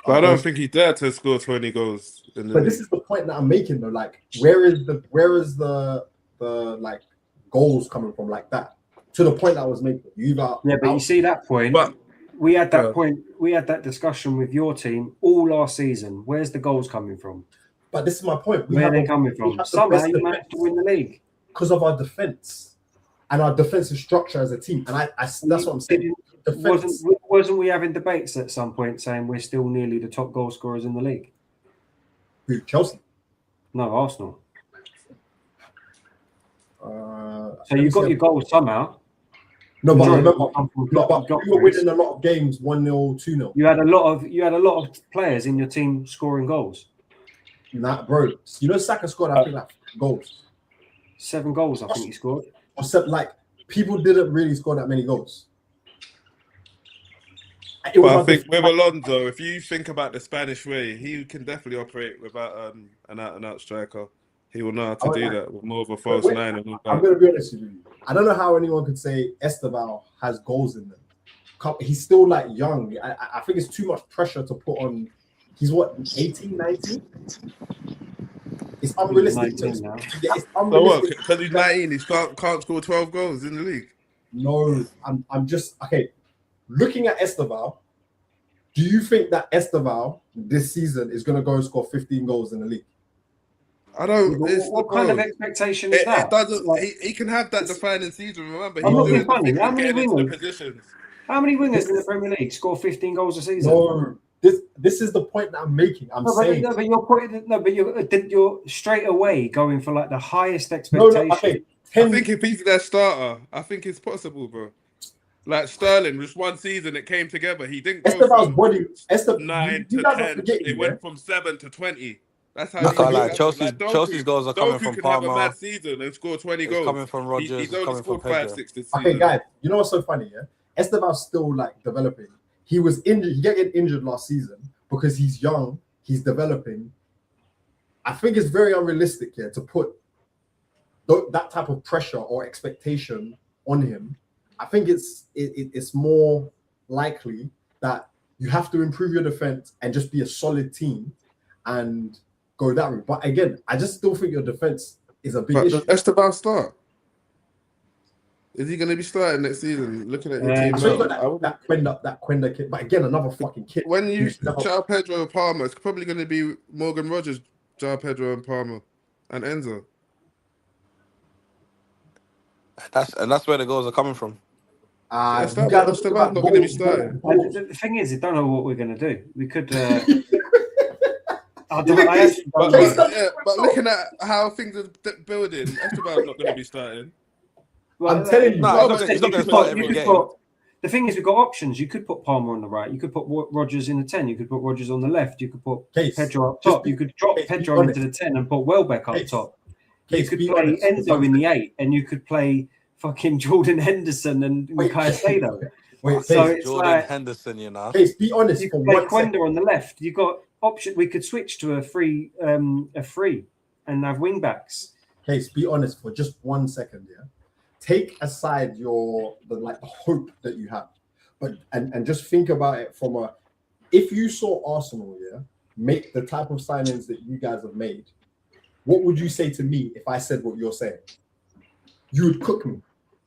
I don't think he's there to score 20 goals. But this is the point that I'm making though. Like, where is the like goals coming from like that? To the point that I was making. But you see that point. But we had that point. We had that discussion with your team all last season. Where's the goals coming from? But this is my point. Where are they coming from? Somehow you managed to win the league because of our defense and our defensive structure as a team. And that's what I'm saying. Wasn't we having debates at some point saying we're still nearly the top goal scorers in the league? Who, Chelsea? No, Arsenal. So you got your goals somehow. No, but remember, you were winning a lot of games 1-0, 2-0. You had a lot of players in your team scoring goals. Nah, bro. You know, Saka scored, I think, like goals. 7 goals, I think he scored. Except, like, people didn't really score that many goals. But I think with Alonso, if you think about the Spanish way, he can definitely operate without an out-and-out striker. He will know how to do that with more of a false 9. And I'm going to be honest with you. I don't know how anyone could say Esteval has goals in them. He's still like young. I think it's too much pressure to put on. He's what, 18, 19? It's unrealistic. He's 19 now. Yeah, it's unrealistic. Because he's 19, he can't score 12 goals in the league. No, I'm just okay. Looking at Esteval, do you think that Esteval this season is going to go and score 15 goals in the league? I don't. What kind of expectation is that? It doesn't. He can have that defining season. Remember, I'm not being funny. How many wingers in the Premier League score 15 goals a season? No, this is the point that I'm making. You're straight away going for like the highest expectation. No, okay. I think if he's their starter, I think it's possible, bro. Like Sterling, just one season it came together. He didn't go from 9 to 10. It went from 7 to 20. That's how Chelsea's goals are coming from Palmer. Have a bad season and score 20 goals. Coming from Rodgers. He's only scored 5-6 this season. Okay, guys, you know what's so funny? Yeah, Esteban's still like developing. He was injured. He got injured last season because he's young. He's developing. I think it's very unrealistic here to put that type of pressure or expectation on him. I think it's more likely that you have to improve your defense and just be a solid team and go that route. But again, I just still think your defense is a big issue. Does Esteban start? Is he going to be starting next season? Looking at your team now, that Quenda kid. But again, another fucking kid. When you João Pedro and Palmer, it's probably going to be Morgan Rogers, João Pedro and Palmer, and Enzo. That's where the goals are coming from. Esteban's not going to be starting. The thing is, I don't know what we're going to do. We could. But looking at how things are building, Esteban's not going to be starting. Well, I'm telling you, he's not going to start every game. The thing is, we've got options. You could put Palmer on the right. You could put Rodgers in the 10. You could put Rodgers on the left. You could put Pedro up top. You could drop Pedro into the 10 and put Welbeck up top. You could play Enzo in the 8, and you could play fucking Jordan Henderson and Mikhail Sado. So it's Jordan like, Henderson, you know. Be honest. You could play Quenda on the left. You got option. We could switch to a free, and have wing backs. Case, be honest for just 1 second, yeah. Take aside the hope that you have, but and just think about it from a. If you saw Arsenal, yeah, make the type of signings that you guys have made, what would you say to me if I said what you're saying? You would cook me.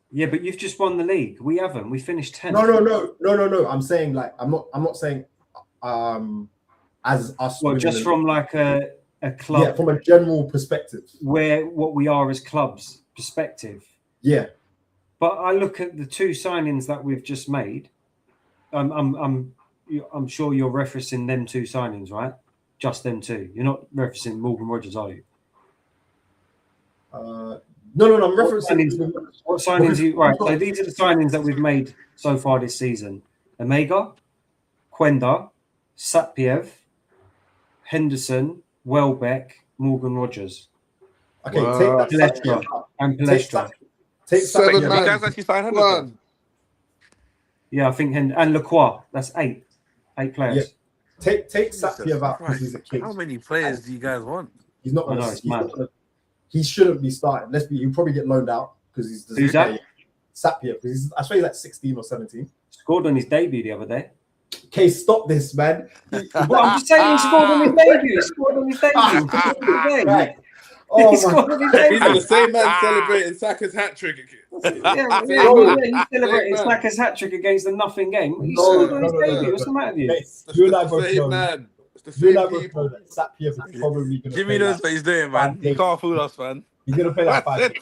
Yeah, but you've just won the league. We haven't. We finished 10th. No. I'm saying like I'm not saying as us. Well, just from like a club. Yeah, from a general perspective. Where what we are as clubs perspective. Yeah. But I look at the 2 signings that we've just made. I'm sure you're referencing them 2 signings, right? Just them 2. You're not referencing Morgan Rogers, are you? No. I'm referencing what signings. Right. So these are the signings that we've made so far this season: Omega, Quenda, Sapiev, Henderson, Welbeck, Morgan Rogers. Okay, take that and Palestra. Take 7 man. You guys actually signed Henderson? Yeah, I think and Lacroix. That's 8 players. Take Sapiev out because he's a kid. How many players do you guys want? He's not I know, gonna. it's mad. He shouldn't be starting. He'll probably get loaned out because he's. Who's that? Sapiev. I swear he's like 16 or 17. Scored on his debut the other day. Okay, stop this, man. Well, I'm just saying he scored on his debut. He scored on his debut. Right. Oh, He's the same man celebrating Saka's hat trick. He's celebrating Saka's hat trick against the nothing game. He scored on his debut. What's the matter with you? You and I both Same know. man. It's the You and I same both people. know that Sapiev is probably going to. Jimmy knows what he's doing, man. He can't fool us, man. He's going to play that 5.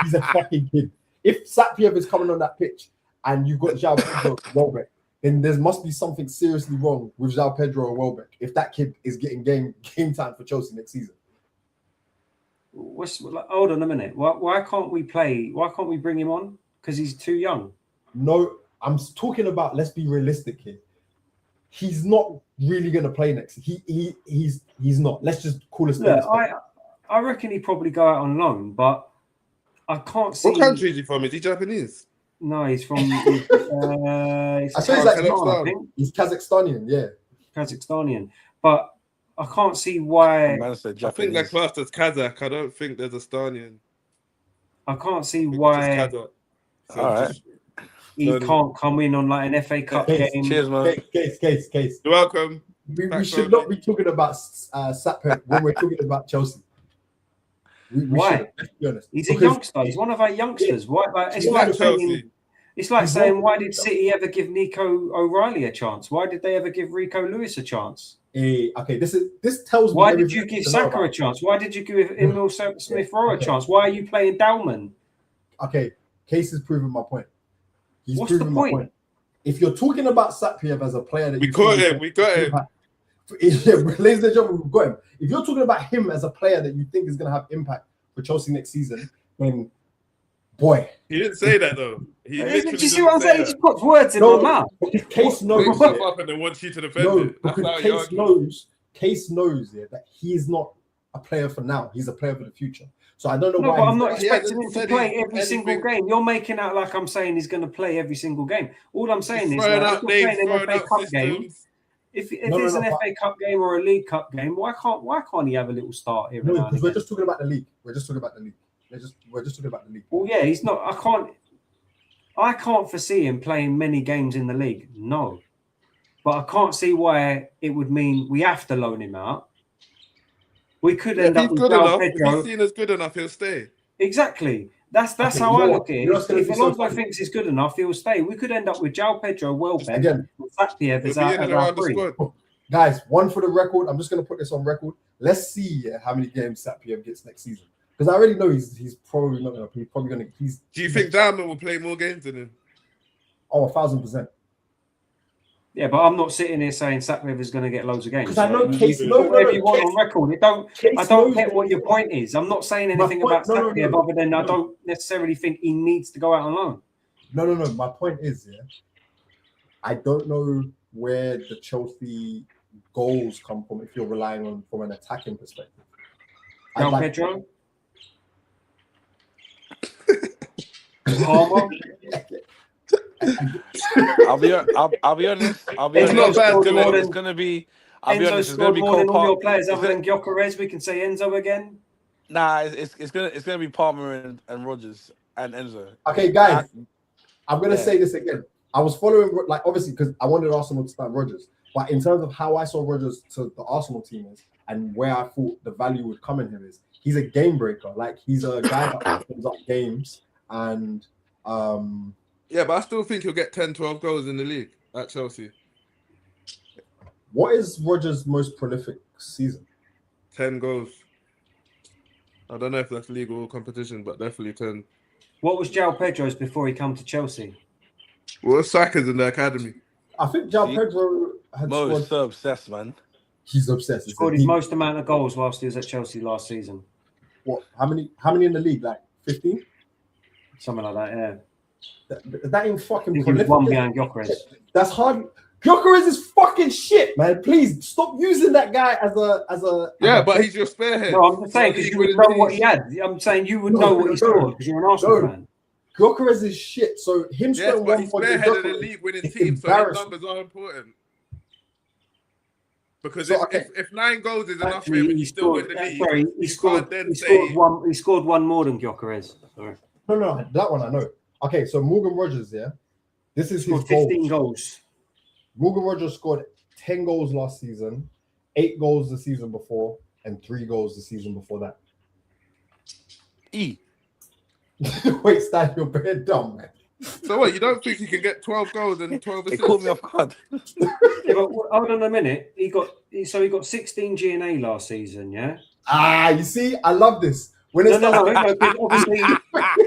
He's a fucking kid. If Sapiev is coming on that pitch and you've got João Pedro and Welbeck, then there must be something seriously wrong with João Pedro and Welbeck if that kid is getting game time for Chelsea next season. Hold on a minute. Why can't we play? Why can't we bring him on? Because he's too young. No, I'm talking about. Let's be realistic here. He's not really going to play next. He's not. Let's just call it. Look, I reckon he'd probably go out on loan, but I can't see. What country is he from? Is he Japanese? No, he's from. I say he's like Kazakhstan, I think. He's Kazakhstanian, yeah. Kazakhstanian, but I can't see why. Man said I think they're Japanese. classed as Kazakh. I don't think there's a Stanian. I can't see I think why it's just Kazakh. So All right. just- he can't come in on like an FA Cup Case. game. Cheers, man. Case. You're welcome. We should not be talking about Sapiev when we're talking about Chelsea. Why? Shouldn't, let's be honest. He's a Because- youngster. He's one of our youngsters. Why? It's He's like not saying, Chelsea. it's like He's saying, not- why did City ever give Nico O'Reilly a chance? Why did they ever give Rico Lewis a chance? Okay, this tells me. Why did everything you give to know Saka a about- chance? Why did you give Emil Smith Rowe a chance? Why are you playing Dalman? Okay, Case is proving my point. He's What's the proving my point? If you're talking about Sapiev as a player that We you got think him. We got him. Yeah, ladies and gentlemen, we've got him. If you're talking about him as a player that you think is going to have impact for Chelsea next season, then boy, He didn't say that though. He Do literally you see what I'm didn't saying? He say just puts words in my mouth. because Case that. knows. Picks stuff up and then wants you to defend No, it. That's how because he Case argues. knows that he is not a player for now. He's a player for the future. So I don't know No, why. but I'm he's- not He expecting hasn't him to said play he- every single anything. game. You're making out like I'm saying he's going to play every single game. All I'm saying is Throwing that out if you're names, playing an throwing FA out Cup game, systems. if No, it's no, an but- FA Cup game or a League Cup game, why can't he have a little start here and No, now? because we're just talking about the league. We're just talking about the league. Well, yeah, he's not. I can't foresee him playing many games in the league. No, but I can't see why it would mean we have to loan him out. We could If end he's up with good João enough, if Pedro. he's seen as good enough, he'll stay. Exactly. That's Okay, how you know I what? look at it. You know what's gonna If be so Alonso funny? thinks he's good enough, he'll stay. We could end up with João Pedro, Welbeck, Again, and Sapiev He'll as be in our and around the three. squad. guys, one for the record. I'm just going to put this on record. Let's see how many games Sapiev gets next season. Because I already know he's probably not going to. He's probably going to. Do you think Diamond will play more games than him? 1,000%. Yeah, but I'm not sitting here saying Sapiev is going to get loads of games. Because I know you Case. can No, put whatever you want Case- on record. I Case don't knows get that what your he's- point is. I'm not saying My anything point- about no, Sapiev no. other than I No. don't necessarily think he needs to go out on loan. No. My point is, I don't know where the Chelsea goals come from if you're relying on from an attacking perspective. I'd João like- Pedro? Palmer? I'll be honest. It's not bad, Dylan. It's gonna be. I'll be Enzo honest. It's gonna scored be more than Cole all your Palmer. players other than Gyökeres. We can say Enzo again. Nah, it's gonna be Palmer and Rodgers and Enzo. Okay, guys, I'm going to Yeah. say this again. I was following, like, obviously, because I wanted Arsenal to start Rodgers. But in terms of how I saw Rodgers to the Arsenal team is, and where I thought the value would come in him is, he's a game breaker. Like, he's a guy that opens up games. And Yeah, but I still think he'll get 10, 12 goals in the league at Chelsea. what is Rodgers' most prolific season? 10 goals. I don't know if that's legal or competition, but definitely 10. What was João Pedro's before he come to Chelsea? Well, Saka's in the academy. I think João See? Pedro had Mo is scored. so obsessed, man. He's obsessed. Scored his most amount of goals whilst he was at Chelsea last season. What? How many in the league? Like 15? Something like that, yeah. That ain't I fucking think he was prolific. one behind Gyökeres. That's hard. Gyökeres is fucking shit, man. Please stop using that guy as a. Yeah, but he's your spearhead. No, I'm just saying because you would know what he had. I'm saying you would know what he scored because you're an Arsenal No. fan. Gyökeres is shit. So him Yes, scoring but he's 1 point spearheaded the Gyökeres league winning is team, so his embarrassing. numbers are important. Because So, if 9 goals is enough for him Actually, and you still win the league, sorry, you can't then say he scored one more than Gyökeres. Sorry. No, that one I know. Okay, so Morgan Rogers, yeah, this is his Scored 15 goals. goals. Morgan Rogers scored 10 goals last season, 8 goals the season before, and 3 goals the season before that. Wait, Stan, you're very dumb, man. So what? You don't think he can get 12 goals and 12 It assists? caught me off guard. Yeah, but hold on a minute. He got 16 G&A last season, yeah? You see, I love this. When it's No, because obviously,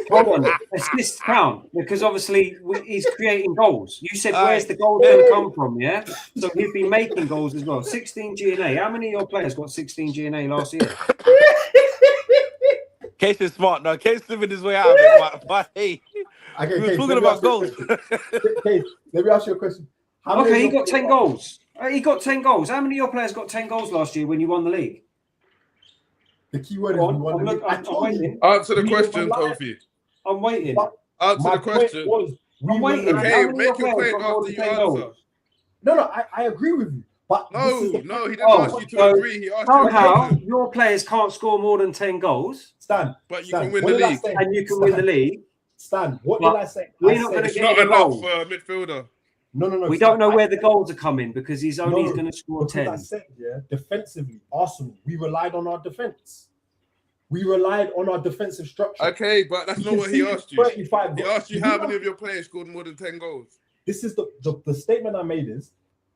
hold on, assists count because obviously he's creating goals. You said, where's the goals going to come from, yeah? So he'd be making goals as well. 16 G&A. How many of your players got 16 G&A last year? Case is smart. No, Case living his way out of it. But hey, Okay, we were talking about goals. Case, let me ask you a question. Okay, he got 10 goals. He got 10 goals. How many of your players got 10 goals last year when you won the league? The key word is we won the league. I told you. Answer the question, Kofi. I'm waiting. Answer the question. I'm waiting. Okay, make your point after you answer. No, I agree with you. But no, he didn't ask you to agree. He asked you somehow your players can't score more than 10 goals. Stan, but you can win the league. And you can win the league. Stan, what did I say? We're not going to It's get not any enough goals. for a midfielder. No. We don't know where the goals are coming because he's only going to score 10. I said, yeah, defensively, Arsenal, we relied on our defense. We relied on our defensive structure. Okay, but that's not what he asked you. 35, he asked you how many of your players scored more than 10 goals. This is the statement I made is.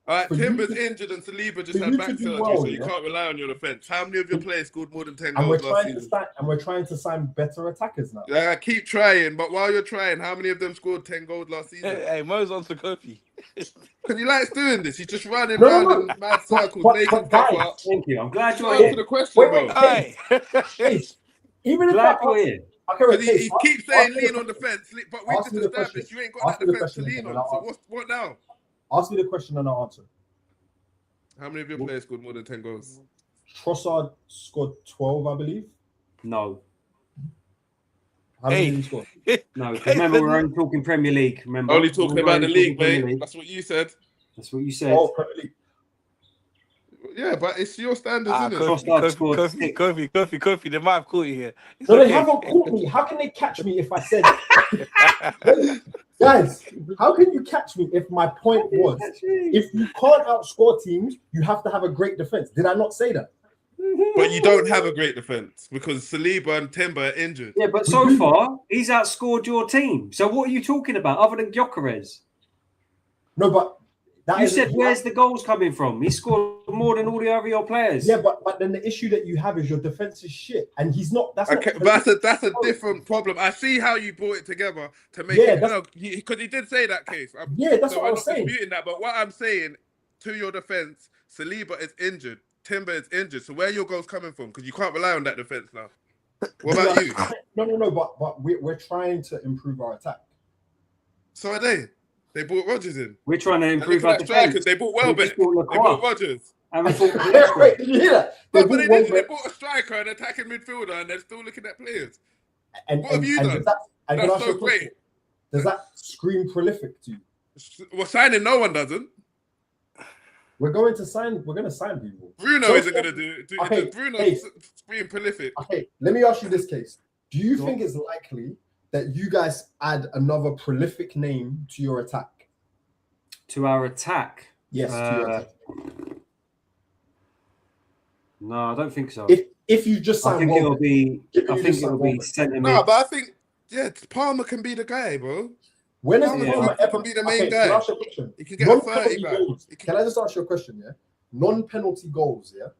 All right, Timber's injured and Saliba just had back surgery, so you can't rely on your defense. How many of your players scored more than 10 goals last season? And we're trying to sign better attackers now. Keep trying, but while you're trying, how many of them scored 10 goals last season? Hey, Mo's on to Kofi. Because he likes doing this. He's just running around in mad circles, making stuff up. Thank you. I'm glad you're Answer here. the question, bro. Hey. Even if glad you're here. Because he keeps saying lean on defense, but we just established you ain't got that defense to lean on. So what now? Ask me the question and I'll answer. How many of your players scored more than 10 goals? Trossard scored 12, I believe. No. How many did he score? No, remember we're only talking Premier League. Remember, only talking about the league, mate. That's what you said. That's what you said. Oh, Premier League. Yeah, but it's your standards, isn't it? Kofi, they might have caught you here. No, they haven't caught me. How can they catch me if I said guys, how can you catch me if my point was if you can't outscore teams, you have to have a great defense? Did I not say that? But you don't have a great defense because Saliba and Timber are injured. Yeah, but so far he's outscored your team. So what are you talking about other than Gyökeres? No, but you said where's the goals coming from? He scored more than all the other your players. Yeah, but then the issue that you have is your defense is shit, and he's not. That's a different problem. I see how you brought it together to make it because he did say that case. That's what I was saying. Disputing that, but what I'm saying to your defense, Saliba is injured, Timber is injured. So where are your goals coming from? Because you can't rely on that defense now. What about you? No. But we're trying to improve our attack. So are they. They brought Rodgers in. We're trying to improve our defense. They brought Welbeck. They brought Rodgers. And we thought, They bought a striker and attacking midfielder, and they're still looking at players. What have you done? That's so great. Does that scream prolific to you? Well, signing no one doesn't. We're going to sign people. Bruno isn't going to do it. Okay, Bruno's screaming prolific. Okay, let me ask you this case. Do you think it's likely that you guys add another prolific name to your attack? To our attack? Yes, to your attack. No, I don't think so. If you just sign, I think it'll be centre mid. No, but I think Palmer can be the guy, bro. When is Palmer ever be the main guy? He can get a 30 goals. Can I just ask you a question? Yeah, non-penalty goals. Yeah,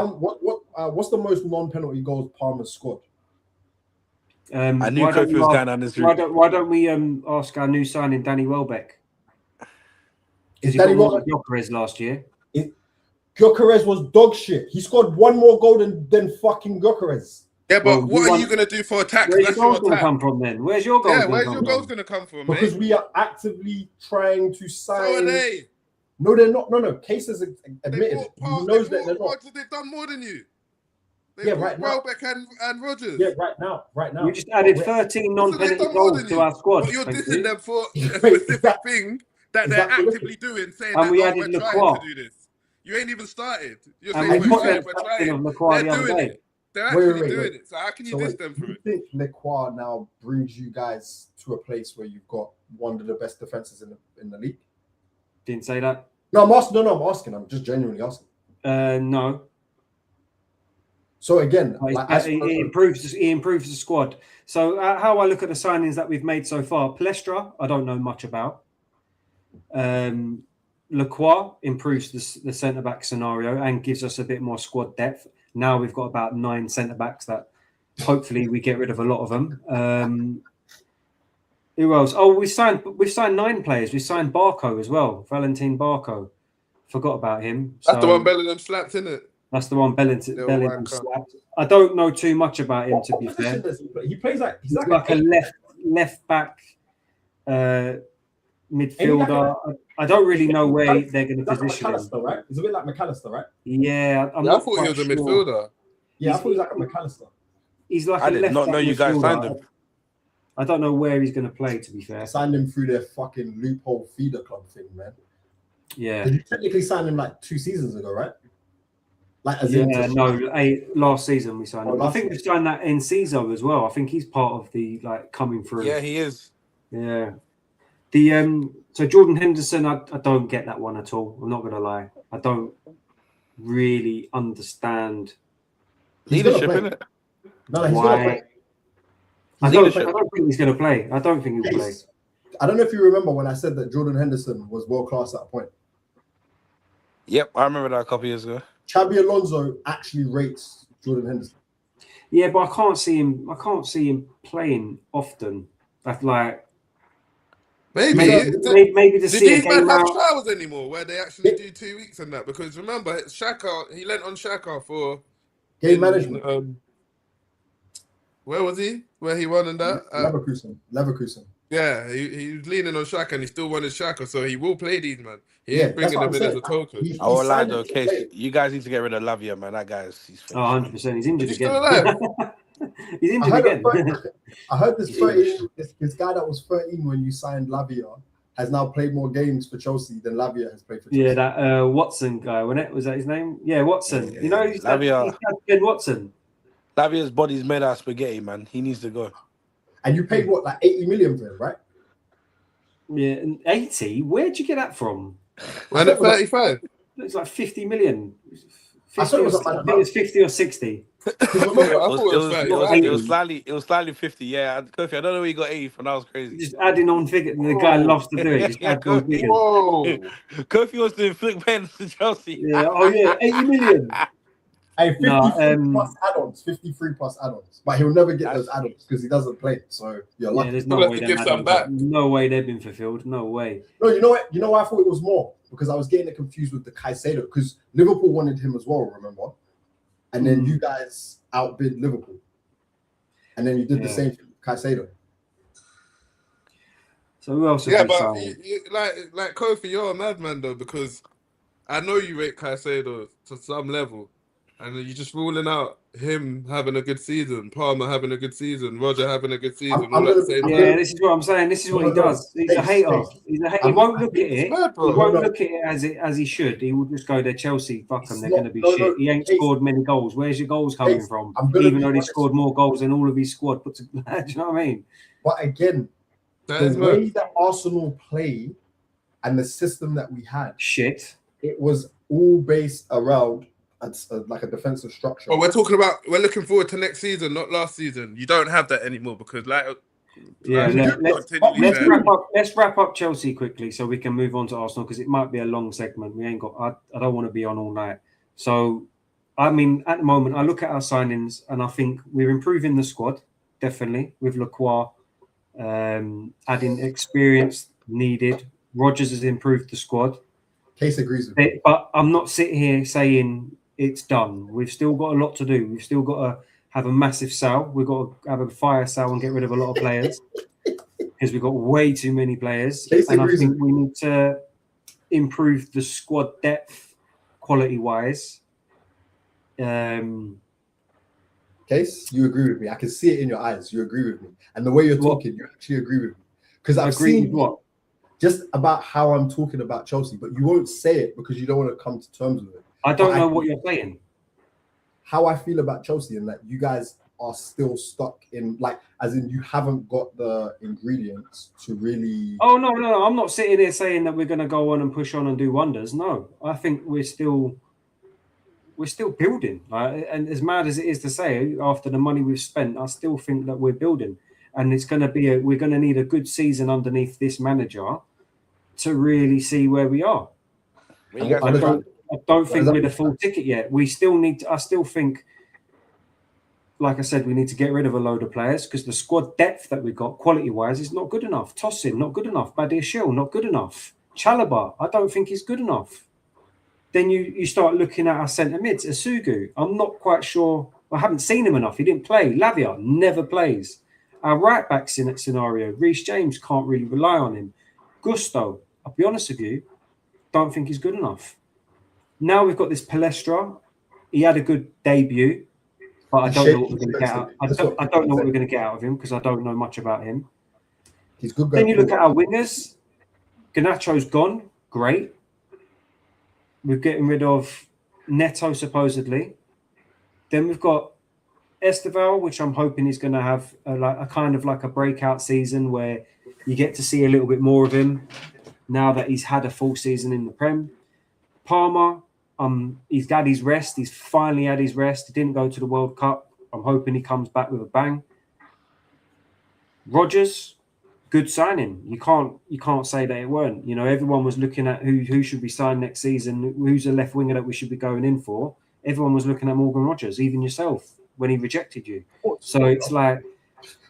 what's the most non-penalty goals Palmer scored? I knew Kofi was going on this route. Why don't we ask our new signing Danny Welbeck? Is Danny Welbeck Gyökeres last year? Gyökeres was dog shit. He scored one more goal than fucking Gyökeres. Yeah, but what are you going to do for attack? Where's your goals going to come from then? Where's your goals? Yeah, where's your goals going to come from? Because we are actively trying to sign. So are they? No, they're not. No. Case has admitted. He knows that they're not. They've done more than you. Right now. Welbeck and Rodgers. Yeah, right now. You just added 13 non-penalty goals to our squad. But you're dissing them for a specific thing that they're actively doing, saying that we're trying to do this. You ain't even started. You're And saying we we're put trying. them captain of Lacroix They're the other doing day. it. They're actually wait. doing it. So how can you diss them for you it? think Lecoir now brings you guys to a place where you've got one of the best defenses in the league? Didn't say that. No, I'm asking. No, I'm asking. I'm just genuinely asking. No. So again, he improves the squad. So how I look at the signings that we've made so far, Palestra, I don't know much about. Lacroix improves the centre back scenario and gives us a bit more squad depth. Now we've got about 9 centre backs that hopefully we get rid of a lot of them. Who else? Oh, we've signed 9 players. We signed Barco as well, Valentin Barco. Forgot about him. That's the one Bellingham slapped, isn't it? That's the one Bellingham slapped. I don't know too much about him, to be fair. He plays like he's like a left back midfielder. I don't really know where they're going to position him. Right? It's a bit like McAllister, right? Yeah, I thought he was a midfielder. Yeah, I thought he was like a McAllister. He's like I did not know you guys signed him. I don't know where he's going to play, to be fair. I signed him through their fucking loophole feeder club thing, man. Yeah. Did you technically sign him like 2 seasons ago, right? Like last season we signed him. I think we signed that in Ciso as well. I think he's part of the coming through. Yeah, he is. Yeah. So Jordan Henderson, I don't get that one at all. I'm not going to lie. I don't really understand leadership, innit? No, he's going to play. I don't think he's going to play. I don't think he'll play. I don't know if you remember when I said that Jordan Henderson was world class at a point. Yep, I remember that a couple years ago. Xabi Alonso actually rates Jordan Henderson. Yeah, but I can't see him playing often. That's like maybe to see these a game men have out. trials anymore where they actually do 2 weeks and that, because remember Xhaka, he lent on Xhaka for game management. Where was he? Where he won and that? Leverkusen. Yeah, he was leaning on Xhaka and he still wanted Xhaka, so he will play these, man. He ain't bringing them in as a token. I won't lie though, Case. You guys need to get rid of Lavia, man. That guy's he's finished. 100%. He's injured again. Still alive? He's injured again. I heard this 13, this guy that was 13 when you signed Lavia has now played more games for Chelsea than Lavia has played for Chelsea. Yeah, that Watson guy, wasn't it? Was that his name? Yeah, Watson. Yeah. You know, he's Ben Watson. Lavia's body's made out of spaghetti, man. He needs to go. And you paid what, like 80 million for him, right? Yeah, and 80? Where'd you get that from? When at 35? It's like 50 million. 50 I thought it was I think it was 50 or 60. It was slightly 50. Yeah, Kofi, I don't know where you got 80 from. That was crazy. Just adding on figures. The guy loves to do it. Just add on figures. Kofi wants to inflict pain to Chelsea. Yeah. Oh yeah, 80 million. Hey, 53 plus add-ons, 53 plus add-ons, but he'll never get those add-ons because he doesn't play. So you're lucky. Yeah, there's no way give some back. No way they've been fulfilled. No way. No, you know what? You know why I thought it was more? Because I was getting it confused with the Caicedo, because Liverpool wanted him as well, remember? And then you guys outbid Liverpool, and then you did the same thing with Caicedo. So who else? Yeah, but like Kofi, you're a madman though, because I know you rate Caicedo to some level, and you're just ruling out him having a good season, Palmer having a good season, Roger having a good season. This is what I'm saying. This is what he does. He's a hater. He's a hater. He won't look at it. He won't look at it as he should. He will just go, they're Chelsea. Fuck them. They're going to be shit. He ain't scored many goals. Where's your goals coming from? Even though he scored more goals than all of his squad put together. Do you know what I mean? But again, the way that Arsenal play and the system that we had, it was all based around like a defensive structure. But we're looking forward to next season, not last season. You don't have that anymore because let's wrap up Chelsea quickly so we can move on to Arsenal, because it might be a long segment. I don't want to be on all night. So I mean, at the moment I look at our signings and I think we're improving the squad, definitely, with Lacroix adding experience needed. Rodgers has improved the squad. Case agrees with me. But I'm not sitting here saying it's done. We've still got a lot to do. We've still got to have a massive sale. We've got to have a fire sale and get rid of a lot of players because we've got way too many players. And I think we need to improve the squad depth quality-wise. Case, you agree with me. I can see it in your eyes. You agree with me. And the way you're talking, you actually agree with me. Because I've seen what? just about how I'm talking about Chelsea, but you won't say it because you don't want to come to terms with it. I don't know what you're saying. How I feel about Chelsea and that you guys are still stuck in, like, as in you haven't got the ingredients to really. Oh no! I'm not sitting here saying that we're going to go on and push on and do wonders. No, I think we're still building. And as mad as it is to say, after the money we've spent, I still think that we're building. And it's going to be we're going to need a good season underneath this manager to really see where we are. I don't think we're the full ticket yet. We still need. I still think, like I said, we need to get rid of a load of players because the squad depth that we got, quality-wise, is not good enough. Tosin, not good enough. Badiashile, not good enough. Chalobah, I don't think he's good enough. Then you start looking at our centre mids. Asugu, I'm not quite sure. I haven't seen him enough. He didn't play. Lavia never plays. Our right backs in that scenario, Reece James can't really rely on him. Gusto, I'll be honest with you, don't think he's good enough. Now we've got this Palestra. He had a good debut, but I don't know what we're going to get out. I don't know what we're going to get out of him because I don't know much about him. He's good. Then you look at our wingers. Garnacho's gone. Great. We're getting rid of Neto, supposedly. Then we've got Esteval, which I'm hoping is going to have a kind of like a breakout season where you get to see a little bit more of him now that he's had a full season in the Prem. Palmer, he's had his rest. He's finally had his rest. He didn't go to the World Cup. I'm hoping he comes back with a bang. Rodgers, good signing. You can't say that it weren't. You know, everyone was looking at who should we sign next season, who's a left winger that we should be going in for. Everyone was looking at Morgan Rodgers, even yourself, when he rejected you. So it's like.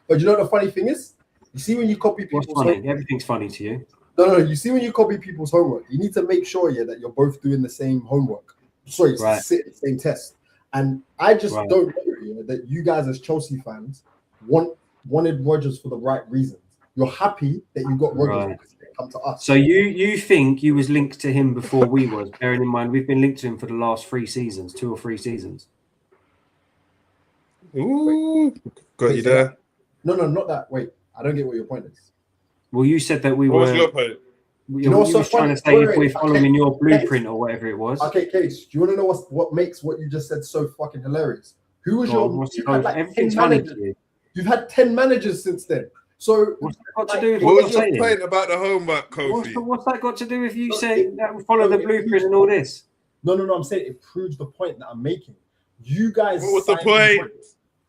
But you know the funny thing is, you see when you copy people's homework, everything's funny to you. No. You see when you copy people's homework, you need to make sure that you're both doing the same homework. Sorry, right. Sit the same test. And I just don't know that you guys as Chelsea fans wanted Rodgers for the right reasons. You're happy that you got Rodgers because he come to us. So you think you was linked to him before we was, bearing in mind we've been linked to him for the last 2 or 3 seasons. Ooh, got you there. No, not that. Wait, I don't get what your point is. Well, you said that we what were. Was your point? You know, so trying to say if we're following your blueprint or whatever it was. Okay, Case, do you want to know what makes what you just said so fucking hilarious? Who was everything's funny to you. You've had 10 managers since then. So what's that got to do with what was your point about the homework, Kofi? What's that got to do with you saying that we follow the blueprint and all this? No. I'm saying it proves the point that I'm making. You guys. What was the point?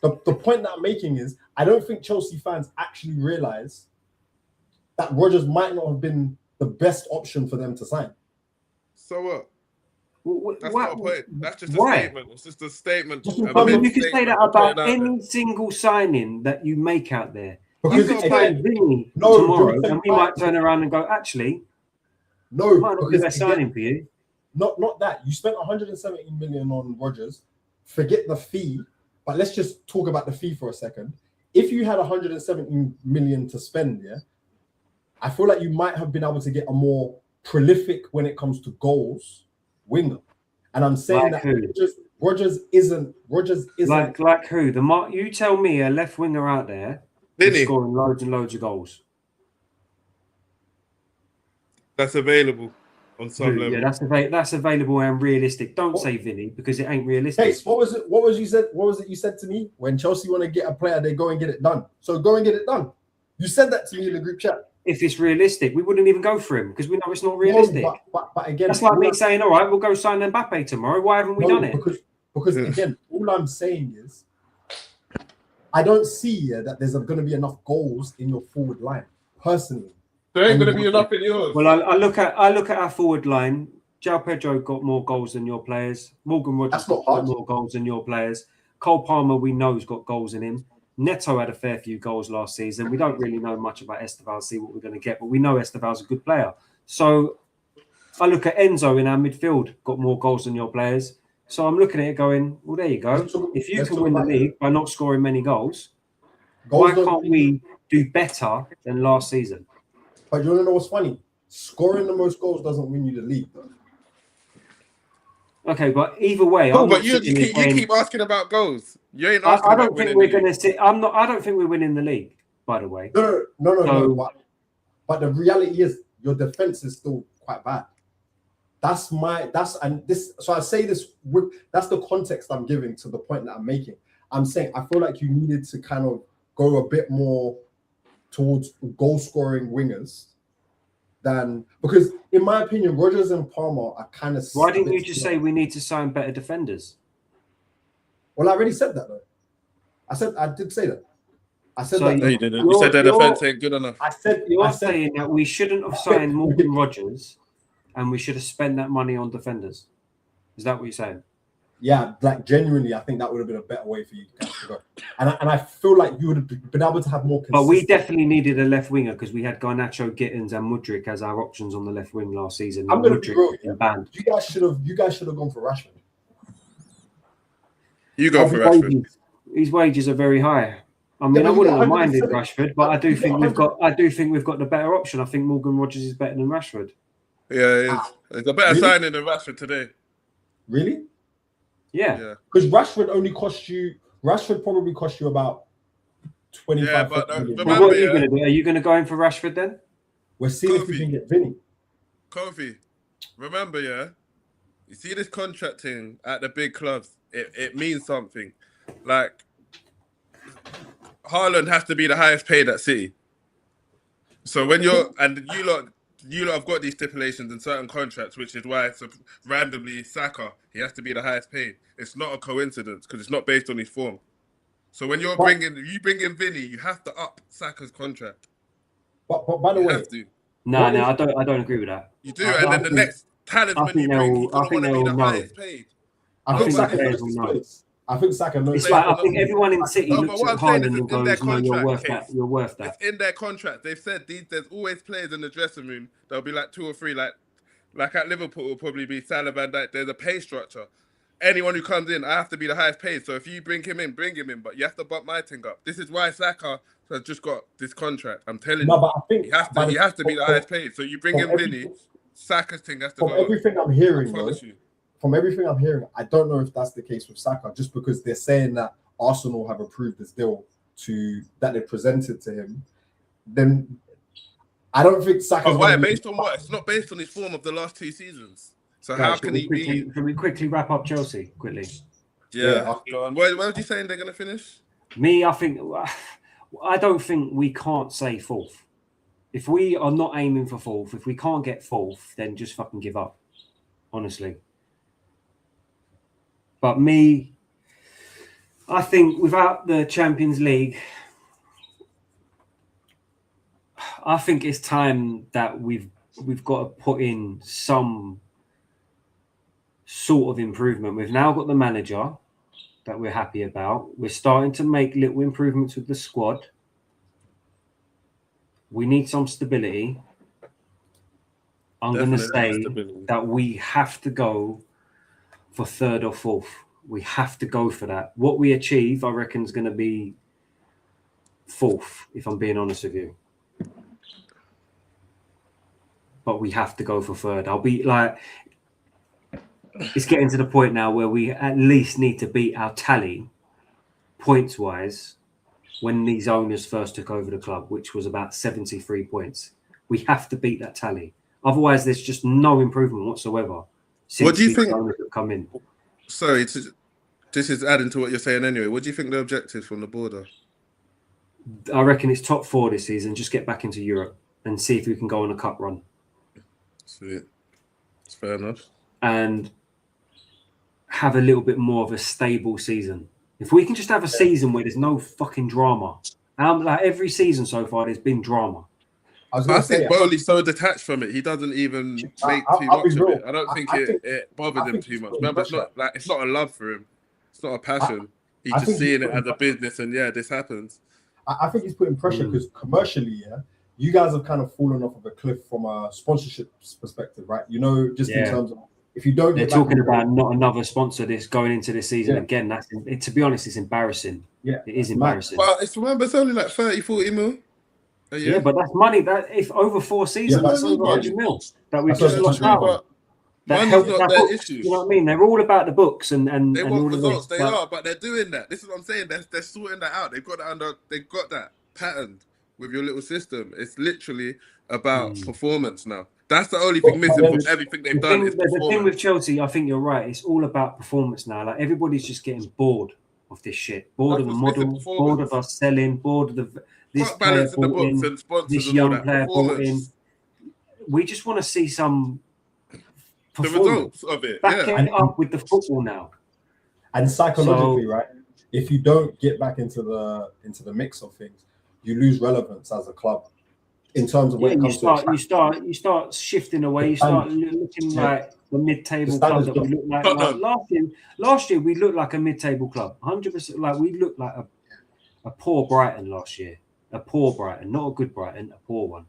The point that I'm making is I don't think Chelsea fans actually realize that Rodgers might not have been the best option for them to sign. So what? That's not a point. That's just a statement. It's just a statement. I mean, you can say that about any single signing that you make out there. Because you could sign Vinny tomorrow, and we might turn around and go, actually, no, might not be the best signing for you. Not that. You spent 170 million on Rodgers. Forget the fee, but let's just talk about the fee for a second. If you had 170 million to spend, I feel like you might have been able to get a more prolific when it comes to goals winger. And I'm saying like that Rodgers isn't like who? You tell me a left winger out there who's scoring loads and loads of goals. That's available on some level. Yeah, that's available and realistic. Don't say Vinny because it ain't realistic. Hey, what was it you said to me? When Chelsea want to get a player, they go and get it done. So go and get it done. You said that to me in the group chat. If it's realistic, we wouldn't even go for him because we know it's not realistic. No, but again, that's like me saying, all right, we'll go sign Mbappe tomorrow. Why haven't we done it? Because again, all I'm saying is I don't see that there's going to be enough goals in your forward line, personally. There ain't going to be enough in yours. Well, I look at our forward line. João Pedro got more goals than your players. Morgan Rodgers got more goals than your players. Cole Palmer, we know, has got goals in him. Neto had a fair few goals last season. We don't really know much about Esteval, see what we're going to get, but we know Esteval's a good player. So I look at Enzo in our midfield, got more goals than your players. So I'm looking at it going, well, there you go. If you can win the league by not scoring many goals, why can't we do better than last season? But you want to know what's funny? Scoring the most goals doesn't win you the league, though. Okay, but either way, but you keep asking about goals. You ain't asking. I don't think we're going to sit. I don't think we're winning the league. By the way, No. But the reality is, your defense is still quite bad. That's the context I'm giving to the point that I'm making. I'm saying I feel like you needed to kind of go a bit more towards goal scoring wingers because in my opinion, Rodgers and Palmer are kind of. Why didn't you just say we need to sign better defenders? Well, I already said that though. I did say that. I said that. No, you didn't. You said their defense ain't good enough. I said saying that we shouldn't have signed Morgan Rodgers and we should have spent that money on defenders. Is that what you're saying? Yeah, like genuinely, I think that would have been a better way for you guys to go. And I feel like you would have been able to have more. But we definitely needed a left winger because we had Garnacho, Gittins, and Mudryk as our options on the left wing last season. I'm going to be real. Banned. You guys should have gone for Rashford. You go for Rashford. His wages are very high. I mean, I wouldn't have minded Rashford, but I do think we've got the better option. I think Morgan Rodgers is better than Rashford. Yeah, it's a better signing than Rashford today. Really? Yeah. Because Rashford probably cost you about 25. Yeah, but what are you going to do? Are you going to go in for Rashford then? We're seeing if we can get Vinny. Kofi, remember, you see this contracting at the big clubs. It means something. Like Haaland has to be the highest paid at City. So when you lot have got these stipulations in certain contracts, which is why it's randomly Saka, he has to be the highest paid. It's not a coincidence because it's not based on his form. So when you bring in Vinny, you have to up Saka's contract. But by the way, no, I don't agree with that. You do, and then the next talisman you bring, he's going to want to be the highest paid. I think Saka knows. I think Saka knows. It's like I think everyone in City looks at Haaland and goes, "No, you're worth that." It's in their contract. They've said there's always players in the dressing room. There'll be like 2 or 3, like at Liverpool will probably be Salah, Van Dijk. There's a pay structure. Anyone who comes in, I have to be the highest paid. So if you bring him in, but you have to bump my thing up. This is why Saka has just got this contract. I'm telling you, but I think he has to be the highest paid. So you bring in Vinny, Saka's thing has to go. From everything I'm hearing, I don't know if that's the case with Saka, just because they're saying that Arsenal have approved this deal that they presented to him. Then I don't think Saka. Why? Based on what? It's not based on his form of the last 2 seasons. So how can he be? Can we quickly wrap up Chelsea quickly? Yeah. Where was you saying they're going to finish? I don't think we can't say 4th. If we are not aiming for 4th, if we can't get 4th, then just fucking give up. Honestly. But I think without the Champions League, I think it's time that we've got to put in some sort of improvement. We've now got the manager that we're happy about. We're starting to make little improvements with the squad. We need some stability. I'm going to say that we have to go for 3rd or 4th. We have to go for that. What we achieve, I reckon, is going to be 4th, if I'm being honest with you. But we have to go for 3rd. I'll be like, it's getting to the point now where we at least need to beat our tally points-wise when these owners first took over the club, which was about 73 points. We have to beat that tally. Otherwise, there's just no improvement whatsoever. What do you think? Come in. Sorry, this is adding to what you're saying anyway. What do you think the objectives from the board are? I reckon it's top 4 this season. Just get back into Europe and see if we can go on a cup run. Sweet. That's fair enough. And have a little bit more of a stable season. If we can just have a season where there's no fucking drama. Like every season so far, there's been drama. I think Bowley's so detached from it, he doesn't even make too much of it. I don't think it bothers him too much. Remember, it's not a love for him. It's not a passion. He's just seeing it as a business, and this happens. I think he's putting pressure because commercially, you guys have kind of fallen off of a cliff from a sponsorship perspective, right? You know, just in terms of if you don't. They're talking about not another sponsor going into this season again. That's to be honest, it's embarrassing. Yeah, it is embarrassing. Well, it's only like 30-40 mil. Yeah, but that's money. That if over 4 seasons, that's over 100 mil that we've just lost out. That helps not their issue. You know what I mean? They're all about the books and they and want all results. Of this, they are, but they're doing that. This is what I'm saying. They're sorting that out. They've got that patterned. with your little system. It's literally about performance now. That's the only thing missing from everything they've done. The thing with Chelsea, I think you're right. It's all about performance now. Like everybody's just getting bored of this shit. Bored of the model. Bored of us selling. Bored of this player bought in. This young player bought in. We just want to see some performance. The results of it. Back it up with the football now. And psychologically, right? If you don't get back into the mix of things, you lose relevance as a club. In terms of when it comes to you start shifting away. You start looking like the mid-table club that we look like last year we looked like a mid-table club, 100%. Like we looked like a poor Brighton last year, a poor Brighton, not a good Brighton, a poor one.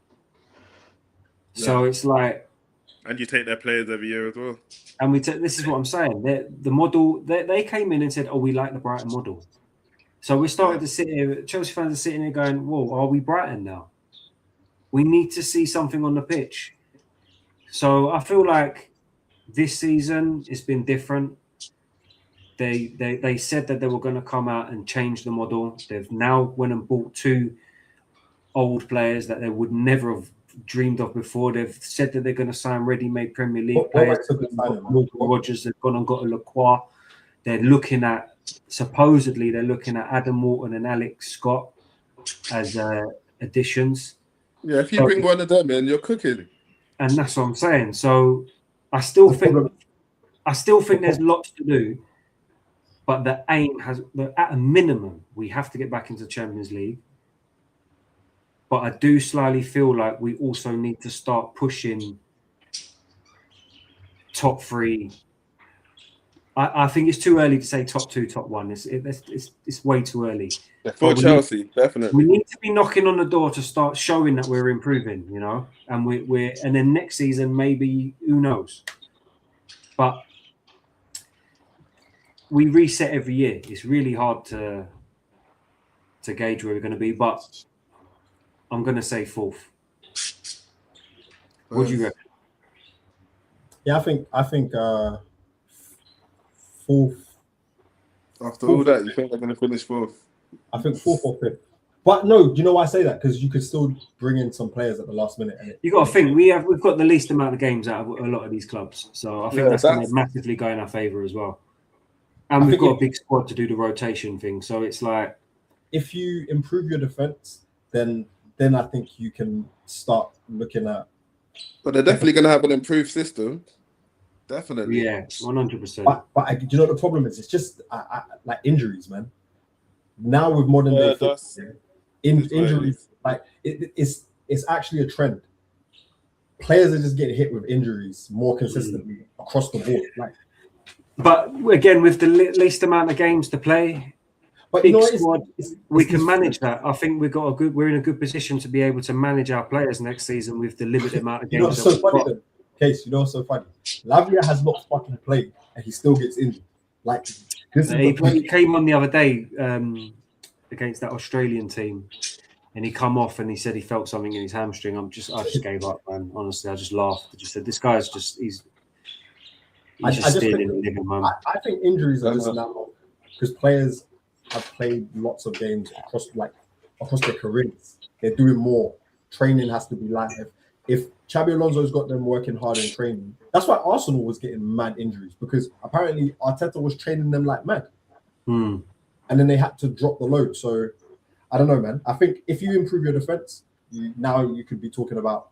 So it's like, and you take their players every year as well. And this is what I'm saying. The model they came in and said, "Oh, we like the Brighton model." So we're starting to sit here. Chelsea fans are sitting here going, "Whoa, are we Brighton now?" We need to see something on the pitch. So I feel like this season it's been different. They said that they were going to come out and change the model. They've now went and bought 2 old players that they would never have dreamed of before. They've said that they're going to sign ready-made Premier League players. Rodgers have gone and got a Lacroix. Supposedly they're looking at Adam Wharton and Alex Scott as additions. Yeah, if you bring one of them in, you're cooking. And that's what I'm saying. So I still think there's lots to do, but the aim at a minimum, we have to get back into the Champions League. But I do slightly feel like we also need to start pushing top 3. I think it's too early to say top 2, top 1. It's way too early. For Chelsea, definitely. We need to be knocking on the door to start showing that we're improving, and and then next season maybe, who knows? But we reset every year. It's really hard to gauge where we're going to be, but I'm going to say 4th. What do you reckon? Yeah, I think 4th. After all that, you think they're going to finish 4th? I think 4th or 5th. But no, do you know why I say that? Because you could still bring in some players at the last minute. You got to think we've got the least amount of games out of a lot of these clubs, so I think that's going to massively go in our favour as well. And we've got a big squad to do the rotation thing, so it's like if you improve your defence, then I think you can start looking at. But they're definitely going to have an improved system. Definitely. Yeah, 100%. But do you know what the problem is? It's just like injuries, man. Now with modern day football, injuries, like it's actually a trend. Players are just getting hit with injuries more consistently across the board. But again, with the least amount of games to play, but big squad, we can manage that. I think we're in a good position to be able to manage our players next season with the limited amount of games. You know what's so funny then? Case, you know what's so funny? Lavia has not fucking played and he still gets injured. Like he came on the other day against that Australian team, and he come off and he said he felt something in his hamstring. I just gave up, man. Honestly, I just laughed. I just said this guy's just he's just stealing the living, man. I think injuries are just now because players have played lots of games across their careers. They're doing more. Training has to be live. If Xabi Alonso's got them working hard in training, that's why Arsenal was getting mad injuries because apparently Arteta was training them like mad. And then they had to drop the load. So I don't know, man. I think if you improve your defense, you could be talking about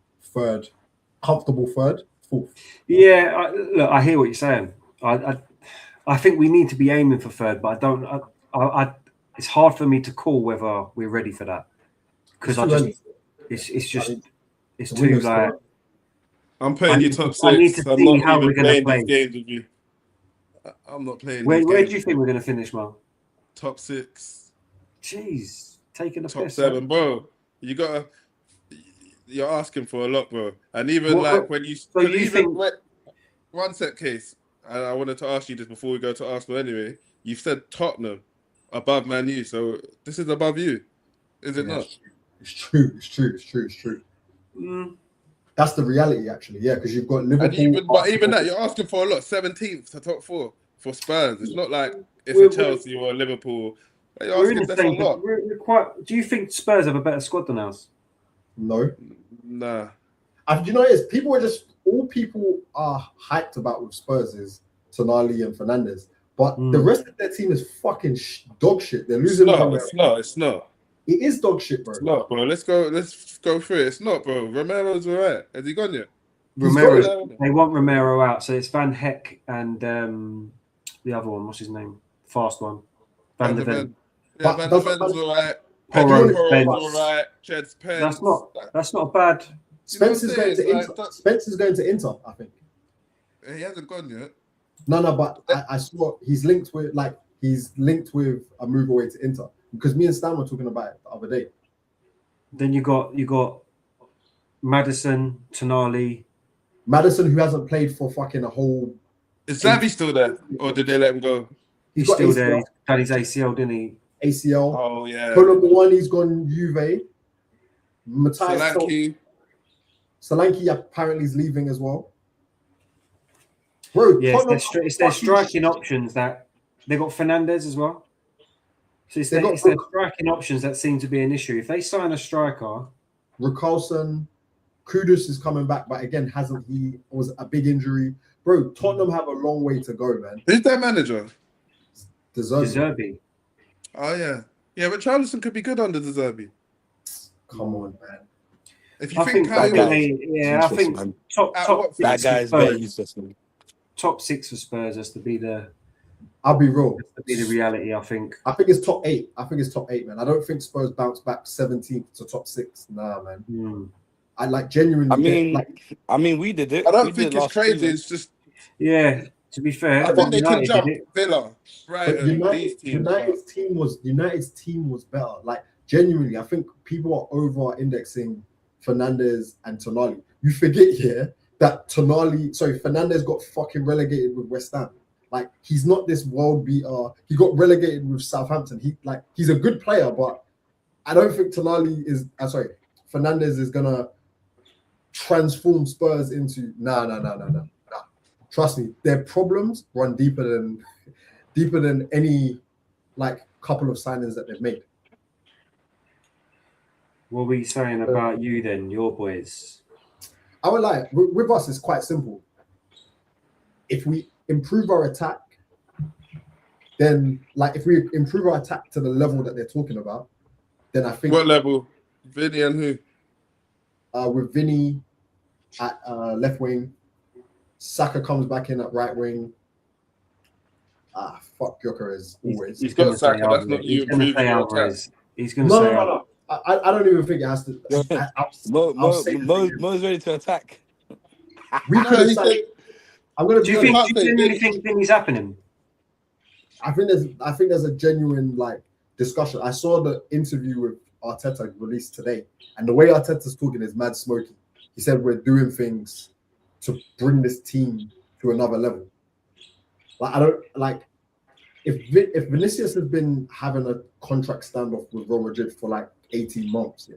comfortable 3rd, 4th. Yeah, look, I hear what you're saying. I think we need to be aiming for 3rd, but I don't. It's hard for me to call whether we're ready for that because it's too like. I'm playing you top 6. I need to see how we're going to play. Games with you. I'm not playing. Where do you think we're going to finish, Mal? Top 6. Jeez, taking the top piss, 7, bro. You're asking for a lot, bro. And even when you. So you think? One set case. And I wanted to ask you this before we go to Arsenal. Anyway, you've said Tottenham above Man U, so this is above you, is it not? It's true. That's the reality, actually. Yeah, because you've got Liverpool. But even that, you're asking for a lot. 17th to top 4 for Spurs. It's not like it's a Chelsea or a Liverpool They We're in asking the that's a same. lot. We're quite. Do you think Spurs have a better squad than us? No. Nah. You know, is people are just all people are hyped about with Spurs is Tonali and Fernandes, but the rest of their team is fucking dog shit. They're losing. It's not. It is dog shit, bro. It's not, bro. Let's go through it. It's not, bro. Romero's alright. Has he gone yet? Romero. They want Romero out, so it's Van Heck and the other one. What's his name? Fast one. Van der Ven. Yeah, Van der Ven's alright. Porro's alright. Ched's Pence. That's not bad. Spencer's going to Inter. Spencer's going to Inter, I think. He hasn't gone yet. No, but I saw he's linked with a move away to Inter because me and Stan were talking about it the other day. Then you got Madison, Tonali. Madison, who hasn't played for fucking a whole. Is Xavi still there, or did they let him go? He's still there. He's had his ACL, didn't he? ACL. Oh yeah. Colomboani's gone Juve. Solanke apparently is leaving as well. Bro, yeah, it's their striking options that they got Fernandes as well. So it's their striking options that seem to be an issue. If they sign a striker, Richarlison, Kudus is coming back, but again, was a big injury. Bro, Tottenham have a long way to go, man. Who's their manager? De Zerbi. Oh yeah, but Richarlison could be good under De Zerbi. Come on, man. If you think top that guy's very useless. Man. Top 6 for Spurs has to be the. I'll be real. Has to be the reality, I think. I think it's top 8. Man. I don't think Spurs bounce back 17th to top 6. Nah, man. I like genuinely. I mean, we did it. I don't think it's crazy. It's just. Yeah. To be fair, I think they can jump Villa. Right. United's team was better. Like genuinely, I think people are over-indexing Fernandes and Tonali. You forget here that Fernandes got fucking relegated with West Ham. Like he's not this world beater. He got relegated with Southampton. He's a good player, but I don't think Fernandes is gonna transform Spurs into nah. Trust me, their problems run deeper than any couple of signings that they've made. What were you saying about you then, your boys? I would lie. With us, it's quite simple. If we improve our attack, then if we improve our attack to the level that they're talking about, then I think. What level? Vinny and who? With Vinny at left wing, Saka comes back in at right wing. Fuck Gyökeres always. He's got Saka. That's not you improving your attack. He's going to say no. I don't even think it has to. Mo's ready to attack. We could say. Do you genuinely think Vinny's happening? I think there's a genuine discussion. I saw the interview with Arteta released today, and the way Arteta's talking is mad smoky. He said we're doing things to bring this team to another level. If Vinicius has been having a contract standoff with Real Madrid for 18 months,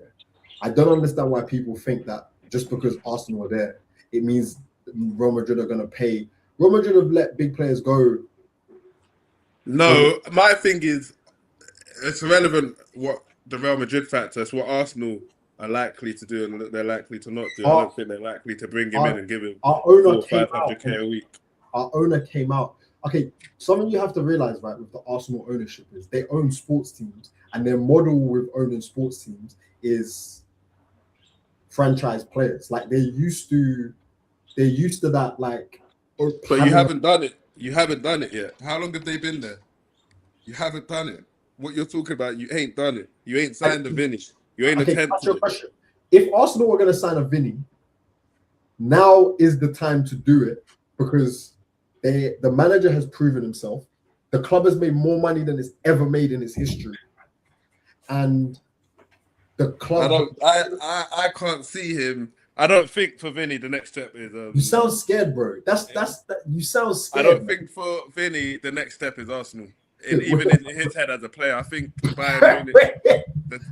I don't understand why people think that just because Arsenal are there, it means Real Madrid are going to pay. Real Madrid have let big players go. No, my thing is, it's irrelevant what the Real Madrid factor. It's what Arsenal are likely to do and they're likely to not do. I don't think they're likely to bring him in and give him our owner 500k a week. Our owner came out. Okay, something you have to realize, right, with the Arsenal ownership is they own sports teams, and their model with owning sports teams is franchise players. They're used to that. But you haven't done it. You haven't done it yet. How long have they been there? You haven't done it. What you're talking about, you ain't done it. You ain't signed a Vinny. You ain't attempted it. If Arsenal were going to sign a Vinny, now is the time to do it because the manager has proven himself. The club has made more money than it's ever made in its history, and the club. I can't see him. I don't think for Vinny the next step is. You sound scared, bro. You sound scared. I don't think for Vinny the next step is Arsenal. Even in his head as a player, I think Bayern Munich.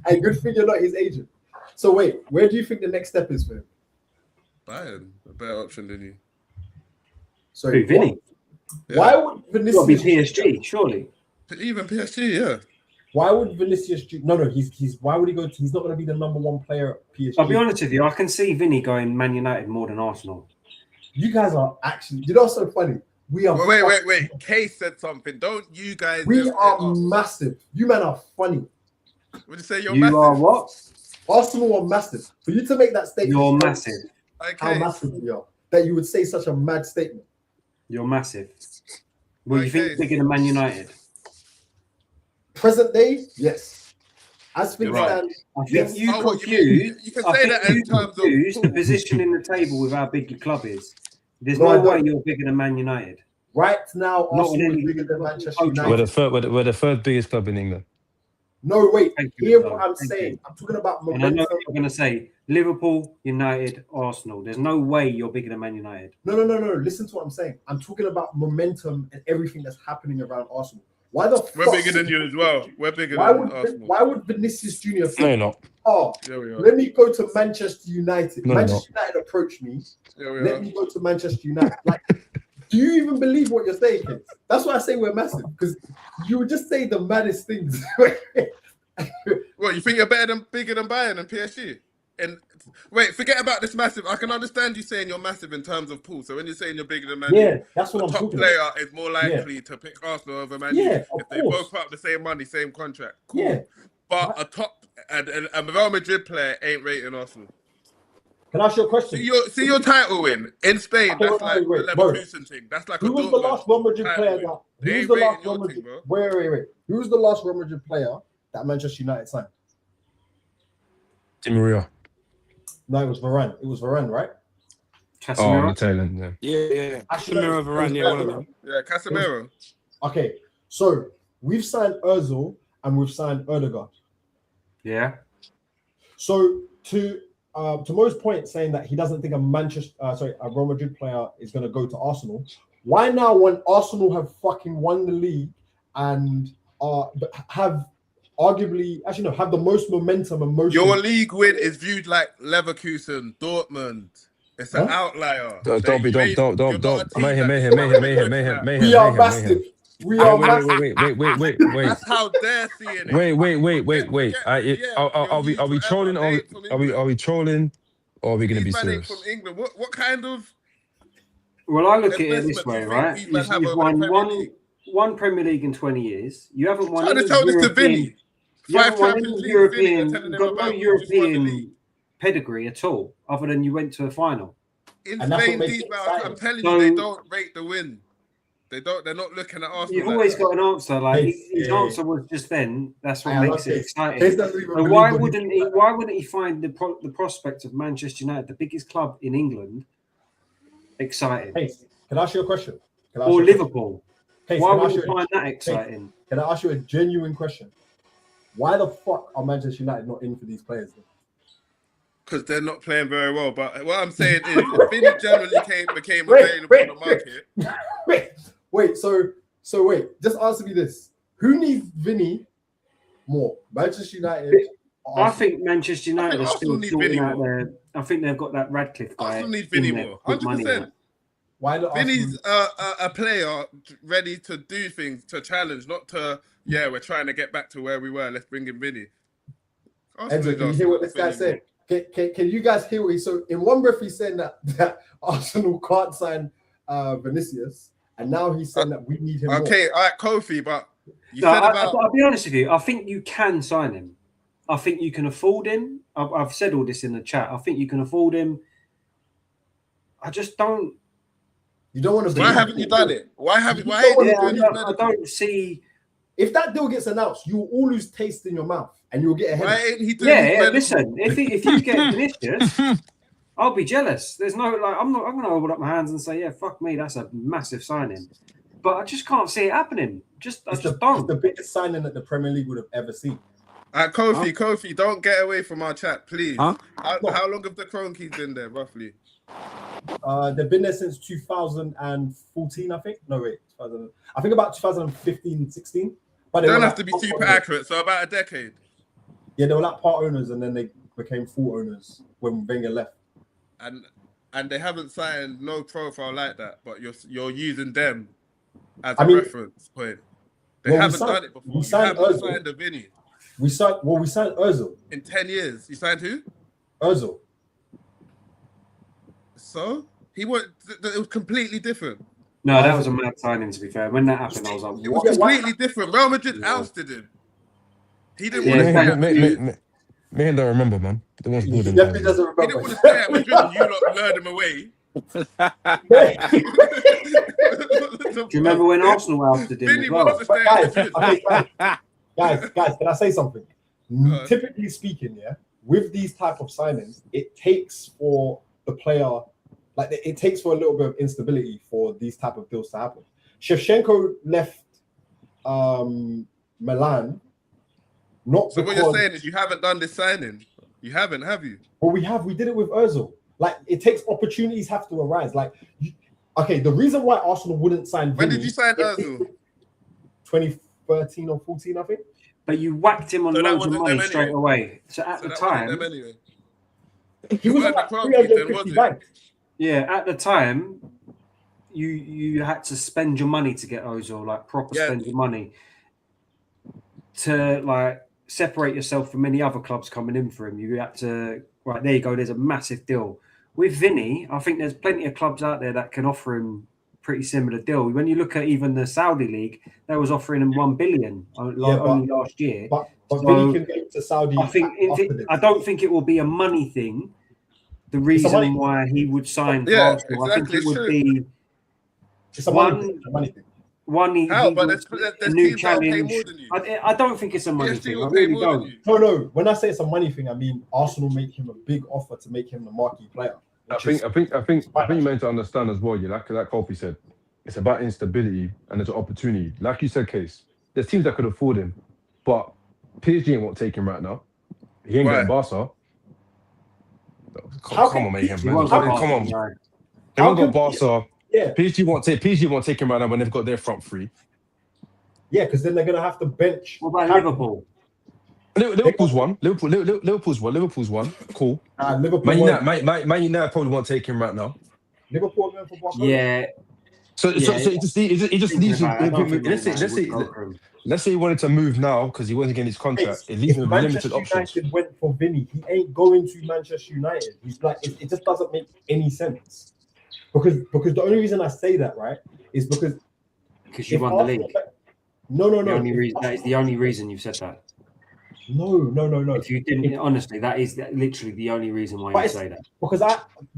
A good thing you're not his agent. So wait, where do you think the next step is for him? Bayern, a better option than you. Sorry, Vinny. Why would Vinicius be PSG? Surely. Even PSG, yeah. Why would Vinicius? No. He's. Why would he go? He's not going to be the number one player at PSG. I'll be honest with you. I can see Vinny going Man United more than Arsenal. You guys are actually. You know what's so funny? We are. Wait. Case said something. Don't you guys? We are massive. You men are funny. Would you say you're you massive? are what? Arsenal are massive. For you to make that statement, You're massive. Okay. How massive we are. That you would say such a mad statement. You're massive. Well, you think Okay. bigger than Man United? Present day, yes. As things Right. stand, I think yes. you Oh, what, confuse. you can I say think that in you terms of confuse the pool. position in the table with how big your club is. There's No, I no way don't. you're bigger than Man United. Right now, Not Arsenal in is bigger than Manchester Oh, United. We're the third biggest club in England. No, wait. Thank you, Hear Flo. what I'm Thank saying. you. I'm talking about And I know momentum. what you're going to say Liverpool, United, Arsenal. There's no way you're bigger than Man United. No. Listen to what I'm saying. I'm talking about momentum and everything that's happening around Arsenal. Why the We're fuck? bigger than you as well. We're bigger Why than would Arsenal. why would Vinicius Jr. No, think, you're not. oh, Yeah, we are. let me go to Manchester United. No, you're Manchester United approached me. Yeah, we Let are. me go to Manchester United. Like, do you even believe what you're saying, kids? That's why I say we're massive, because you would just say the maddest things. What, you think you're bigger than Bayern and PSG? And wait, forget about this massive. I can understand you saying you're massive in terms of pool. So when you're saying you're bigger than Man U, Yeah, that's what the I'm top talking player about. is more likely to pick Arsenal over Man Yeah, U of if they course. both put up the same money, same contract. Cool. Yeah. But a top and a Real Madrid player ain't rating Arsenal. Can I ask you a question? See your title win in Spain. Okay, That's like wait, the bro. Leverkusen thing. That's like Who a was the last Real Madrid title player win. that? They Who's ain't the rating last your Real team, Madrid? bro. Wait. Who's the last Real Madrid player that Manchester United signed? Di Maria. No, it was Varane. It was Varane, right? Oh, Casemiro. on the tail end, yeah. Yeah. Casemiro, Varane, yeah, one of them. Yeah, Casemiro. Okay, so we've signed Özil and we've signed Ødegaard. Yeah. So to Mo's point, saying that he doesn't think a Real Madrid player is going to go to Arsenal. Why now, when Arsenal have fucking won the league and have arguably have the most momentum and most? Your league win is viewed like Leverkusen, Dortmund. It's an outlier. Don't. You're not a team Mayhem. We are massive. We are massive. Wait. That's how they're seeing it. Wait. Are we trolling? Are we trolling? Or are we going to be serious? From England. What kind of? Well, I look at it this investment do way, you think right? these men have You've over the won Premier League? one Premier League in 20 years. You haven't won Trying any to tell this to European. Vinny. You haven't 5 won Champions any League European. telling You've him got no about who just won the European league. pedigree at all, other than you went to a final. In And that's Spain, what makes these it men, exciting. I'm telling So- you, they don't rate the win. They're not looking at Arsenal. You've like always that. got an answer. Like his Yeah. answer was just then. That's what I makes like it it. exciting. Case doesn't even So believe why what wouldn't he? Why wouldn't he find the prospect of Manchester United, the biggest club in England, exciting? Case, can I ask you a question? Or Liverpool? Case, Why can I would ask you you a- find that exciting? Can I ask you a genuine question? Why the fuck are Manchester United not in for these players? Then? Because they're not playing very well. But what I'm saying is, if Vinny generally became Wait, available on the market, wait. So wait. Just answer me this: who needs Vinny more, Manchester United? or I Arsenal? think Manchester United are Arsenal still need sorting Vinny out more. their. I think they've got that Radcliffe guy. Arsenal need Vinny in there more. to put money 100%. in. Why not? Vinny's a player ready to do things, to challenge, not to, we're trying to get back to where we were. Let's bring in Vinny. Enzo, can you hear what this guy said? Can you guys hear what he? So in one breath he's saying that Arsenal can't sign Vinicius, and now he's saying that we need him. Okay, all right, Kofi, but I'll be honest with you. I think you can sign him. I think you can afford him. I've said all this in the chat. I think you can afford him. I just don't. You don't want to. Why haven't you done it? Why I don't see. If that deal gets announced, you will all lose taste in your mouth, and you'll get ahead. Why ain't he doing his medical? Listen. If you get Vinicius, I'll be jealous. There's no I'm going to hold up my hands and say, yeah, fuck me, that's a massive signing. But I just can't see it happening. I just don't. It's the biggest signing that the Premier League would have ever seen. Kofi, don't get away from our chat, please. Huh? How long have the Cronkies been there, roughly? They've been there since 2014, I think. No, wait. I think about 2015, 16. But They don't have to be super accurate, so about a decade. Yeah, they were like part owners, and then they became full owners when Wenger left. And they haven't signed no profile like that, but you're using them as a reference point. They haven't done it before. We signed Ozil. Ozil. Signed a Vinny. We signed Ozil. In 10 years. You signed who? Ozil. So? It was completely different. No, that was a mad signing, to be fair. When that happened, I was like, It was completely different. Real Madrid ousted him. He didn't want to stay at Madrid. Man, don't remember, man. The one's He definitely doesn't remember. He didn't want to stay at Madrid and you lot lured him away. Do you remember when Arsenal ousted him as well? Guys, can I say something? Typically speaking, yeah, with these type of signings, it takes for the player, like it takes for a little bit of instability for these type of deals to happen. Shevchenko left Milan. Not so what you're saying is you haven't done this signing. You haven't, have you? Well, we have. We did it with Ozil. Like, it takes opportunities have to arise. Like, okay, the reason why Arsenal wouldn't sign when Vinny, did you sign Ozil? 2013 or 14, I think. But you whacked him on loads of money straight away. So at the time, he was like 350 back. Yeah, at the time, you had to spend your money to get Ozil, like proper spend your money to like separate yourself from any other clubs coming in for him. You had to, right, there you go, there's a massive deal. With Vinny, I think there's plenty of clubs out there that can offer him pretty similar deal. When you look at even the Saudi league, they was offering him 1 billion only last year. But Vinny can go to Saudi. I don't think it will be a money thing. The reason why he would sign for Arsenal, exactly, I think it would be it's a money thing. But there's a new teams that pay challenge. more than you. I don't think it's a money thing. I pay really more than don't. you. No. When I say it's a money thing, I mean Arsenal make him a big offer to make him the marquee player. I think you meant to understand as well. Yeah, like Kofi said, it's about instability and there's an opportunity. Like you said, Case, there's teams that could afford him, but PSG won't take him right now. He ain't getting Barca. Come on, man. Come on. They won't go Barca. Yeah. PSG won't take him right now when they've got their front three. Yeah, because then they're gonna have to bench. What about Liverpool? Liverpool's one. Liverpool's one. Cool. Man United probably won't take him right now. Liverpool going for Barca. Yeah. So it just leaves him. Let's say he wanted to move now because he wasn't getting his contract. It leaves him with limited options. United went for Vinny. He ain't going to Manchester United. He's like, it just doesn't make any sense. Because the only reason I say that, right, is because you won the league. No. That is the only reason you've said that. No. If you didn't, honestly, that is literally the only reason why you say that. Because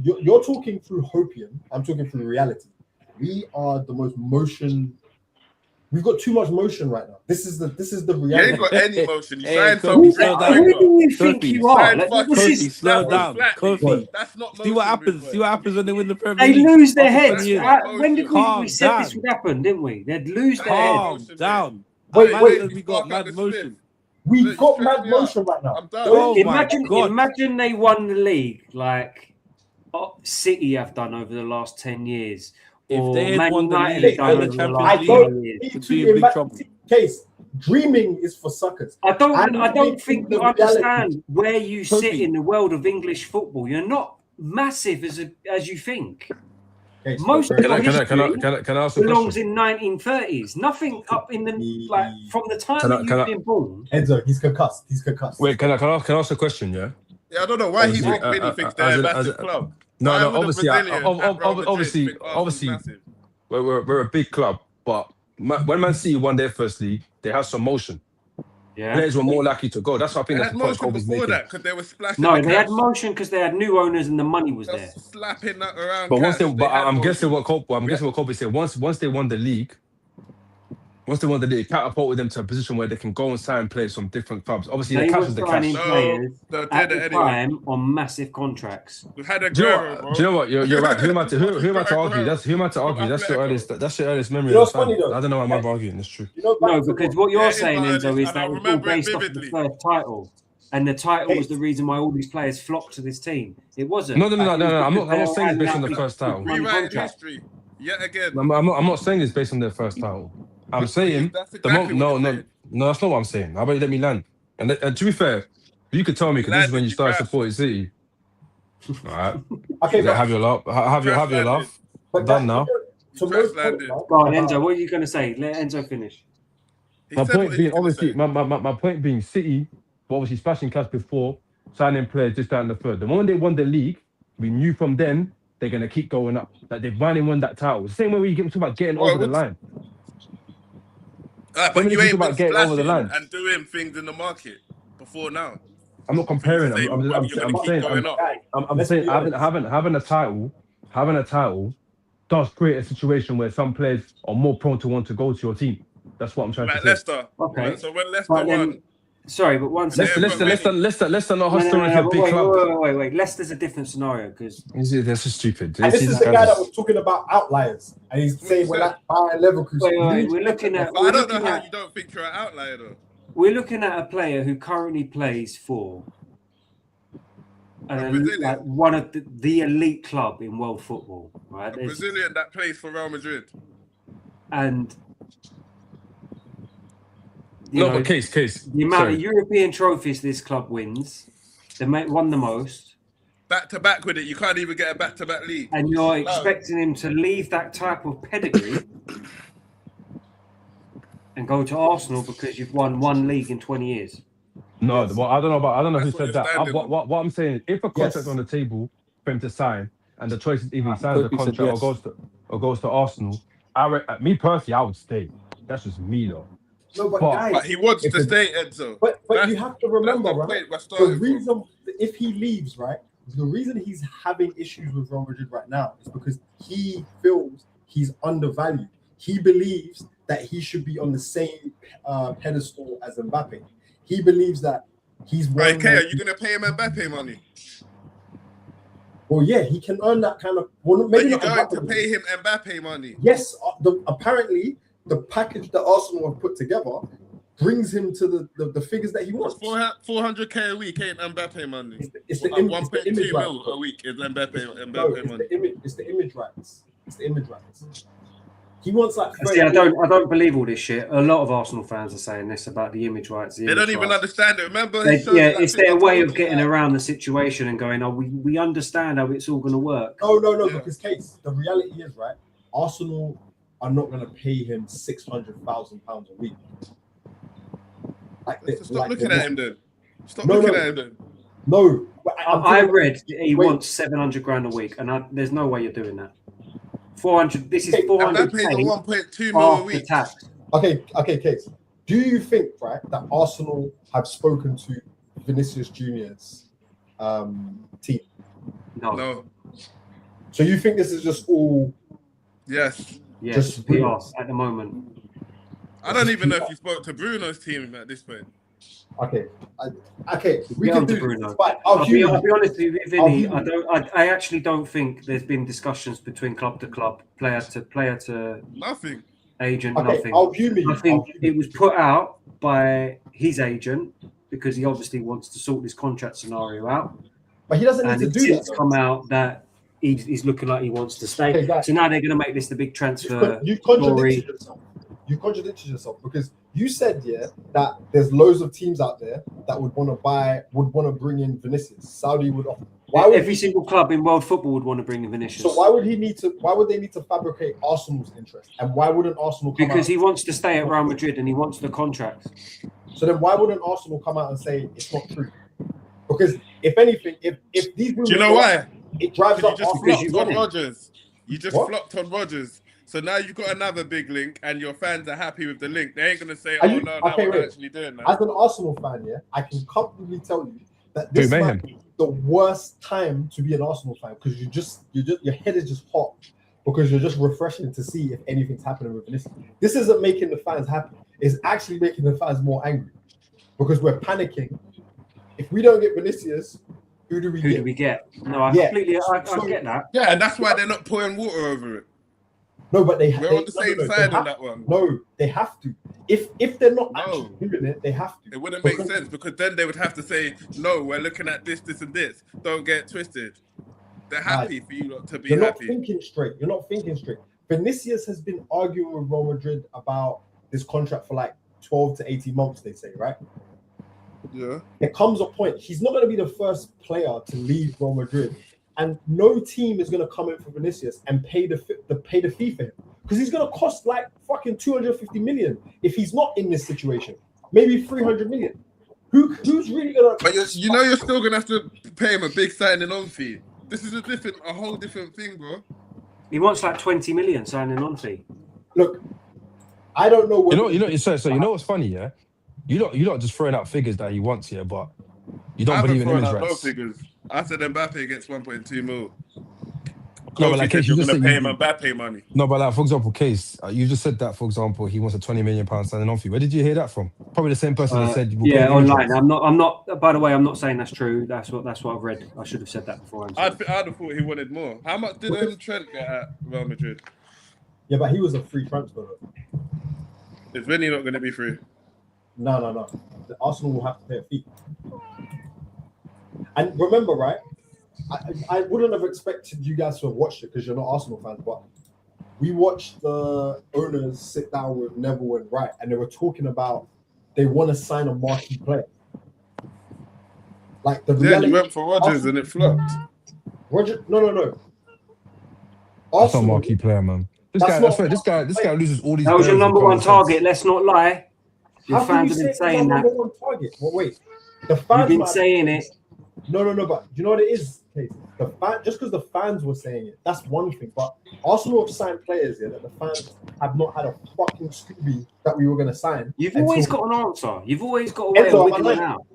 you're talking through hopium. I'm talking through reality. We are the most motion. We've got too much motion right now. This is the reality. You ain't got any motion. You signed Who do you think you are? Kofi, slow down. Kofi, that's not motion. See what happens when they win the Premier League. They lose their heads. When did we said down. this would happen, didn't we? They'd lose their Calm heads. down. Wait. We got mad motion. We've got mad motion right now. I'm done. Imagine they won the league like City have done over the last 10 years. If they had won the league, Case, dreaming is for suckers. I don't think you understand where you sit in the world of English football. You're not massive as you think. Most of can I ask a belongs question? in 1930s. Nothing up in the from the time that you've been born. Enzo, he's concussed. Wait, can I ask a question? Yeah. Yeah, I don't know why he thinks they're a massive club. No. Obviously, we're a big club, but when Man City won their first league, they had some motion. Yeah, players were more likely to go. That's what I think. They had motion before that because they were splashing. No, they had motion because they had new owners and the money was there. Slapping that around. But I'm guessing what Kobe said. Once they won the league. Once they won the league, catapulted them to a position where they can go and sign players from different clubs. Obviously, the cash is the cash. Players at the time on massive contracts. We had a do you know what? You're right. Who am I to argue? That's your earliest memory. I don't know why I'm arguing. It's true. No, because what you're saying, Enzo, is that it's all based off the first title. And the title was the reason why all these players flocked to this team. It wasn't. No. I'm not saying it's based on the first title. Rewrite history yet again. I'm not saying it's based on their first title. I'm saying no, that's not what I'm saying. How about you let me land? And to be fair, you could tell me because this is when you started supporting City. All right. Okay, have your laugh. Have your laugh. Done now. Go on, Enzo. What are you going to say? Let Enzo finish. My point being, obviously, my point being, City were obviously splashing cash before, signing players, this, that, and the third. The moment they won the league, we knew from then they're gonna keep going up. Like they've finally won that title. The same way we talk about getting over the line. But you ain't been splashing and doing things in the market before now. I'm not comparing. I'm saying having a title does create a situation where some players are more prone to want to go to your team. That's what I'm trying to say. Leicester. Okay. So when Leicester won. Sorry, but one second. Leicester not historically a big club. Wait. Leicester's a different scenario because this is stupid. And this is the guy that was talking about outliers, and he's saying we're like Bayern Leverkusen. We're looking at. I don't know how you don't think you're an outlier though. We're looking at a player who currently plays for like one of the elite club in world football, right? A Brazilian that plays for Real Madrid. And but case. The amount of European trophies this club wins, they won the most. Back to back with it, you can't even get a back-to-back league. And you're expecting him to leave that type of pedigree and go to Arsenal because you've won one league in 20 years. No, well, I don't know who said that. What I'm saying is, if a contract's on the table for him to sign, and the choice is either he signs the contract or goes to Arsenal, me personally, I would stay. That's just me though. No, but he wants to stay, Enzo. But you have to remember, right? The reason if he leaves, right? The reason he's having issues with Real Madrid right now is because he feels he's undervalued. He believes that he should be on the same pedestal as Mbappe. He believes that he's. Okay, are you going to pay him Mbappe money? Well, yeah, he can earn that kind of. Well, maybe are you going to pay him Mbappe money? Yes, apparently the package that Arsenal have put together brings him to the figures that he wants. 400k a week ain't Mbappe money. It's the 1.2 mil a week is Mbappe money. It's the image rights. It's the image rights. He wants like. See, I don't believe all this shit. A lot of Arsenal fans are saying this about the image rights. They don't even understand it. Remember, it's their way of getting around the situation and going, "Oh, we understand how it's all going to work." No. Because the reality is, right? Arsenal are not going to pay him £600,000 a week. Stop looking at him then. Stop looking at him then. No, I read he wants 700 grand a week, and there's no way you're doing that. 400. This is 400. That pays 1.2 mil a week. Tax. Okay, Case. Do you think, right, that Arsenal have spoken to Vinicius Junior's team? No. So you think this is just all? Yes. Yeah, just PR at the moment. I don't even know if you spoke to Bruno's team at this point. Okay. We can do Bruno. I'll be honest with you, Vinny. I actually don't think there's been discussions between club to club, player to nothing, agent. Okay, nothing. I think it was put out by his agent because he obviously wants to sort this contract scenario out. But he doesn't need to do that. It's come out that he's looking like he wants to stay. Okay, so now they're going to make this the big transfer. You contradicted yourself. You contradicted yourself because you said that there's loads of teams out there that would want to bring in Vinicius. Saudi would offer. Every single club in world football would want to bring in Vinicius. So why would they need to fabricate Arsenal's interest? And why wouldn't Arsenal come because he wants to stay at Real Madrid and he wants the contract. So then why wouldn't Arsenal come out and say it's not true? Because if anything, if these do you know why? It drives up Rodgers. You just flopped on Rodgers. So now you've got another big link, and your fans are happy with the link. They ain't gonna say, we're actually doing that." As an Arsenal fan, I can comfortably tell you that this might be the worst time to be an Arsenal fan because your head is just hot because you're just refreshing to see if anything's happening with Vinicius. This isn't making the fans happy; it's actually making the fans more angry because we're panicking. If we don't get Vinicius, who do we get? No, I completely I get that. Yeah, and that's why they're not pouring water over it. No, but we're on the same side on that one. No, they have to. If they're not actually doing it, they have to. It wouldn't make sense because then they would have to say, "No, we're looking at this, and this. Don't get twisted." They're happy for you to be happy. You're not thinking straight. Vinicius has been arguing with Real Madrid about this contract for like 12 to 18 months. They say, right? Yeah. There comes a point. He's not going to be the first player to leave Real Madrid. And no team is going to come in for Vinicius and pay the fee for him because he's gonna cost like fucking 250 million if he's not in this situation. Maybe 300 million. Who's really gonna? But you're still gonna have to pay him a big signing on fee. This is a whole different thing, bro. He wants like 20 million signing on fee. Look, I don't know. So you know what's funny, yeah? You're not just throwing out figures that he wants here, but you don't believe in image rights. No figures. I said Mbappe gets 1.2 mil. No, but like, Case, you're going to pay him Mbappe money. No, but like, for example, Case, you just said that, for example, he wants a £20 million signing on fee. Where did you hear that from? Probably the same person that said... Yeah, online. I'm not. By the way, I'm not saying that's true. That's what I've read. I should have said that before. I'd have thought he wanted more. How much did Trent get at Real Madrid? Yeah, but he was a free transfer. Is Vinny not going to be free? No. The Arsenal will have to pay a fee. And remember, right? I wouldn't have expected you guys to have watched it because you're not Arsenal fans, but we watched the owners sit down with Neville and Wright, and they were talking about they want to sign a marquee player. Like the reality, you went for Rodgers and it flopped. No. That's not a marquee player, man. This guy loses all these. That was your number one target. Let's not lie. Your fans have been saying that. Number one target? Well, wait. The fans You've been saying it. No. But you know what it is, Casey? Just because the fans were saying it, that's one thing. But Arsenal have signed players here that the fans have not had a fucking Scooby that we were going to sign. You've always got an answer. You've always got a way of wiggling it out.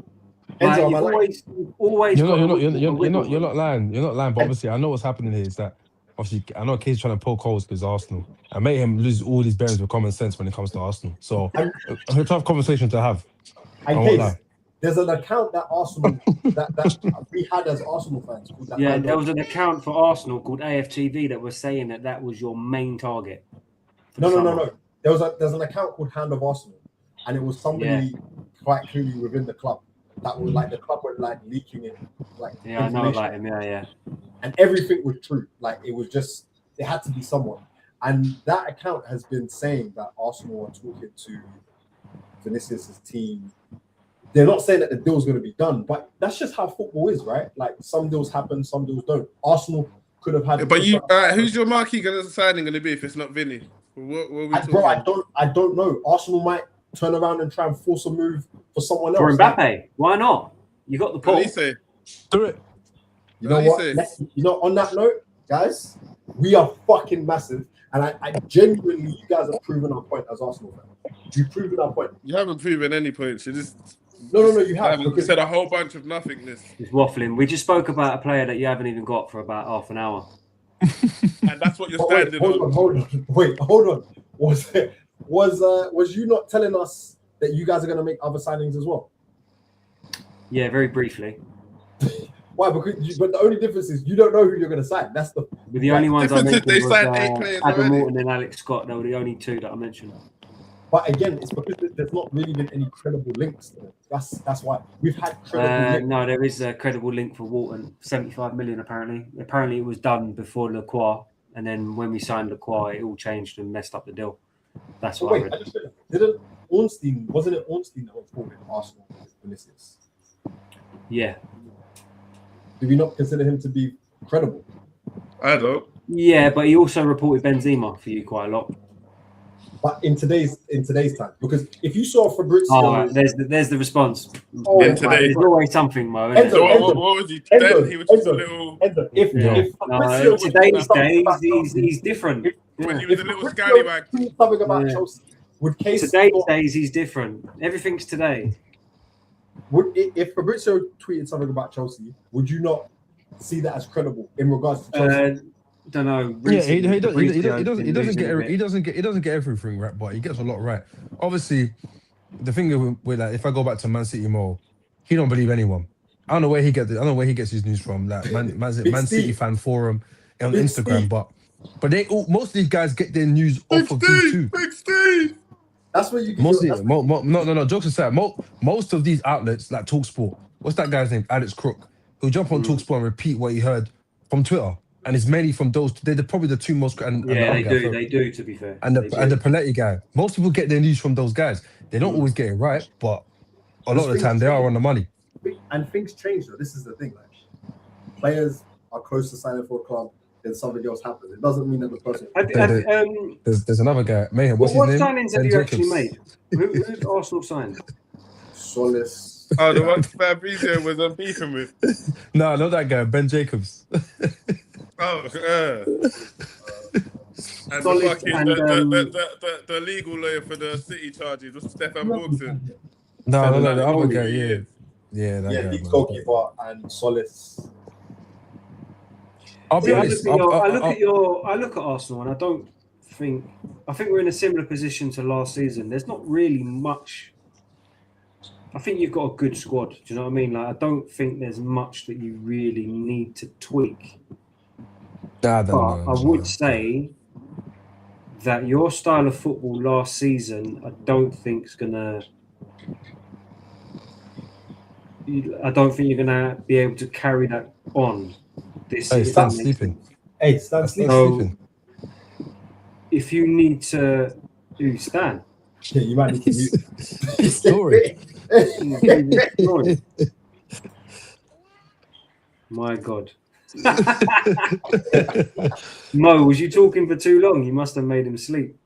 Always. You're not lying. You're not lying. But obviously, I know what's happening here is that obviously I know Casey's trying to poke holes because Arsenal. I made him lose all these bearings with common sense when it comes to Arsenal. So it's a tough conversation to have. There's an account that Arsenal that we had as Arsenal fans. There was an account for Arsenal called AFTV that was saying that was your main target. No. There's an account called Hand of Arsenal, and it was somebody quite clearly within the club that was like the club were like leaking it. I know about him. Yeah. And everything was true. Like it was just it had to be someone, and that account has been saying that Arsenal are talking to Vinicius' team. They're not saying that the deal's going to be done, but that's just how football is, right? Like some deals happen, some deals don't. Arsenal could have had. But who's your marquee signing going to be if it's not Vinny? What are we talking? Bro, I don't know. Arsenal might turn around and try and force a move for someone else. For Mbappe, why not? You got the pull. Do it. You know what? On that note, guys, we are fucking massive, and I genuinely, you guys have proven our point as Arsenal fans. You've proven our point. You haven't proven any points. You just. No, you haven't. You said a whole bunch of nothingness. He's waffling. We just spoke about a player that you haven't even got for about half an hour. And that's what you're standing on. Hold on. Was you not telling us that you guys are going to make other signings as well? Yeah, very briefly. Why? But the only difference is you don't know who you're going to sign. That's the only ones I mentioned they was signed 8 players Adam already. Morton and Alex Scott. They were the only two that I mentioned. But again, it's because there's not really been any credible links to it. That's why we've had credible links. No, there is a credible link for Walton, 75 million apparently. Apparently it was done before Lacroix, and then when we signed Lacroix, it all changed and messed up the deal. That's what I read. Wasn't it Ornstein that was called in Arsenal with Vinicius? Yeah. Do we not consider him to be credible? I don't. Yeah, but he also reported Benzema for you quite a lot. But in today's time, because if you saw Fabrizio, there's the response. There's always something, Mo. What was he? Then he was just a little. Today's days, he's different. When he was a little scallywag. Something about Chelsea. Today's days, he's different. Everything's today. If Fabrizio tweeted something about Chelsea, would you not see that as credible in regards to Chelsea? Don't know. Yeah, he doesn't get everything right, but he gets a lot right. Obviously, the thing with like, if I go back to Man City Mo, he don't believe anyone. I don't know where he gets his news from. Like Man City fan forum on Instagram, but most of these guys get their news off of Big Steve. That's where you get no. Jokes aside, most of these outlets like TalkSport. What's that guy's name? Alex Crook. He'll jump on TalkSport and repeat what he heard from Twitter. And it's mainly from those. They're probably the two most. They do. To be fair, and the Paletti guy. Most people get their news from those guys. They don't always get it right, but a lot of the time they are on the money. And things change though. This is the thing. Like, players are close to signing for a club. then something else happens. It doesn't mean that the person. There's another guy. Mayhem. What's his what name? signings have Ben you actually Jacobs. made? Who's Arsenal signed? Solace. Oh, the one Fabrizio was beefing with. No, not that guy. Ben Jacobs. Oh, and Solid the fucking and, the legal lawyer for the City charges was Stefan Borgson. No, the Fabrizio. other guy. Yeah, that guy. Leeds goalkeeper and Solace. I'll be honest. I look at Arsenal and I think we're in a similar position to last season. There's not really much. I think you've got a good squad. Do you know what I mean? Like, I don't think there's much that you really need to tweak. I would say that your style of football last season, I don't think you're gonna be able to carry that on this season. Stan sleeping. Hey, Stan sleeping. If you need to do Stan, yeah, you might need to use story. My God. Mo, was you talking for too long? You must have made him sleep.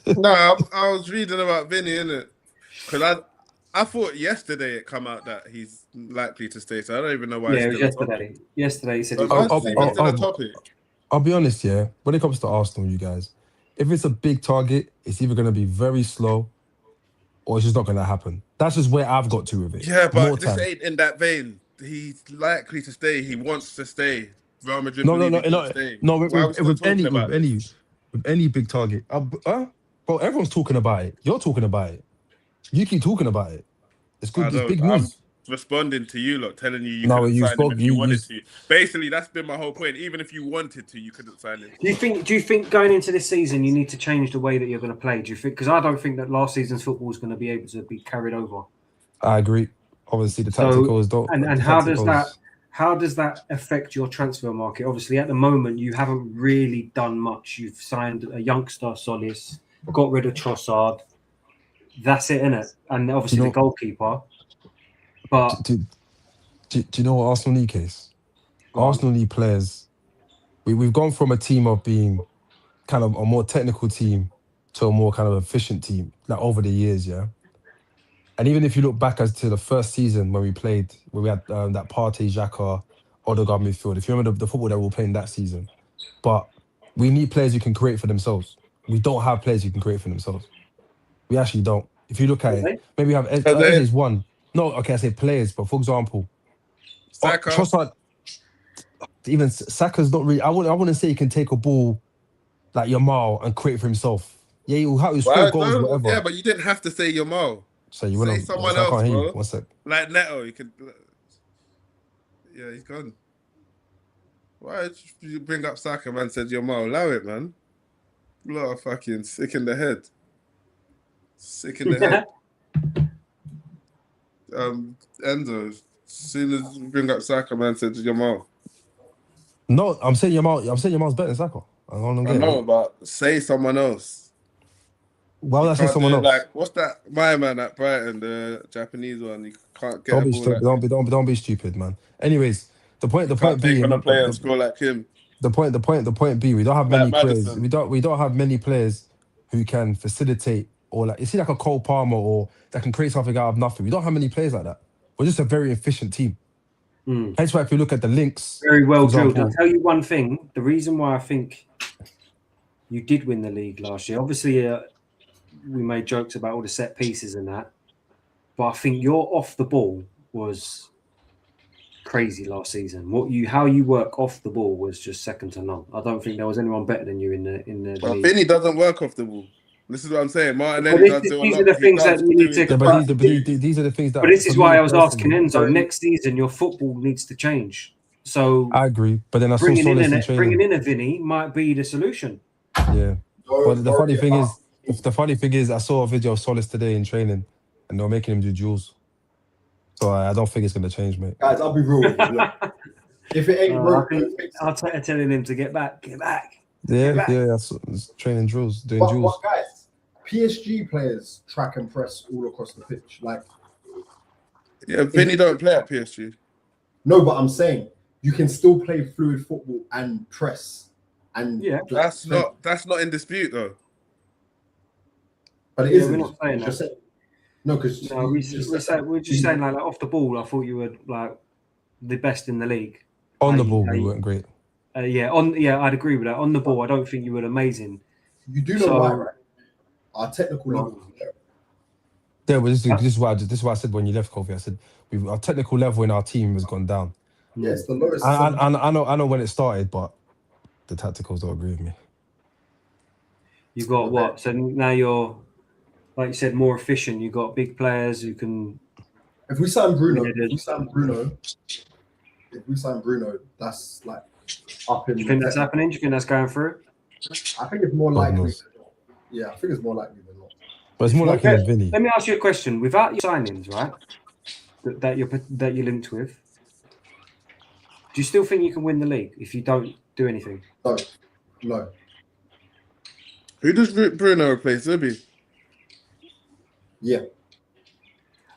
No, I was reading about Vinny, innit? Because I thought yesterday it come out that he's likely to stay, so I don't even know why. Yeah, it was yesterday. Yesterday he said. I'll be honest, yeah. When it comes to Arsenal, you guys, if it's a big target, it's either going to be very slow, or it's just not going to happen. That's just where I've got to with it. Yeah, but this ain't in that vein. He's likely to stay. He wants to stay. Real Madrid with any big target. Bro, everyone's talking about it. You're talking about it. You keep talking about it. It's good. It's big news. I'm responding to you, lot, telling you couldn't sign him if you wanted to. Basically, that's been my whole point. Even if you wanted to, you couldn't sign him. Do you think going into this season you need to change the way that you're going to play? Do you think? Because I don't think that last season's football is going to be able to be carried over. I agree. Obviously, the tacticals don't. And how does that affect your transfer market? Obviously, at the moment, you haven't really done much. You've signed a youngster, Solis, got rid of Trossard. That's it, innit? And obviously the goalkeeper. But do you know what Arsenal need, Case? Arsenal need players. We've gone from a team of being kind of a more technical team to a more kind of efficient team, like over the years, yeah. And even if you look back as to the first season when we had that Partey, Xhaka, Odegaard midfield, if you remember the football that we were playing that season. But we need players who can create for themselves. We don't have players who can create for themselves. We actually don't. If you look at it, maybe we have Eze's one. No, okay, I say players, but for example, Saka. Trossard, even Saka's not really. I wouldn't say he can take a ball like Yamal and create for himself. Yeah, he'll score goals, whatever. Yeah, but you didn't have to say Yamal. So you say someone else, bro. One sec. Like Neto, you could. Yeah, he's gone. Why did you bring up Saka, man? Said Yamal, allow it, man. Lot of fucking sick in the head. Sick in the head. Enzo, as soon as you bring up Saka, man, said Yamal. No, I'm saying Yamal's better than Saka. I know, but say someone else. Why would I say someone else? Like, what's that? My man at Brighton, the Japanese one. You can't get. Don't be stupid, man. Anyways, the point being, on a player and score like him. The point being, we don't have many players. We don't have many players who can facilitate or like. Is he like a Cole Palmer or that can create something out of nothing? We don't have many players like that. We're just a very efficient team. Hence why if you look at the links, very well drilled. I'll tell you one thing. The reason why I think you did win the league last year, obviously. We made jokes about all the set pieces and that, but I think your off the ball was crazy last season. How you work off the ball was just second to none. I don't think there was anyone better than you in the Well, league. Vinny doesn't work off the ball. This is what I'm saying. Martinelli does do a lot. These are the things that you need to. These are the things that. But this is why I was asking Enzo. Next season, your football needs to change. So I agree, but then bringing in a Vinny might be the solution. Yeah, but the funny thing is, I saw a video of Solis today in training, and they were making him do duels. So I don't think it's going to change, mate. Guys, I'll be real with you. Look, if it ain't broken, I'll telling him to get back. Yeah, that's training drills, doing duels. But guys, PSG players track and press all across the pitch. Like, yeah, Vinny don't play at PSG. No, but I'm saying you can still play fluid football and press. And that's not in dispute though. But it Yeah, isn't. we're not saying that. No, because we're just saying like off the ball. I thought you were like the best in the league. On the ball, we weren't great. I'd agree with that. On the ball, I don't think you were amazing. You do know why, right? Our technical level. Yeah, well, this is why I said when you left, Kofi. I said our technical level in our team has gone down. Yes, the lowest. I know when it started, but the tacticals don't agree with me. You got what? So now you're, like you said, more efficient. You got big players who can. If we sign Bruno, that's like up in. Do you think that's happening? Do you think that's going through? I think it's more likely. Yeah, I think it's more likely than not. But it's more likely than Vinny. Let me ask you a question. Without your signings, right, that you're linked with, do you still think you can win the league if you don't do anything? No. Who does Bruno replace? Zubi? Yeah.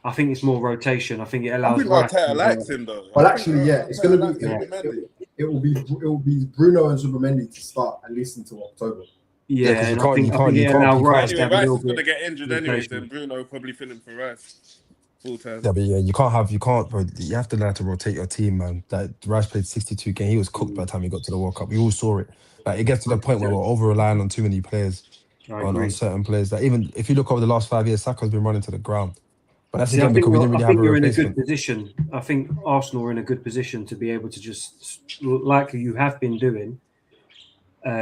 I think it's more rotation. I think it allows. I think Arteta likes him though. Well, actually, yeah, it's going to be. It will be Bruno and Zubimendi to start at least until October. Yeah, you can't. Anyway, Rice is going to get injured anyway, then Bruno probably filling for Rice full time. Yeah, but you can't, bro. You have to learn to rotate your team, man. That Rice played 62 games. He was cooked by the time he got to the World Cup. We all saw it. Like it gets to the point where we're over relying on too many players, on certain players. That even if you look over the last 5 years, Saka's been running to the ground. But that's again because we didn't really have a replacement. You're in a good position. I think Arsenal are in a good position to be able to just, like you have been doing,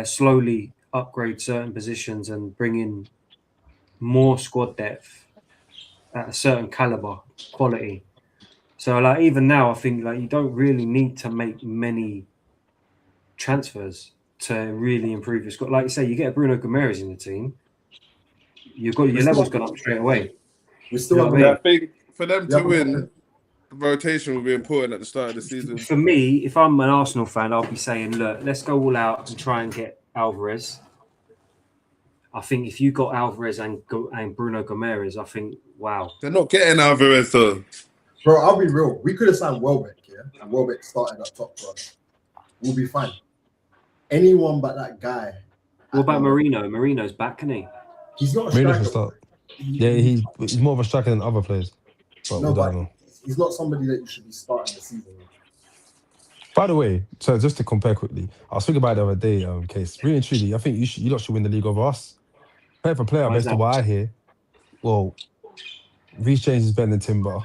slowly upgrade certain positions and bring in more squad depth at a certain caliber, quality. So, like even now, I think like you don't really need to make many transfers to really improve your squad. Like you say, you get a Bruno Gomes in the team, you've got your levels gone up straight away. We still I think for them to win, the rotation will be important at the start of the season. For me, if I'm an Arsenal fan, I'll be saying, look, let's go all out and try and get Alvarez. I think if you got Alvarez and Bruno Gomes, I think, wow. They're not getting Alvarez though. Bro, I'll be real. We could have signed Welbeck, and Welbeck started up top for us. We'll be fine. Anyone but that guy. What about Marino? Marino's back, can he? He's not a striker. Yeah, he's more of a striker than other players. But he's not somebody that you should be starting the season with. By the way, so just to compare quickly, I was thinking about it the other day, Case. Really and truly, I think you lot should win the league over us. Player for player, based on what I hear, well, Reece James is better than Timber.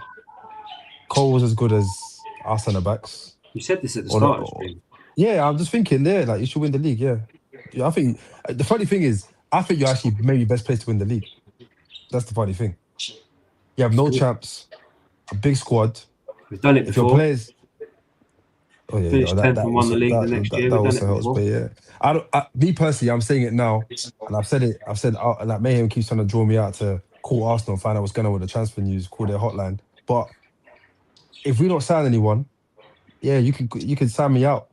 Cole was as good as our centre backs. You said this at the start of the stream. Yeah, I'm just thinking there, like you should win the league. Yeah, I think the funny thing is, I think you're actually maybe best placed to win the league. That's the funny thing. You have no champs, a big squad. We've done it before. If your players, finished 10th and won the league the next year. That also helps, but yeah. Me personally, I'm saying it now, and I've said like Mayhem keeps trying to draw me out to call Arsenal, find out what's going on with the transfer news, call their hotline. But if we don't sign anyone, yeah, you can sign me out.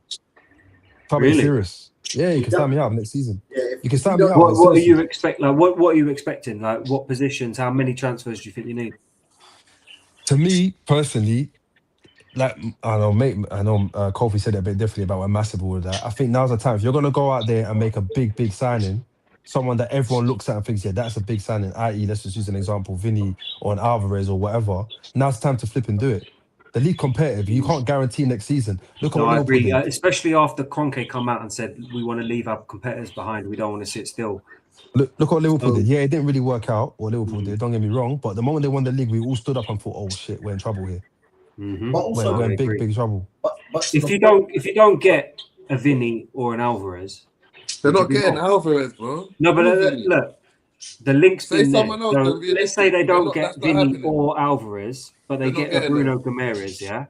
Probably serious. Yeah, you can sign me out next season. Yeah, you can sign me out. What are you expecting? Like, what are you expecting? Like, what positions? How many transfers do you think you need? To me personally, like I know Kofi said it a bit differently about when Massive all of that. I think now's the time. If you're gonna go out there and make a big signing, someone that everyone looks at and thinks, yeah, that's a big signing. I.e., let's just use an example, Vinny or an Alvarez or whatever. Now's the time to flip and do it. The league competitive. You can't guarantee next season. Look at what Liverpool did. Especially after Kroenke come out and said we want to leave our competitors behind. We don't want to sit still. Look what Liverpool did. Yeah, it didn't really work out what Liverpool did. Don't get me wrong. But the moment they won the league, we all stood up and thought, "Oh shit, we're in trouble here. But also, we're in big trouble." But if you don't get a Vinny or an Alvarez, they're not getting Alvarez, bro. No, but look. The link's been there. So let's say they don't get Vinny or Alvarez, but they get a Bruno Gomes, yeah?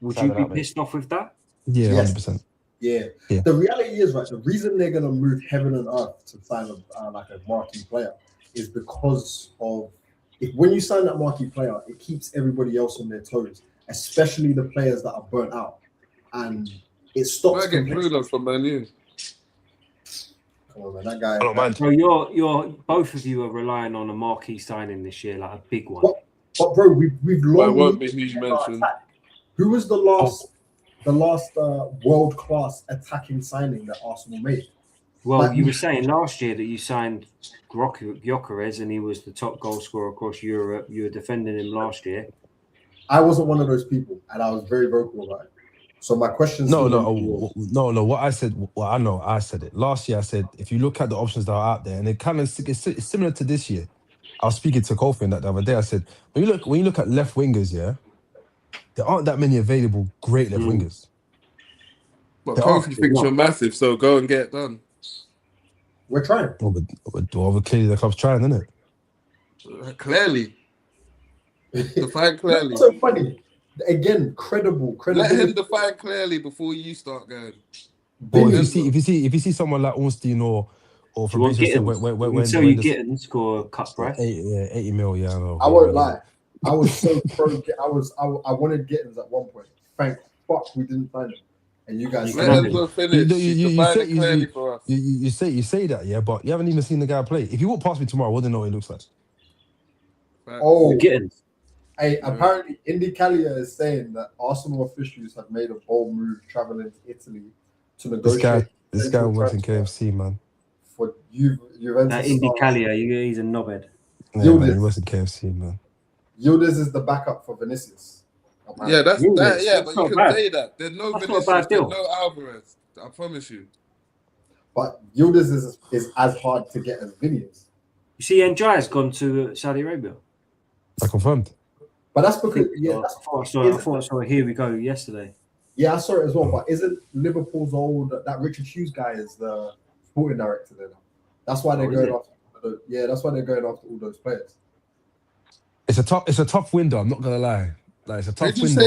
Would you be pissed off with that? Yeah, 100%. Yeah. The reality is, right, the reason they're going to move heaven and earth to sign like a marquee player is because of when you sign that marquee player, it keeps everybody else on their toes, especially the players that are burnt out. And it stops... I get Bruno from Man U. Come on, man, that guy. So you're both of you are relying on a marquee signing this year, like a big one. But bro, we've long. Won't be who you mentioned. Who was the last world class attacking signing that Arsenal made? Well, you were saying last year that you signed Gyökeres and he was the top goal scorer across Europe. You were defending him last year. I wasn't one of those people, and I was very vocal about it. So my question No. What I said, I said it last year. I said if you look at the options that are out there, and it kind of it's similar to this year. I was speaking to Kofi that the other day. I said when you look at left wingers, yeah, there aren't that many available great left wingers. But Kofi thinks you're massive, so go and get it done. We're trying. Well, clearly the club's trying, isn't it? Clearly. Define clearly. That's so funny. Again, credible. Let him define clearly before you start going. Or if you see someone like Ornstein or Fabrizio said when sell you Gittins score cut price. 80 mil, yeah, I know. I won't lie. I was so pro. I wanted Gittins at one point. Thank fuck we didn't find him. And you guys let him go finish. You say that, yeah, but you haven't even seen the guy play. If you walk past me tomorrow, I wouldn't know what he looks like. Oh, Gittins. Hey, apparently Indy Callia is saying that Arsenal officials have made a bold move traveling to Italy to negotiate. This guy works in KFC, man. For Juventus. That Indy Callia, he's a knobhead. Yeah, man, he works in KFC, man. Yildiz is the backup for Vinicius. Apparently. Yeah, that's that. Yeah, but you can say that. There's no Vinicius, there's no Alvarez. I promise you. But Yildiz is as hard to get as Vinicius. You see, Njai has gone to Saudi Arabia. I confirmed. But that's because I thought I saw Here We Go yesterday. Yeah, I saw it as well. But isn't Liverpool's old that Richard Hughes guy is the sporting director there now? That's why they're going after. That's why they're going after all those players. It's a tough window. I'm not gonna lie. Like it's a tough window.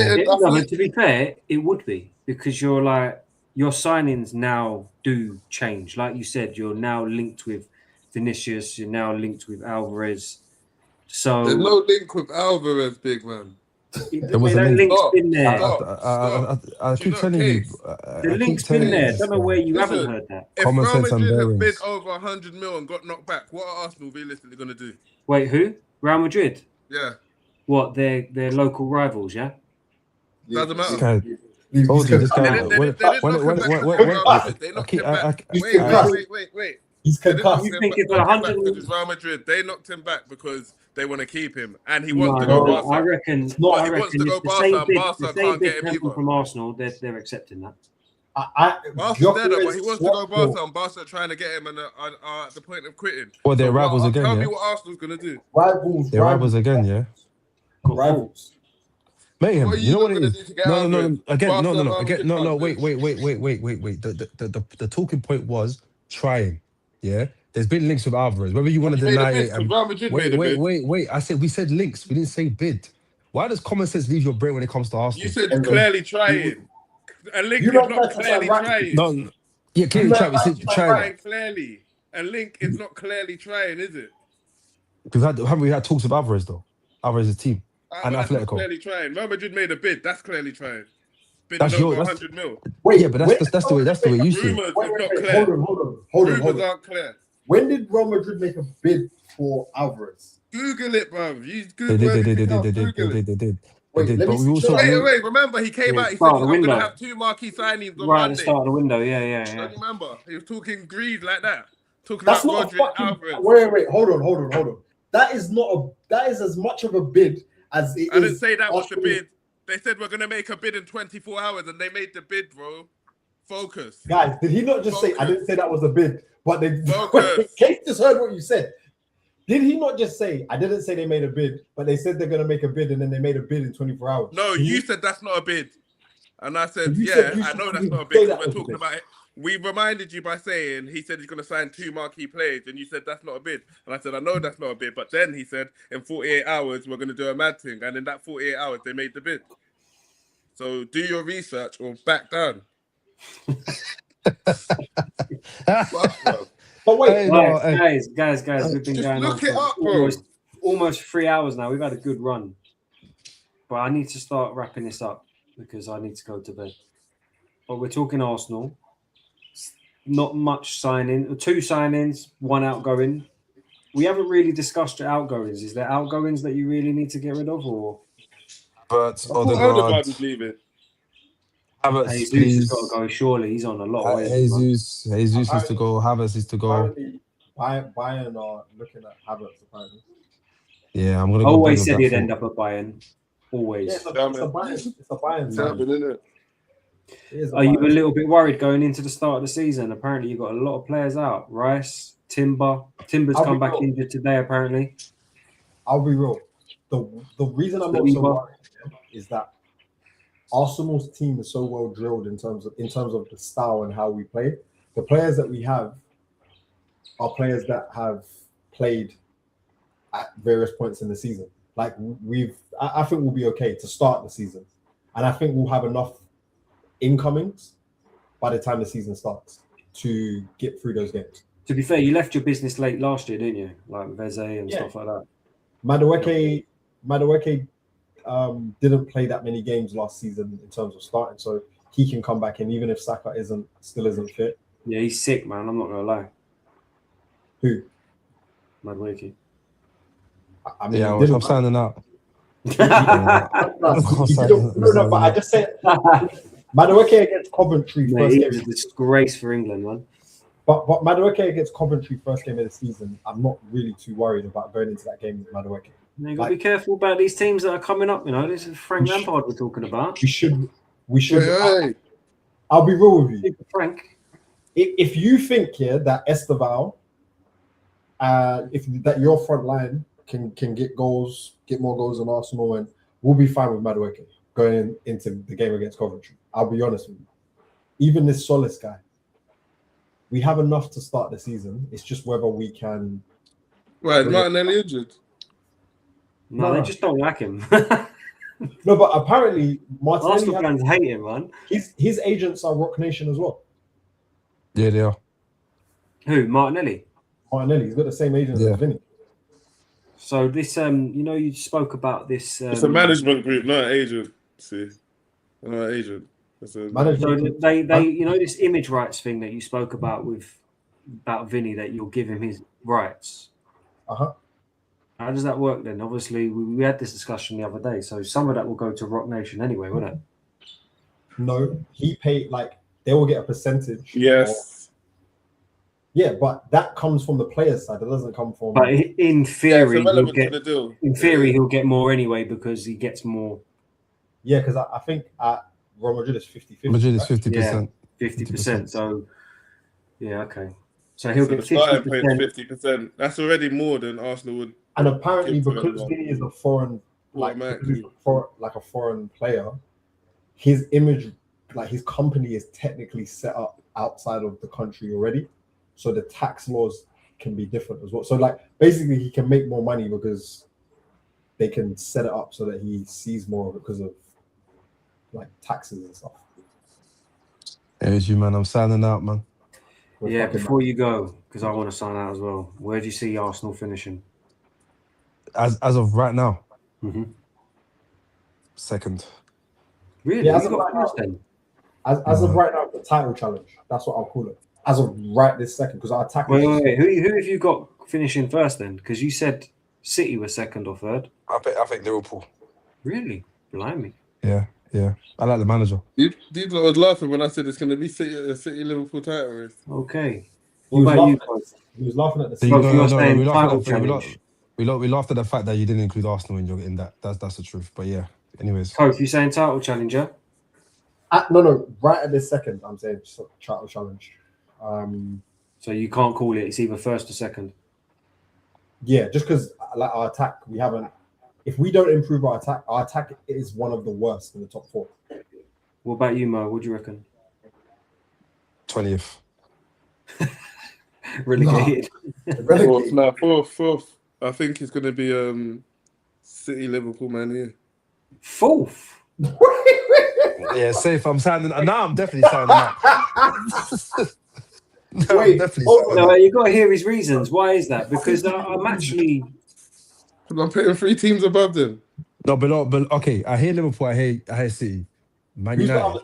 To be fair, it would be because your signings now do change. Like you said, you're now linked with Vinicius. You're now linked with Alvarez. So there's no link with Alvarez, big man. There was a link. Been there. I keep telling you. The link's been there. I don't know where you haven't heard that. If Real Madrid have bid over 100 mil and got knocked back, what are Arsenal realistically going to do? Wait, who? Real Madrid? Yeah. What? Their local rivals? Yeah. Doesn't matter. Told you this guy. Wait. He's concussed. You think it's 100? Because Real Madrid, they knocked him back because they want to keep him, and he wants to go Barca. I reckon. He wants to go Barca, and Barca can't get him either. From Arsenal, they're accepting that. Barca's dead, but he wants to go Barca, and Barca are trying to get him, and are at the point of quitting. Well, they're rivals again. Tell me what Arsenal's gonna do. They're rivals again, yeah. Rivals. Mayhem. What you know what it is? No. Again, no. Wait. The talking point was trying. Yeah, there's been links with Alvarez. Whether you want to deny it, wait. We said links. We didn't say bid. Why does common sense leave your brain when it comes to Arsenal? You said clearly trying. A link is not clearly trying. No, yeah, clearly trying. We said trying clearly. A link is not clearly trying, is it? Because haven't we had talks with Alvarez though? Alvarez's team and Atletico. Clearly trying. Real Madrid made a bid. That's clearly trying. That's over 100 mil. Wait, yeah, but that's the way you see it. Hold on. Rumors aren't clear. When did Real Madrid make a bid for Alvarez? Google it, bro. You Google it. They did. Wait. Remember, he came out. He said, "I'm gonna have 2 marquee signings on right Monday." At the start of the window. Yeah. Don't you remember? He was talking greed like that. Talking That's about not Alvarez. Wait. Hold on. That is as much of a bid as it is. I didn't say that was the bid. They said we're gonna make a bid in 24 hours, and they made the bid, bro. Focus, guys. Did he not just say? I didn't say that was a bid, but they. Kate just heard what you said. Did he not just say? I didn't say they made a bid, but they said they're gonna make a bid, and then they made a bid in 24 hours. No, you said that's not a bid, and I said, I know that's not a bid. We're talking about it. We reminded you by saying he said he's going to sign 2 marquee players, and you said that's not a bid. And I said, I know that's not a bid. But then he said, in 48 hours, we're going to do a mad thing. And in that 48 hours, they made the bid. So do your research or back down. But wait, guys, we've been going on for almost 3 hours now. We've had a good run. But I need to start wrapping this up because I need to go to bed. But we're talking Arsenal. Not much signing, 2 signings, 1 outgoing. We haven't really discussed your outgoings. Is there outgoings that you really need to get rid of, or? But Odegaard was leaving. Havertz, Jesus please. has got to go. Surely he's on a lot of ways. Jesus is to go. Havertz is to go. Apparently, Bayern are looking at Havertz. Apparently, Yeah, I'm gonna I go. always big said with he'd that end thought. up at Bayern. Always. yeah, it's a Bayern. It's a Bayern. It's signing. happening, isn't it? It is a Are you a Bayern. little bit worried going into the start of the season? Apparently, you've got a lot of players out. Rice, Timber's I'll come be back real. injured today, apparently. I'll be real. The reason I'm not so worried is that Arsenal's team is so well drilled in terms of the style and how we play. The players that we have are players that have played at various points in the season. Like I think we'll be okay to start the season, and I think we'll have enough incomings by the time the season starts to get through those games. To be fair, you left your business late last year, didn't you? Like Veze and stuff like that. Madueke didn't play that many games last season in terms of starting, so he can come back in even if Saka still isn't fit. Yeah, he's sick, man. I'm not gonna lie. Who? Madueke. I mean, Yeah, he didn't, I'm signing out. No, but I just said Madueke against Coventry Mate, first he game. was a disgrace for England, man. But Madueke against Coventry first game of the season, I'm not really too worried about going into that game with Madueke. You got to be careful about these teams that are coming up. You know, this is Frank Lampard we're talking about. We should. Hey. I'll be real with you. Frank. If you think that Esteval, that your front line can get more goals than Arsenal, and we'll be fine with Madueke going into the game against Coventry. I'll be honest with you. Even this Solis guy, we have enough to start the season. It's just whether we can. Right, Martinelli injured. No, they just don't like him. No, but apparently Martinelli. Arsenal fans hate him, man. His agents are Rock Nation as well. Yeah, they are. Who? Martinelli. Martinelli, he's got the same agent as Vinny. So this, you spoke about this. It's a management group, not an agent. See, not an agent. It's a so they, this image rights thing that you spoke about about Vinny, that you'll give him his rights. How does that work then? Obviously, we had this discussion the other day. So some of that will go to Rock Nation anyway, won't it? No, he paid they will get a percentage. Yes. Yeah, but that comes from the player's side. It doesn't come from. But in theory, he'll get he'll get more anyway because he gets more. Yeah, because I think at Real Madrid is 50-50. Madrid is 50%. 50%. So, yeah, okay. So he'll get 50%. That's already more than Arsenal would. And apparently, because Vinny is a foreign, a foreign player, his image, his company is technically set up outside of the country already. So the tax laws can be different as well. So basically he can make more money because they can set it up so that he sees more of it because of taxes and stuff. Here's you, man. I'm signing out, man. Yeah, before you go, because I want to sign out as well. Where do you see Arsenal finishing? As of right now, second. Really? Yeah, as of right now, the title challenge. That's what I'll call it. As of right this second, because our attack. Wait. Who have you got finishing first then? Because you said City were second or third. I think Liverpool. Really? Blimey. Yeah. I like the manager. These lot was laughing when I said it's going to be City Liverpool title race. Okay. What about you guys? He was laughing at the same. We laughed at the fact that you didn't include Arsenal in that. That's the truth. But yeah. Anyways. Coach, you saying title challenger? No. Right at this second, I'm saying title challenge. So you can't call it. It's either first or second. Yeah, just because our attack, we haven't. If we don't improve our attack is one of the worst in the top four. What about you, Mo? What do you reckon? 20th. Relegated. Fourth. I think it's going to be City, Liverpool, Man. Yeah. Fourth. Yeah, safe. I'm signing. Now I'm definitely signing up. No, you got to hear his reasons. Why is that? Because I'm actually. I'm putting 3 teams above them. No, but okay. I hear Liverpool. I hear City. Man United.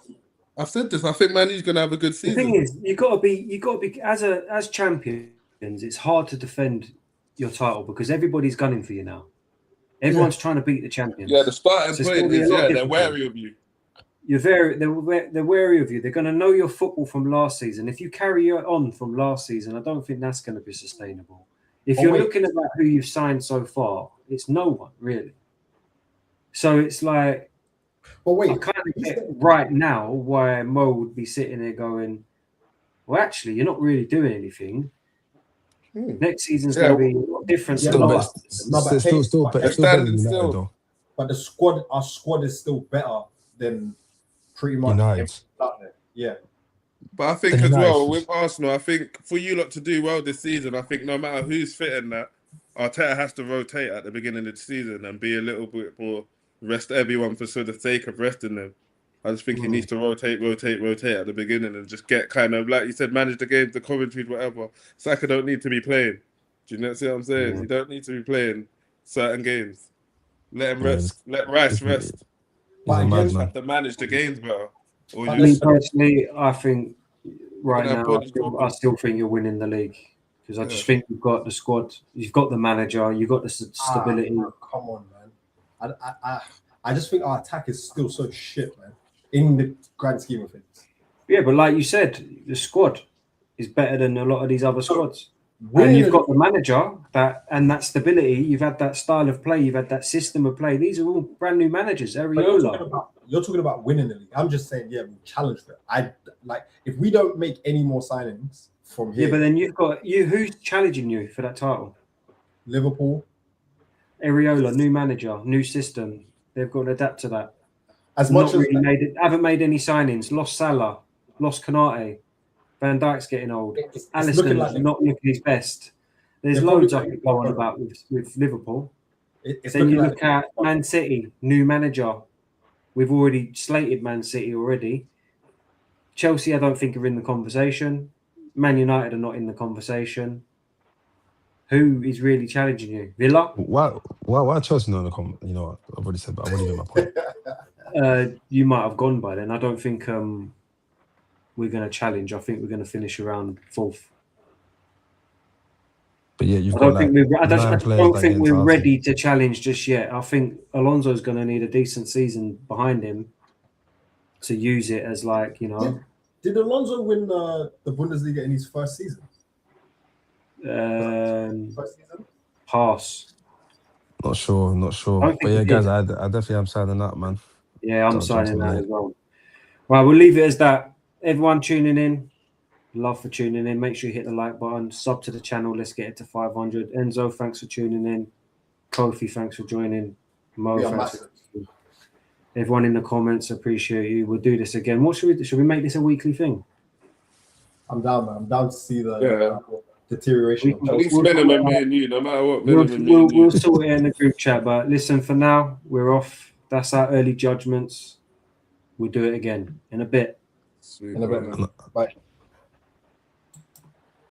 I've said this. I think Man U's going to have a good season. The thing is, you got to be as champions. It's hard to defend your title because everybody's gunning for you now. Everyone's trying to beat the champions. Yeah, the starting point is they're wary of you. they're wary of you. They're going to know your football from last season. If you carry on from last season, I don't think that's going to be sustainable. If you're looking at who you've signed so far, it's no one really. So it's like, I kind of get right now why Mo would be sitting there going, well, actually, you're not really doing anything. Next season's going to be different. Still better than United, though. But our squad is still better than pretty much United. Yeah. But I think as well with Arsenal, I think for you lot to do well this season, I think no matter who's fit in that, Arteta has to rotate at the beginning of the season and be a little bit more rest everyone for the sake of resting them. I just think he needs to rotate at the beginning and just get kind of, like you said, manage the games, the commentaries, whatever. Saka don't need to be playing. Do you know what I'm saying? You don't need to be playing certain games. Let him rest. Let Rice rest. But you just have to manage the games better. Me personally, I think right now, I still think you're winning the league because I just think you've got the squad, you've got the manager, you've got the stability. Come on, man. I just think our attack is still so shit, man, in the grand scheme of things. Yeah, but like you said, the squad is better than a lot of these other squads. And you've got the manager that stability. You've had that style of play. You've had that system of play. These are all brand new managers. Areola. You're talking about winning the league. I'm just saying, we challenged it. I like if we don't make any more signings from here. Yeah, but then you've got who's challenging you for that title? Liverpool. Areola, new manager, new system. They've got to adapt to that. Haven't made any signings. Lost Salah, lost Konate. Van Dijk's getting old. Alisson's not looking his best. There's loads I could go on about with Liverpool. Then you look at Man City, new manager. We've already slated Man City already. Chelsea, I don't think are in the conversation. Man United are not in the conversation. Who is really challenging you? Villa? Why Chelsea not in the conversation? You know what? I've already said that. I've already made my point. You might have gone by then. I don't think we're going to challenge. I think we're going to finish around 4th. But yeah, I don't think we're ready to challenge just yet. I think Alonso's going to need a decent season behind him to use it as Did Alonso win the Bundesliga in his first season? First season? Pass. Not sure. But yeah, guys, I definitely am signing up, man. Yeah, I'm signing that as well. Right, we'll leave it as that. Everyone tuning in, love for tuning in. Make sure you hit the like button, sub to the channel. Let's get it to 500. Enzo, thanks for tuning in. Kofi, thanks for joining. Mo, thanks for tuning in. Everyone in the comments, appreciate you. We'll do this again. What should we do? Should we make this a weekly thing? I'm down, man. I'm down to see the deterioration. At least minimum me and you, no matter what. We'll sort it in the group chat. But listen, for now, we're off. That's our early judgments. We'll do it again in a bit. Sweet. In a bit, man. Bye.